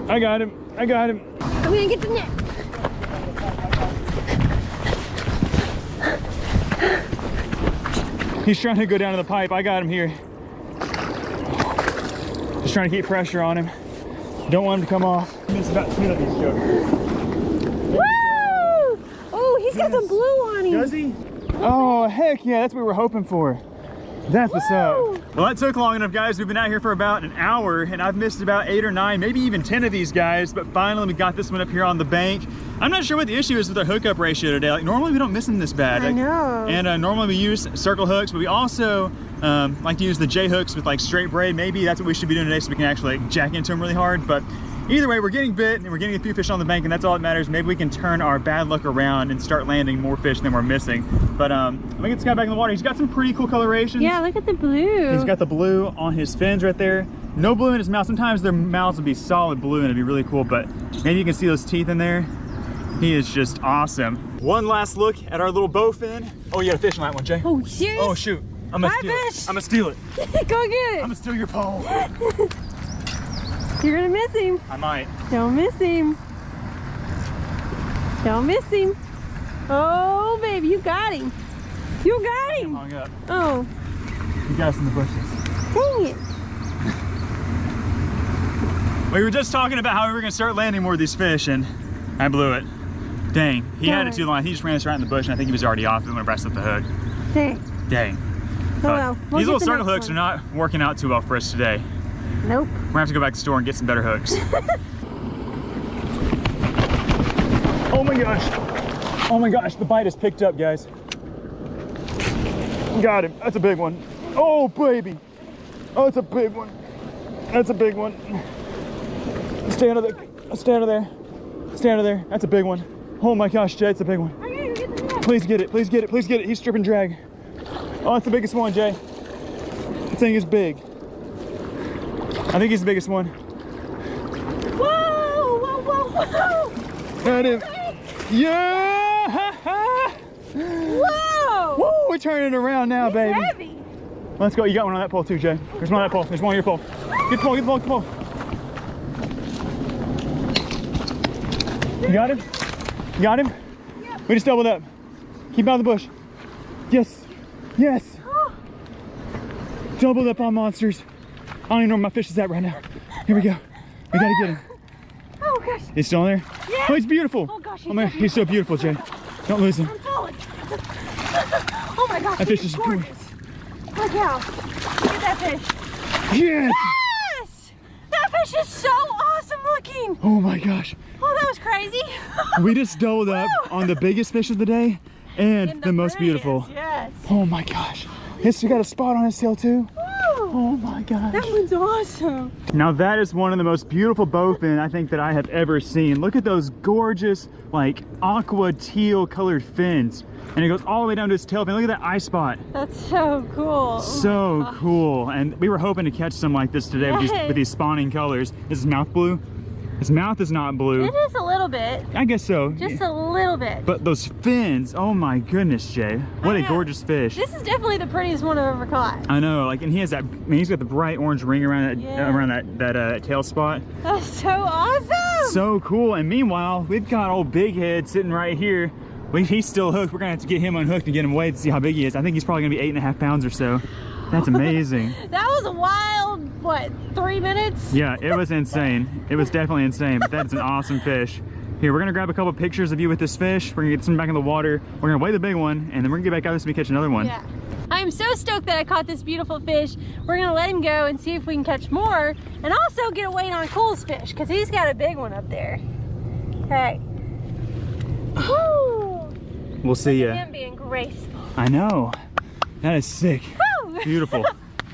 I got him. I got him. I'm gonna get the net. He's trying to go down to the pipe. I got him here. Just trying to keep pressure on him. Don't want him to come off. Missed about 2 of these jokes. Woo! Oh, he's got some blue on him. Does he? Oh, heck yeah. That's what we were hoping for. That's what's up. Well, that took long enough, guys. We've been out here for about an hour, and I've missed about 8 or 9, maybe even 10 of these guys, but finally we got this one up here on the bank. I'm not sure what the issue is with our hookup ratio today. Like, normally we don't miss them this bad. I know. And normally we use circle hooks, but we also like to use the J hooks with like straight braid. Maybe that's what we should be doing today so we can actually like jack into them really hard. But either way, we're getting bit and we're getting a few fish on the bank, and that's all that matters. Maybe we can turn our bad luck around and start landing more fish than we're missing. But I'm gonna get this guy back in the water. He's got some pretty cool colorations. Yeah, look at the blue. He's got the blue on his fins right there. No blue in his mouth. Sometimes their mouths would be solid blue and it'd be really cool, but maybe you can see those teeth in there. He is just awesome. One last look at our little bowfin. Oh, you got a fish on that one, Jay. Oh, serious? Oh, shoot. I'm gonna steal it. I'm gonna steal it. Go get it. I'm gonna steal your pole. You're gonna miss him. I might. Don't miss him. Don't miss him. Oh, baby, you got him. You got him. Hung up. Oh. You got us in the bushes. Dang it. We were just talking about how we were gonna start landing more of these fish, and I blew it. Dang. He had it too long. He just ran us right in the bush, and I think he was already off it when I pressed up the hook. Dang. Dang. well, These little circle hooks are not working out too well for us today. Nope. We're gonna have to go back to the store and get some better hooks. Oh my gosh. Oh my gosh, the bite is picked up, guys. Got him. That's a big one. Oh, baby. Oh, it's a big one. That's a big one. Stay out of there. Stay out of there. Stay out of there. That's a big one. Oh my gosh, Jay, it's a big one. Please get it. Please get it. Please get it. He's stripping drag. Oh, that's the biggest one, Jay. The thing is big. I think he's the biggest one. Whoa! Whoa! Whoa! Whoa! Got him. Yeah! Whoa! Woo! We're turning it around now, baby. Heavy. Let's go. You got one on that pole too, Jay. There's one on that pole. There's one on your pole. Get the pole. Get the pole. Get the pole. You got him? You got him? Yep. We just doubled up. Keep out of the bush. Yes. Yes. Doubled up on monsters. I don't even know where my fish is at right now. Here we go. We gotta get him. Oh gosh. He's still in there? Yeah. Oh, he's beautiful. Oh gosh, Oh my, he's so beautiful, Jay. Don't lose him. I'm falling. Oh my gosh. That fish is gorgeous. Look out. Look at that fish. Yes. Yes! That fish is so awesome looking. Oh my gosh. Oh, that was crazy. We just doubled up on the biggest fish of the day and the most beautiful. Yes. Oh my gosh. He's got a spot on his tail too. Woo. Oh my gosh. That one's awesome. Now that is one of the most beautiful bowfin I think that I have ever seen. Look at those gorgeous like aqua teal colored fins. And it goes all the way down to his tail fin. Look at that eye spot. That's so cool. So cool. And we were hoping to catch some like this today with these spawning colors. This is mouth blue. His mouth is not blue. It is a little bit. I guess so. Just a little bit. But those fins, oh my goodness, Jay. What a gorgeous fish. This is definitely the prettiest one I've ever caught. I know, like, and he has that, I mean, he's got the bright orange ring around that tail spot. That's so awesome. So cool. And meanwhile, we've got old Big Head sitting right here. He's still hooked. We're gonna have to get him unhooked and get him weighed to see how big he is. I think he's probably gonna be 8.5 pounds or so. That's amazing. That was a wild, what, 3 minutes? Yeah, it was insane. It was definitely insane, but that's an awesome fish. Here, we're gonna grab a couple pictures of you with this fish. We're gonna get some back in the water. We're gonna weigh the big one, and then we're gonna get back out this and catch another one. Yeah. I'm so stoked that I caught this beautiful fish. We're gonna let him go and see if we can catch more, and also get a weight on Cole's fish, because he's got a big one up there. Okay. Woo! We'll see ya. Him being graceful. I know. That is sick. Woo! Beautiful.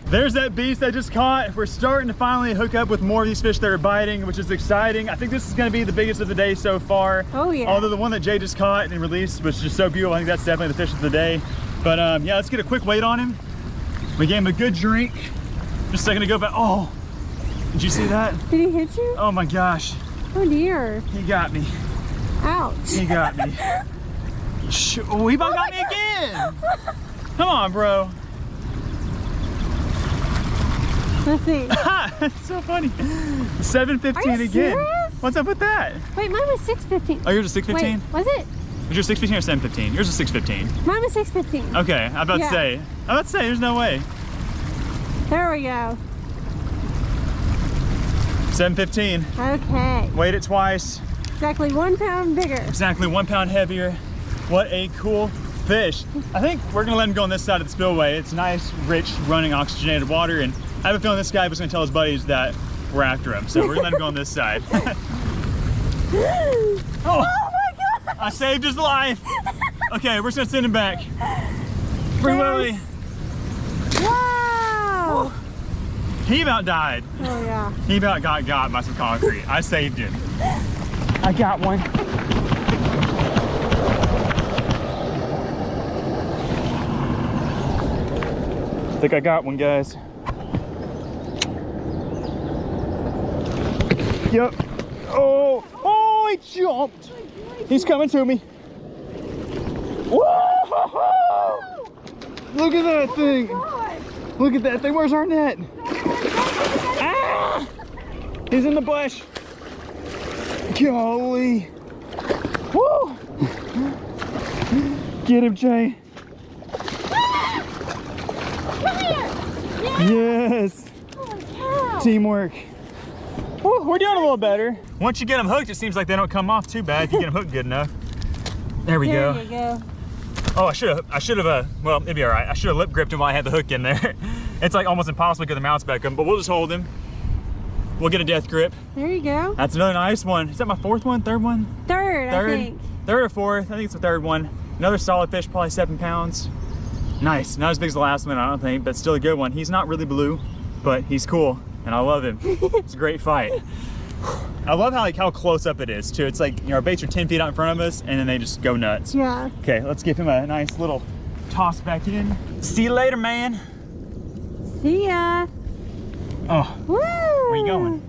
There's that beast I just caught. We're starting to finally hook up with more of these fish that are biting, which is exciting. I think this is gonna be the biggest of the day so far. Oh yeah. Although the one that Jay just caught and released was just so beautiful. I think that's definitely the fish of the day. But yeah, let's get a quick weight on him. We gave him a good drink just a second ago, but oh, did you see that? Did he hit you? Oh my gosh. Oh dear. He got me. Ouch. He got me. Oh, he about got me again. Come on, bro. Let's see. That's so funny. 7:15 again. Serious? What's up with that? Wait, mine was 6:15. Oh, yours is 6:15? Wait, was it? Was yours 6:15 or 7:15? Yours is 6:15. Mine was 6:15. Okay, I'm about to say, there's no way. There we go. 7:15. Okay. Weighed it twice. Exactly 1 pound bigger. Exactly 1 pound heavier. What a cool fish. I think we're gonna let him go on this side of the spillway. It's nice, rich, running oxygenated water, and I have a feeling this guy was gonna tell his buddies that we're after him. So we're gonna let him go on this side. Oh my God! I saved his life. Okay, we're just gonna send him back. Free Willy. Wow! He about died. Oh yeah. He about got by some concrete. I saved him. I got one. I think I got one, guys. Yep. Oh, he jumped. He's coming to me. Whoa! Look at that thing. Look at that thing. Where's our net? Ah! He's in the bush. Golly. Woo! Get him, Jay. Come here! Yes. Holy cow! Teamwork. Woo, we're doing a little better. Once you get them hooked, it seems like they don't come off too bad if you get them hooked good enough. There we go. There you go. Oh, I should have, well, it'd be all right. I should have lip gripped him while I had the hook in there. It's like almost impossible to get the mounts back on, but we'll just hold him. We'll get a death grip. There you go. That's another nice one. Is that my fourth one, third one? Third, I think. Third or fourth, I think it's the third one. Another solid fish, probably 7 pounds. Nice, not as big as the last one, I don't think, but still a good one. He's not really blue, but he's cool, and I love him. It's a great fight. I love how close up it is too. It's like, you know, our baits are 10 feet out in front of us and then they just go nuts. Yeah. Okay, let's give him a nice little toss back in. See you later, man. See ya. Oh, Woo. where are you going?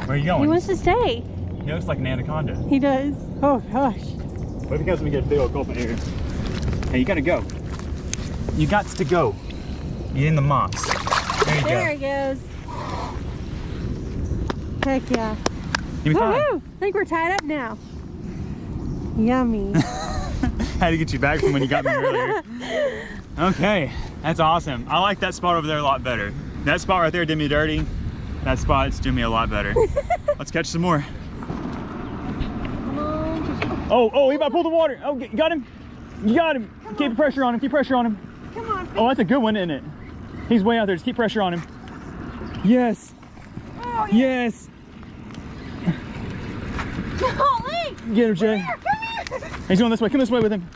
Where are you going? He wants to stay. He looks like an anaconda. He does. Oh gosh. But because we get a big old gulp of air. Hey, you gotta go. You got to go. You're in the moss. There you There he goes. Heck yeah. Give me five. Woohoo! I think we're tied up now. Yummy. Had to get you back from when you got me earlier. Okay, that's awesome. I like that spot over there a lot better. That spot right there did me dirty. That spot's doing me a lot better. Let's catch some more. Come on. Oh, he about to pull the water. Oh, you got him? You got him. Keep pressure on him. Keep pressure on him. Come on. Oh, that's a good one, isn't it? He's way out there. Just keep pressure on him. Yes. Oh, yeah. Yes. Golly. Get him, Jay. Come here. He's going this way. Come this way with him.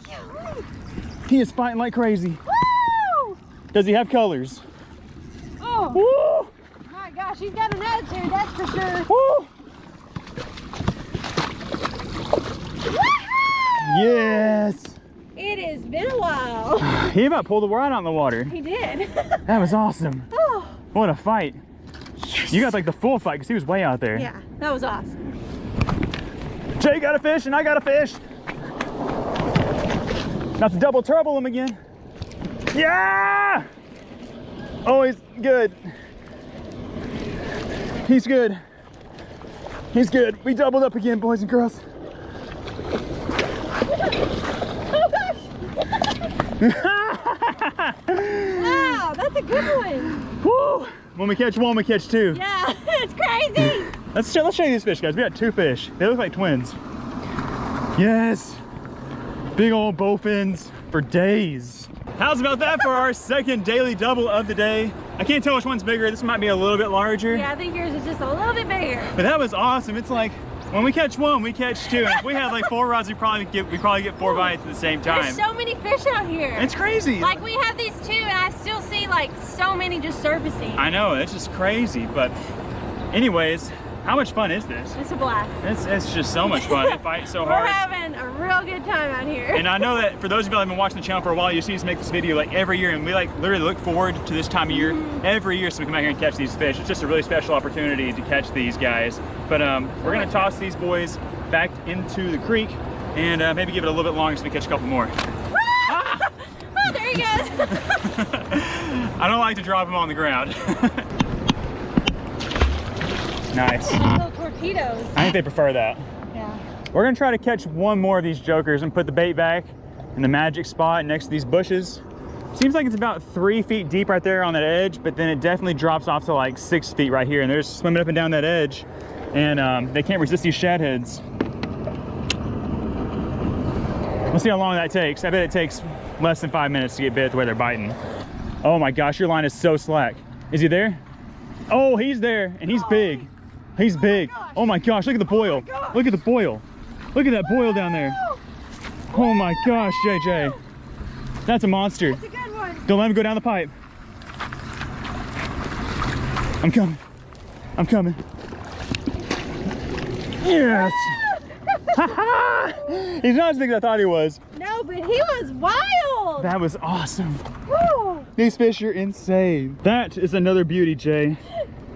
He is fighting like crazy. Woo! Does he have colors? Oh. Woo! My gosh, he's got an attitude, that's for sure. Woo! Yes! It has been a while. He about pulled the rod out in the water. He did. That was awesome. Oh. What a fight. Yes. You got like the full fight because he was way out there. Yeah, that was awesome. Jay got a fish and I got a fish. About to double trouble him again. Yeah! Oh, he's good. He's good. He's good. We doubled up again, boys and girls. Wow, that's a good one. Woo! When we catch one, we catch two. Yeah, it's crazy. Let's show you these fish, guys. We got two fish. They look like twins. Yes. Big old bowfins for days. How's about that for our second daily double of the day? I can't tell which one's bigger. This might be a little bit larger. Yeah, I think yours is just a little bit bigger. But that was awesome. It's like when we catch one, we catch two. And if we had like 4 rods, we probably get 4 bites at the same time. There's so many fish out here. It's crazy. Like we have these two and I still see like so many just surfacing. I know, it's just crazy. But anyways, how much fun is this? It's a blast. It's just so much fun. They fight so We're hard. having a real good time out here. And I know that for those of you that have been watching the channel for a while, you see us make this video like every year, and we like literally look forward to this time of year every year so we come out here and catch these fish. It's just a really special opportunity to catch these guys. But we're gonna toss these boys back into the creek and maybe give it a little bit longer so we catch a couple more. Ah! Oh, there he goes. I don't like to drop them on the ground. Nice. Little torpedoes. I think they prefer that. Yeah. We're gonna try to catch one more of these jokers and put the bait back in the magic spot next to these bushes. Seems like it's about 3 feet deep right there on that edge, but then it definitely drops off to like 6 feet right here, and they're just swimming up and down that edge, and they can't resist these shad heads. We'll see how long that takes. I bet it takes less than 5 minutes to get bit the way they're biting. Oh my gosh, your line is so slack. Is he there? Oh, he's there, and he's big. He's big. Oh my gosh, look at the boil. Look at the boil. Look at that boil down there. Oh my gosh, JJ. That's a monster. That's a good one. Don't let him go down the pipe. I'm coming. I'm coming. Yes. He's not as big as I thought he was. No, but he was wild. That was awesome. Woo. These fish are insane. That is another beauty, Jay.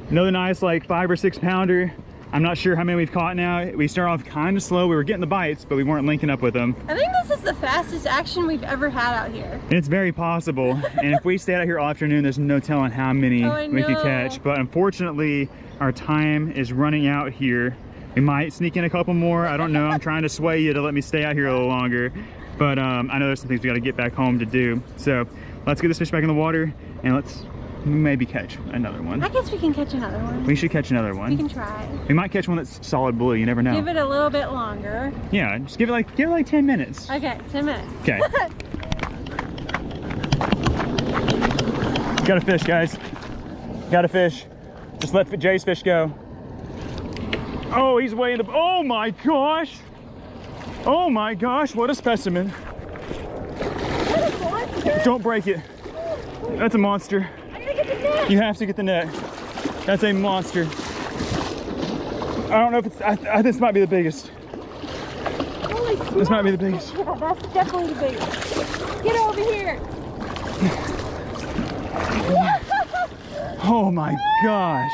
Another nice like 5 or 6 pounder. I'm not sure how many we've caught now. We started off kind of slow. We were getting the bites, but we weren't linking up with them. I think this is the fastest action we've ever had out here. It's very possible. And if we stayed out here all afternoon, there's no telling how many we could catch. But unfortunately, our time is running out here. We might sneak in a couple more. I don't know. I'm trying to sway you to let me stay out here a little longer. But I know there's some things we got to get back home to do. So let's get this fish back in the water and let's maybe catch another one. I guess we can catch another one. We should catch another one. We can try. We might catch one that's solid blue. You never know. Give it a little bit longer. Yeah, just give it like 10 minutes. Okay, 10 minutes. Okay. Got a fish, guys. Got a fish. Just let Jay's fish go. Oh, he's way in the, oh my gosh. Oh my gosh, what a specimen. Don't break it. That's a monster. I gotta get the net. You have to get the net. That's a monster. I don't know if it's, this might be the biggest. Holy This might be the biggest. Yeah, that's definitely the biggest. Get over here. Oh my gosh.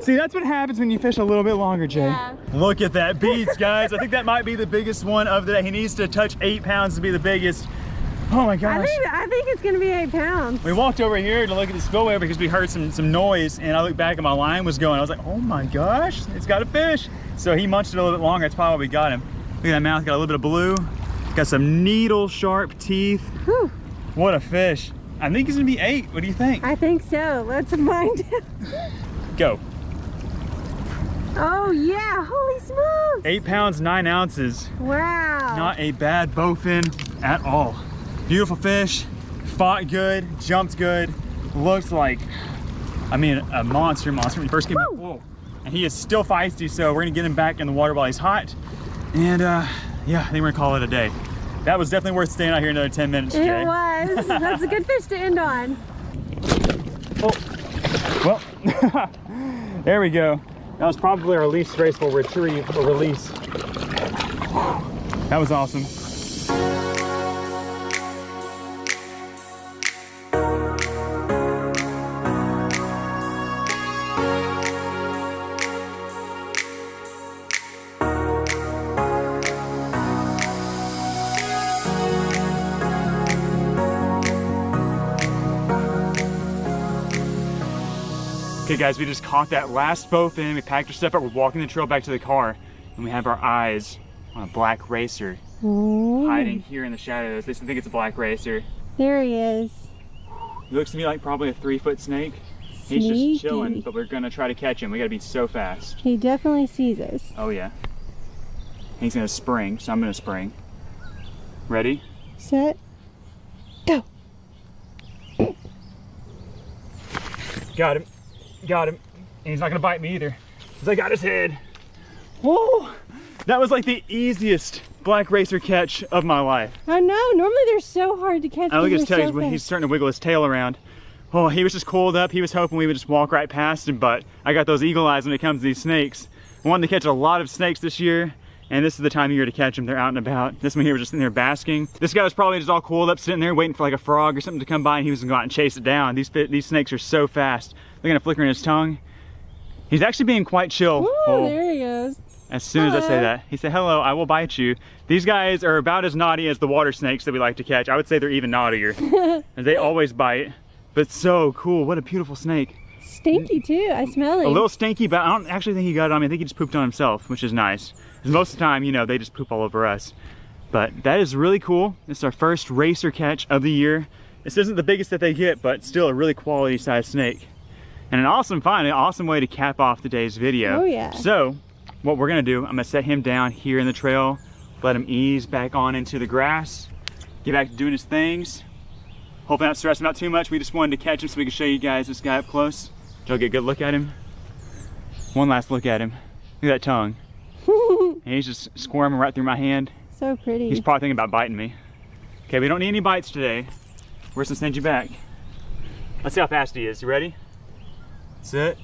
See, that's what happens when you fish a little bit longer, Jay. Yeah. Look at that beast, guys. I think that might be the biggest one of the day. He needs to touch 8 pounds to be the biggest. Oh my gosh. I think it's gonna be 8 pounds. We walked over here to look at the spillway because we heard some noise, and I looked back and my line was going. I was like, oh my gosh, it's got a fish. So he munched it a little bit longer. That's probably why we got him. Look at that mouth, got a little bit of blue. Got some needle sharp teeth. Whew. What a fish. I think he's gonna be 8. What do you think? I think so. Let's find out. Go. Oh yeah, holy smokes. 8 pounds, 9 ounces. Wow. Not a bad bowfin at all. Beautiful fish, fought good, jumped good, looks like, I mean, a monster when he first came out. Whoa. And he is still feisty, so we're gonna get him back in the water while he's hot. And yeah, I think we're gonna call it a day. That was definitely worth staying out here another 10 minutes, Jay. It was. That's a good fish to end on. Oh, well, there we go. That was probably our least graceful retrieve or release. That was awesome. Okay guys, we just caught that last bowfin. We packed our stuff up. We're walking the trail back to the car, and we have our eyes on a black racer. Ooh. Hiding here in the shadows. They think it's a black racer. There he is. He looks to me like probably a 3-foot snake. He's Sneaky. just chilling, but we're gonna try to catch him. We gotta be so fast. He definitely sees us. Oh yeah. He's gonna spring, so I'm gonna spring. Ready? Set. Go. Got him. Got him. And he's not gonna bite me either, because I got his head. Whoa! That was like the easiest black racer catch of my life. I know. Normally they're so hard to catch. I look at his tail. So He's starting to wiggle his tail around. Oh, he was just coiled up. He was hoping we would just walk right past him, but I got those eagle eyes when it comes to these snakes. I wanted to catch a lot of snakes this year, and this is the time of year to catch them. They're out and about. This one here was just sitting there basking. This guy was probably just all coiled up, sitting there waiting for like a frog or something to come by, and he was gonna go out and chase it down. These snakes are so fast. They're gonna flicker in his tongue. He's actually being quite chill. Ooh, Oh, there he goes. as soon as I say Hello. that, he said, hello, I will bite you. These guys are about as naughty as the water snakes that we like to catch. I would say they're even naughtier. And they always bite, but so cool. What a beautiful snake. Stinky too. I smell it. A little stinky, but I don't actually think he got it on me. I think he just pooped on himself, which is nice. Because most of the time, you know, they just poop all over us. But that is really cool. It's our first racer catch of the year. This isn't the biggest that they get, but still a really quality sized snake. And an awesome find, an awesome way to cap off today's video. Oh yeah. So, what we're gonna do, I'm gonna set him down here in the trail, let him ease back on into the grass, get back to doing his things. Hopefully not stressing out too much. We just wanted to catch him so we can show you guys this guy up close. Y'all get a good look at him. One last look at him. Look at that tongue. And he's just squirming right through my hand. So pretty. He's probably thinking about biting me. Okay, we don't need any bites today. We're just gonna send you back. Let's see how fast he is. You ready? Sit.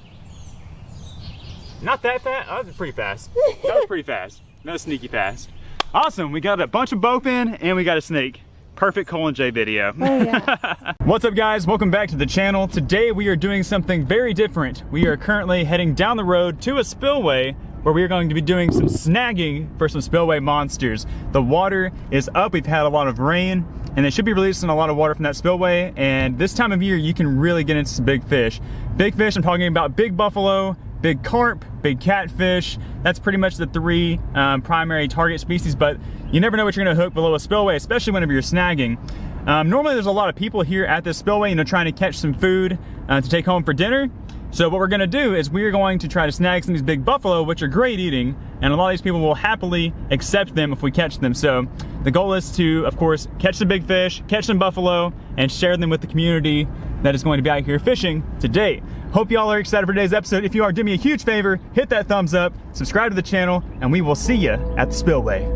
Not that fast. Oh, that was pretty fast. That was pretty fast. That was sneaky fast. Awesome. We got a bunch of bowfin and we got a snake. Perfect Cole and Jay video. Oh yeah. What's up guys? Welcome back to the channel. Today we are doing something very different. We are currently heading down the road to a spillway where we are going to be doing some snagging for some spillway monsters. The water is up. We've had a lot of rain and they should be releasing a lot of water from that spillway, and this time of year you can really get into some big fish. Big fish, I'm talking about big buffalo, big carp, big catfish. That's pretty much the 3 primary target species, but you never know what you're gonna hook below a spillway, especially whenever you're snagging. Normally there's a lot of people here at this spillway, you know, trying to catch some food to take home for dinner. So what we're gonna do is we're going to try to snag some of these big buffalo, which are great eating, and a lot of these people will happily accept them if we catch them. So the goal is to, of course, catch some big fish, catch some buffalo, and share them with the community that is going to be out here fishing today. Hope y'all are excited for today's episode. If you are, do me a huge favor, hit that thumbs up, subscribe to the channel, and we will see you at the spillway.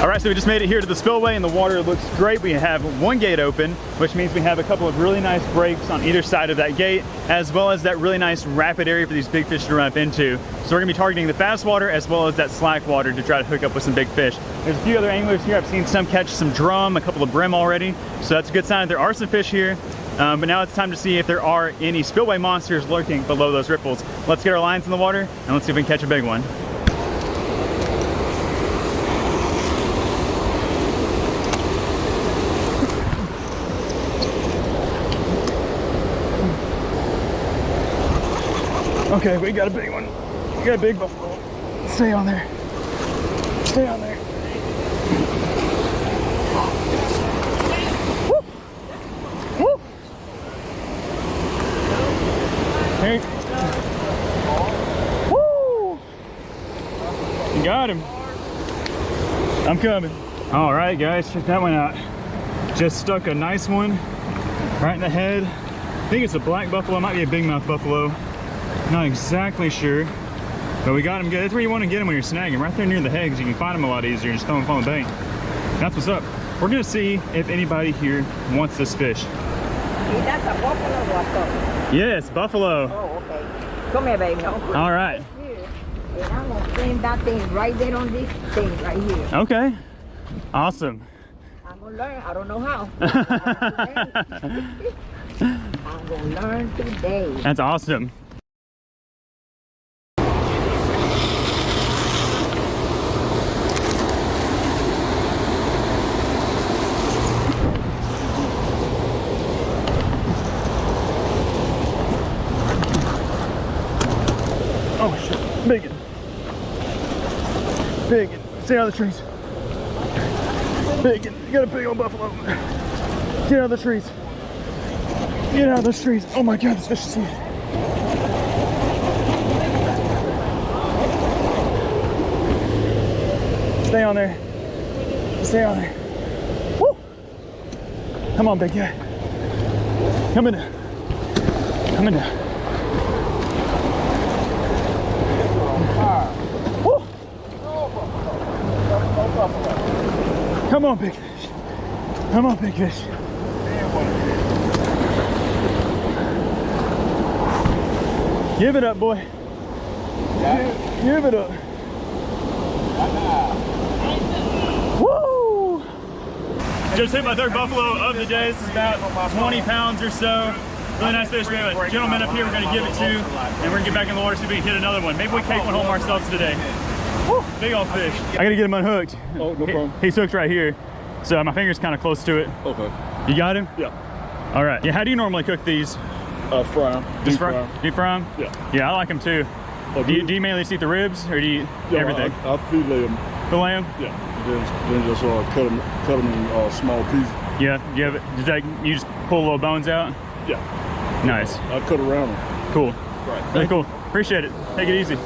Alright, so we just made it here to the spillway and the water looks great. We have one gate open, which means we have a couple of really nice breaks on either side of that gate, as well as that really nice rapid area for these big fish to run up into. So we're gonna be targeting the fast water as well as that slack water to try to hook up with some big fish. There's a few other anglers here. I've seen some catch some drum, a couple of brim already. So that's a good sign that there are some fish here. But now it's time to see if there are any spillway monsters lurking below those ripples. Let's get our lines in the water and let's see if we can catch a big one. Okay, we got a big one. We got a big buffalo. Stay on there. Stay on there. Woo! Woo! Hey. Woo! You got him. I'm coming. All right, guys, check that one out. Just stuck a nice one right in the head. I think it's a black buffalo. It might be a big mouth buffalo. Not exactly sure, but we got him good. That's where you want to get them when you're snagging, right there near the head, because you can find them a lot easier and just throw them on the bait. That's what's up. We're gonna see if anybody here wants this fish. That's a buffalo buffalo. Yes, buffalo. Oh, okay. Come here, baby. All right. And I'm gonna send that thing right there on this thing right here. Okay. Awesome. I'm gonna learn. I don't know how. I'm gonna learn today. That's awesome. Oh shit, big one. Big one. Stay out of the trees. Big one. You got a big old buffalo. Get out of the trees. Get out of those trees. Oh my god, this fish is huge. Stay on there. Stay on there. Woo! Come on, big guy. Come in there. Come in there. Woo! Come on, big fish. Come on, big fish. Give it up, boy. Give it up. Woo! Just hit my third buffalo of the day. This is about 20 pounds or so. Really nice fish. We have a gentleman up here we're going to give it to, and we're going to get back in the water so we can hit another one. Maybe we take one home ourselves today. Woo! Big old fish. I got to get him unhooked. Oh, no problem. He's hooked right here. So my finger's kind of close to it. Okay. You got him? Yeah. All right. Yeah. How do you normally cook these? Fry them. Just fry? Deep fry them? Yeah. Yeah, I like them too. Do you mainly just eat the ribs, or do you eat everything? I fillet them. Fillet them? Yeah. Then just cut them in small pieces. Yeah. You have it? Does that you just pull little bones out? Yeah. Nice. I cut around them. Cool. Right. Really cool. Appreciate it. Take it easy.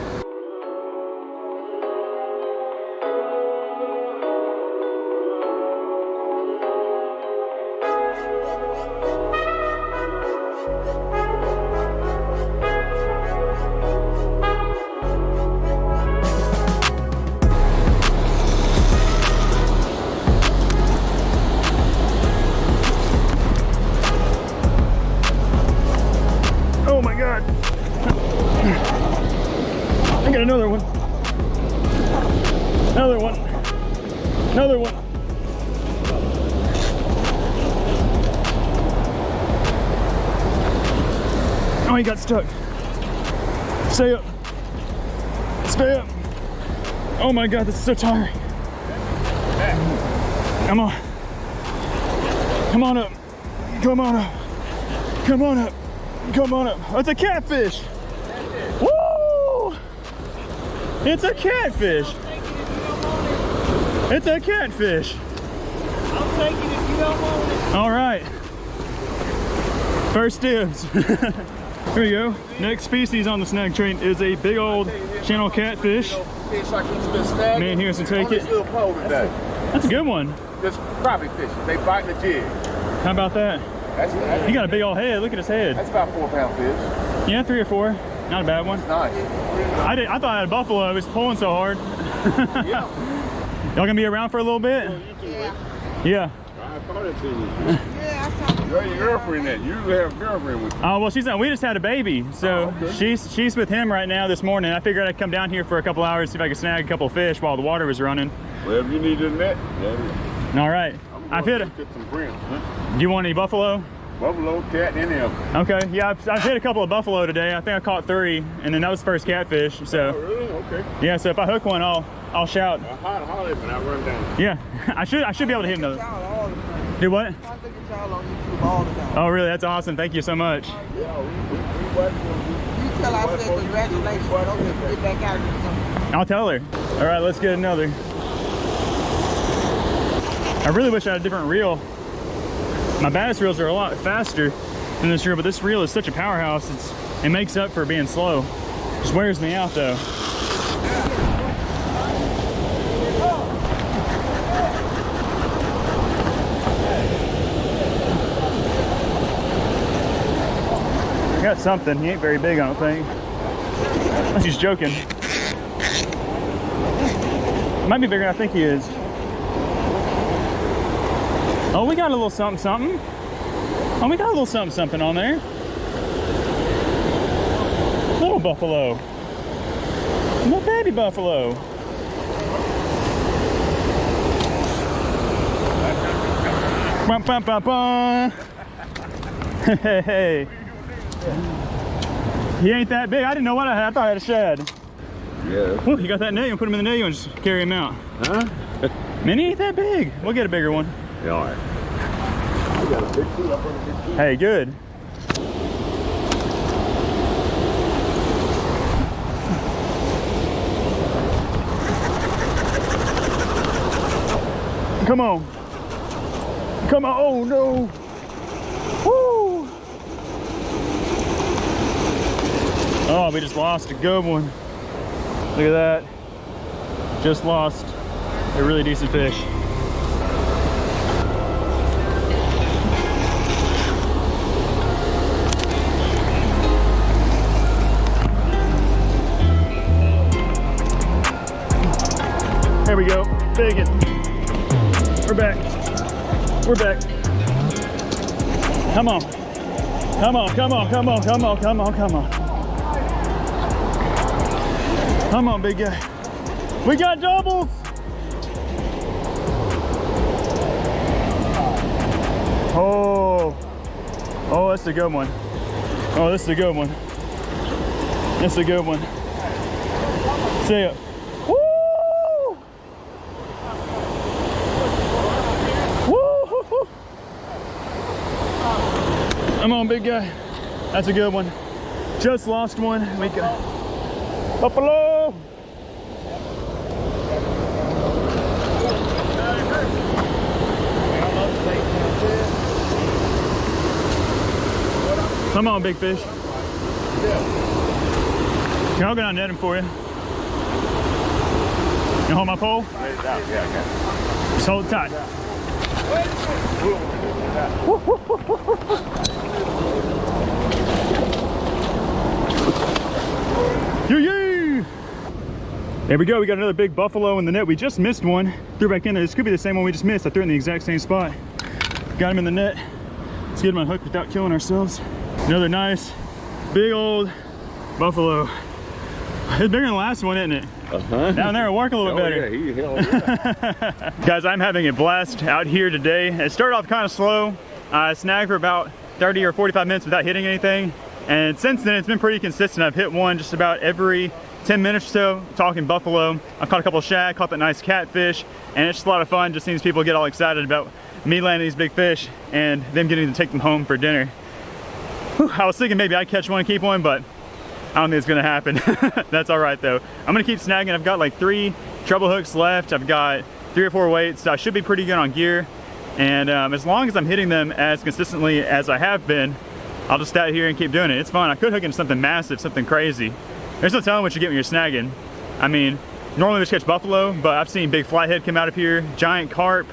Oh my god. I got another one. Another one. Another one. Oh, he got stuck. Stay up. Stay up. Oh my god, this is so tiring. Come on. Come on up. Come on up. Come on up. Come on up. Oh, it's a catfish. Woo! It's a catfish. It's a catfish. I'll take it if you don't want it. All right. First dibs. Here we go. Next species on the snag train is a big old channel catfish. Fish like he's been snagging. Man, here's to take on this it. little pole today. That's a good one. Just crappie fishing. They bite the jig. How about that? That's He got a big old head. Look at his head. That's about 4 pound fish. Yeah, 3 or 4. Not a bad one. Nice. I thought I had a buffalo. It was pulling so hard. Yeah. Y'all gonna be around for a little bit? Yeah. I thought it was. Where your girlfriend at? You usually have a girlfriend with you. Oh, well, she's not. We just had a baby, so she's with him right now this morning. I figured I'd come down here for a couple hours, see if I could snag a couple of fish while the water was running. Well, if you need a net, All right. I've hit it. Get some brand, huh? Do you want any buffalo? Buffalo, cat, any of them. Okay. Yeah, I've hit a couple of buffalo today. I think I caught 3, and then that was the first catfish. So. Oh, really? Okay. Yeah. So if I hook one, I'll shout. I'll holler if I run down. Yeah. I should be able to hit another. Do what? I think it's y'all on YouTube all the time. Oh, really? That's awesome. Thank you so much. You tell I said congratulations. Okay, get back out and do something. I'll tell her. All right, let's get another. I really wish I had a different reel. My bass reels are a lot faster than this reel, but this reel is such a powerhouse. It makes up for being slow. Just wears me out though. Got something. He ain't very big, I don't think. Unless he's joking. Might be bigger than I think he is. Oh, we got a little something something. Oh, we got a little something something on there. Little buffalo. Little baby buffalo. Bum, bum, bum, bum. Hey, hey. He ain't that big. I didn't know what I had. I thought I had a shad. Yeah. Ooh, you got that net. You put him in the net. You want to just carry him out. Huh? Man, he ain't that big. We'll get a bigger one. Yeah, all right. We got a big foot up on the big foot. Hey, good. Come on. Come on. Oh, no. Woo. Oh, we just lost a good one. Look at that. Just lost a really decent fish. There we go. Big one. We're back. We're back. Come on. Come on, come on, come on, come on, come on, come on. Come on, big guy. We got doubles. Oh. Oh, that's a good one. Oh, this is a good one. This is a good one. See ya. Woo! Woo! Come on, big guy. That's a good one. Just lost one. We got buffalo. Come on, big fish. Here, I'll go down and net him for you. You hold my pole? Yeah, I got it. Just hold it tight. Yee! There we go. We got another big buffalo in the net. We just missed one. Threw back in there. This could be the same one we just missed. I threw it in the exact same spot. Got him in the net. Let's get him on hook without killing ourselves. Another nice, big old buffalo. It's bigger than the last one, isn't it? Down there, it'll work a little bit better. Yeah. Guys, I'm having a blast out here today. It started off kind of slow. I snagged for about 30 or 45 minutes without hitting anything. And since then, it's been pretty consistent. I've hit one just about every 10 minutes or so, talking buffalo. I've caught a couple of shad, caught that nice catfish, and it's just a lot of fun. Just seems people get all excited about me landing these big fish and them getting to take them home for dinner. Whew, I was thinking maybe I'd catch one and keep one, but I don't think it's gonna happen. That's all right though. I'm gonna keep snagging. I've got like 3 treble hooks left. I've got 3 or 4 weights, so I should be pretty good on gear. And as long as I'm hitting them as consistently as I have been, I'll just stay out here and keep doing it. It's fun. I could hook into something massive, something crazy. There's no telling what you get when you're snagging. I mean, normally we just catch buffalo, but I've seen big flathead come out of here, giant carp.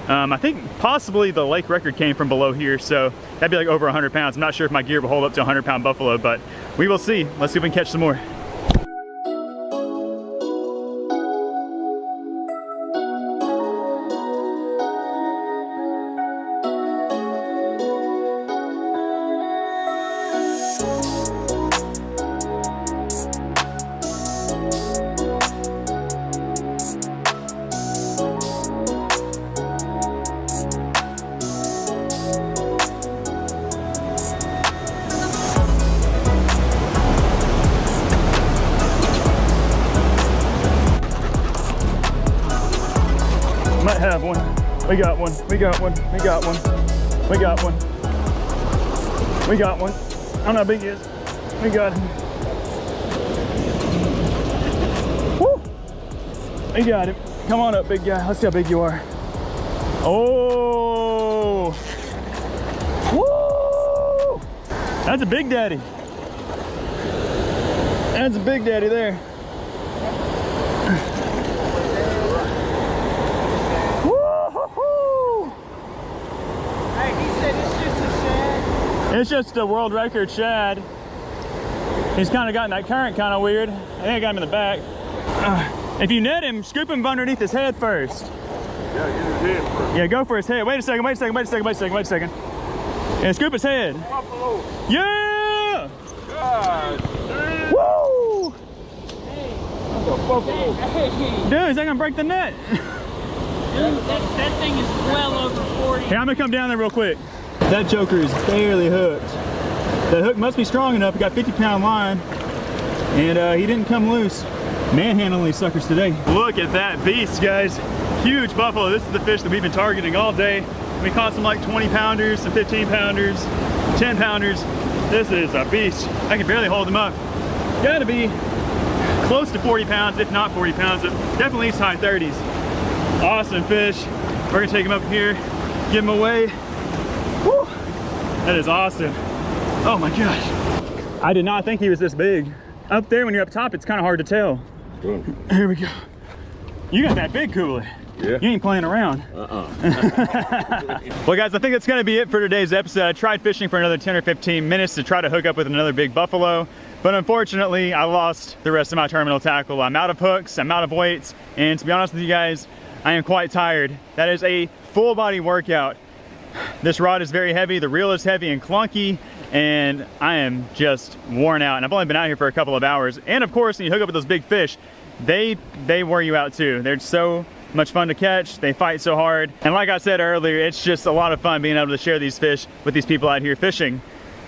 I think possibly the lake record came from below here, so that'd be like over 100 pounds. I'm not sure if my gear will hold up to a 100-pound buffalo, but we will see. Let's see if we can catch some more. Might have one. We got one. We got one. We got one. We got one. We got one. I don't know how big he is. We got him. Woo! We got him. Come on up, big guy. Let's see how big you are. Oh! Woo! That's a big daddy. That's a big daddy there. It's just a world record shad. He's kind of gotten that current kind of weird. I think I got him in the back. If you net him, scoop him underneath his head first. Yeah, get his head first. Yeah, go for his head. Wait a second, wait a second, wait a second, wait a second, wait a second. Yeah, scoop his head. Buffalo. Yeah! God damn. Woo! That's a buffalo. Dude, is that gonna break the net? Dude, that thing is well over 40. Hey, I'm gonna come down there real quick. That joker is barely hooked. That hook must be strong enough. He got 50-pound line, and he didn't come loose. Manhandling these suckers today. Look at that beast, guys. Huge buffalo. This is the fish that we've been targeting all day. We caught some like 20-pounders, some 15-pounders, 10-pounders. This is a beast. I can barely hold him up. Gotta be close to 40 pounds, if not 40 pounds, but definitely at least high 30s. Awesome fish. We're gonna take him up here, give him away. Woo! That is awesome. Oh my gosh. I did not think he was this big. Up there, when you're up top, it's kind of hard to tell. Good. Here we go. You got that big cooler. Yeah. You ain't playing around. Well guys, I think that's gonna be it for today's episode. I tried fishing for another 10 or 15 minutes to try to hook up with another big buffalo, but unfortunately I lost the rest of my terminal tackle. I'm out of hooks, I'm out of weights, and to be honest with you guys, I am quite tired. That is a full body workout. This rod is very heavy, the reel is heavy and clunky, and I am just worn out. And I've only been out here for a couple of hours. And of course, when you hook up with those big fish, they wear you out too. They're so much fun to catch, they fight so hard. And like I said earlier, it's just a lot of fun being able to share these fish with these people out here fishing.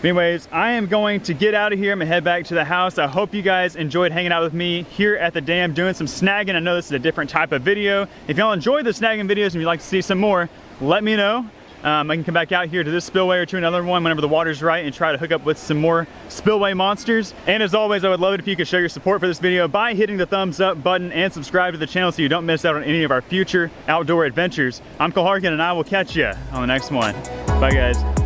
Anyways, I am going to get out of here. I'm gonna head back to the house. I hope you guys enjoyed hanging out with me here at the dam doing some snagging. I know this is a different type of video. If y'all enjoy the snagging videos and you'd like to see some more, let me know. I can come back out here to this spillway or to another one whenever the water's right and try to hook up with some more spillway monsters. And as always, I would love it if you could show your support for this video by hitting the thumbs up button and subscribe to the channel so you don't miss out on any of our future outdoor adventures. I'm Cole Harkin, and I will catch you on the next one. Bye guys.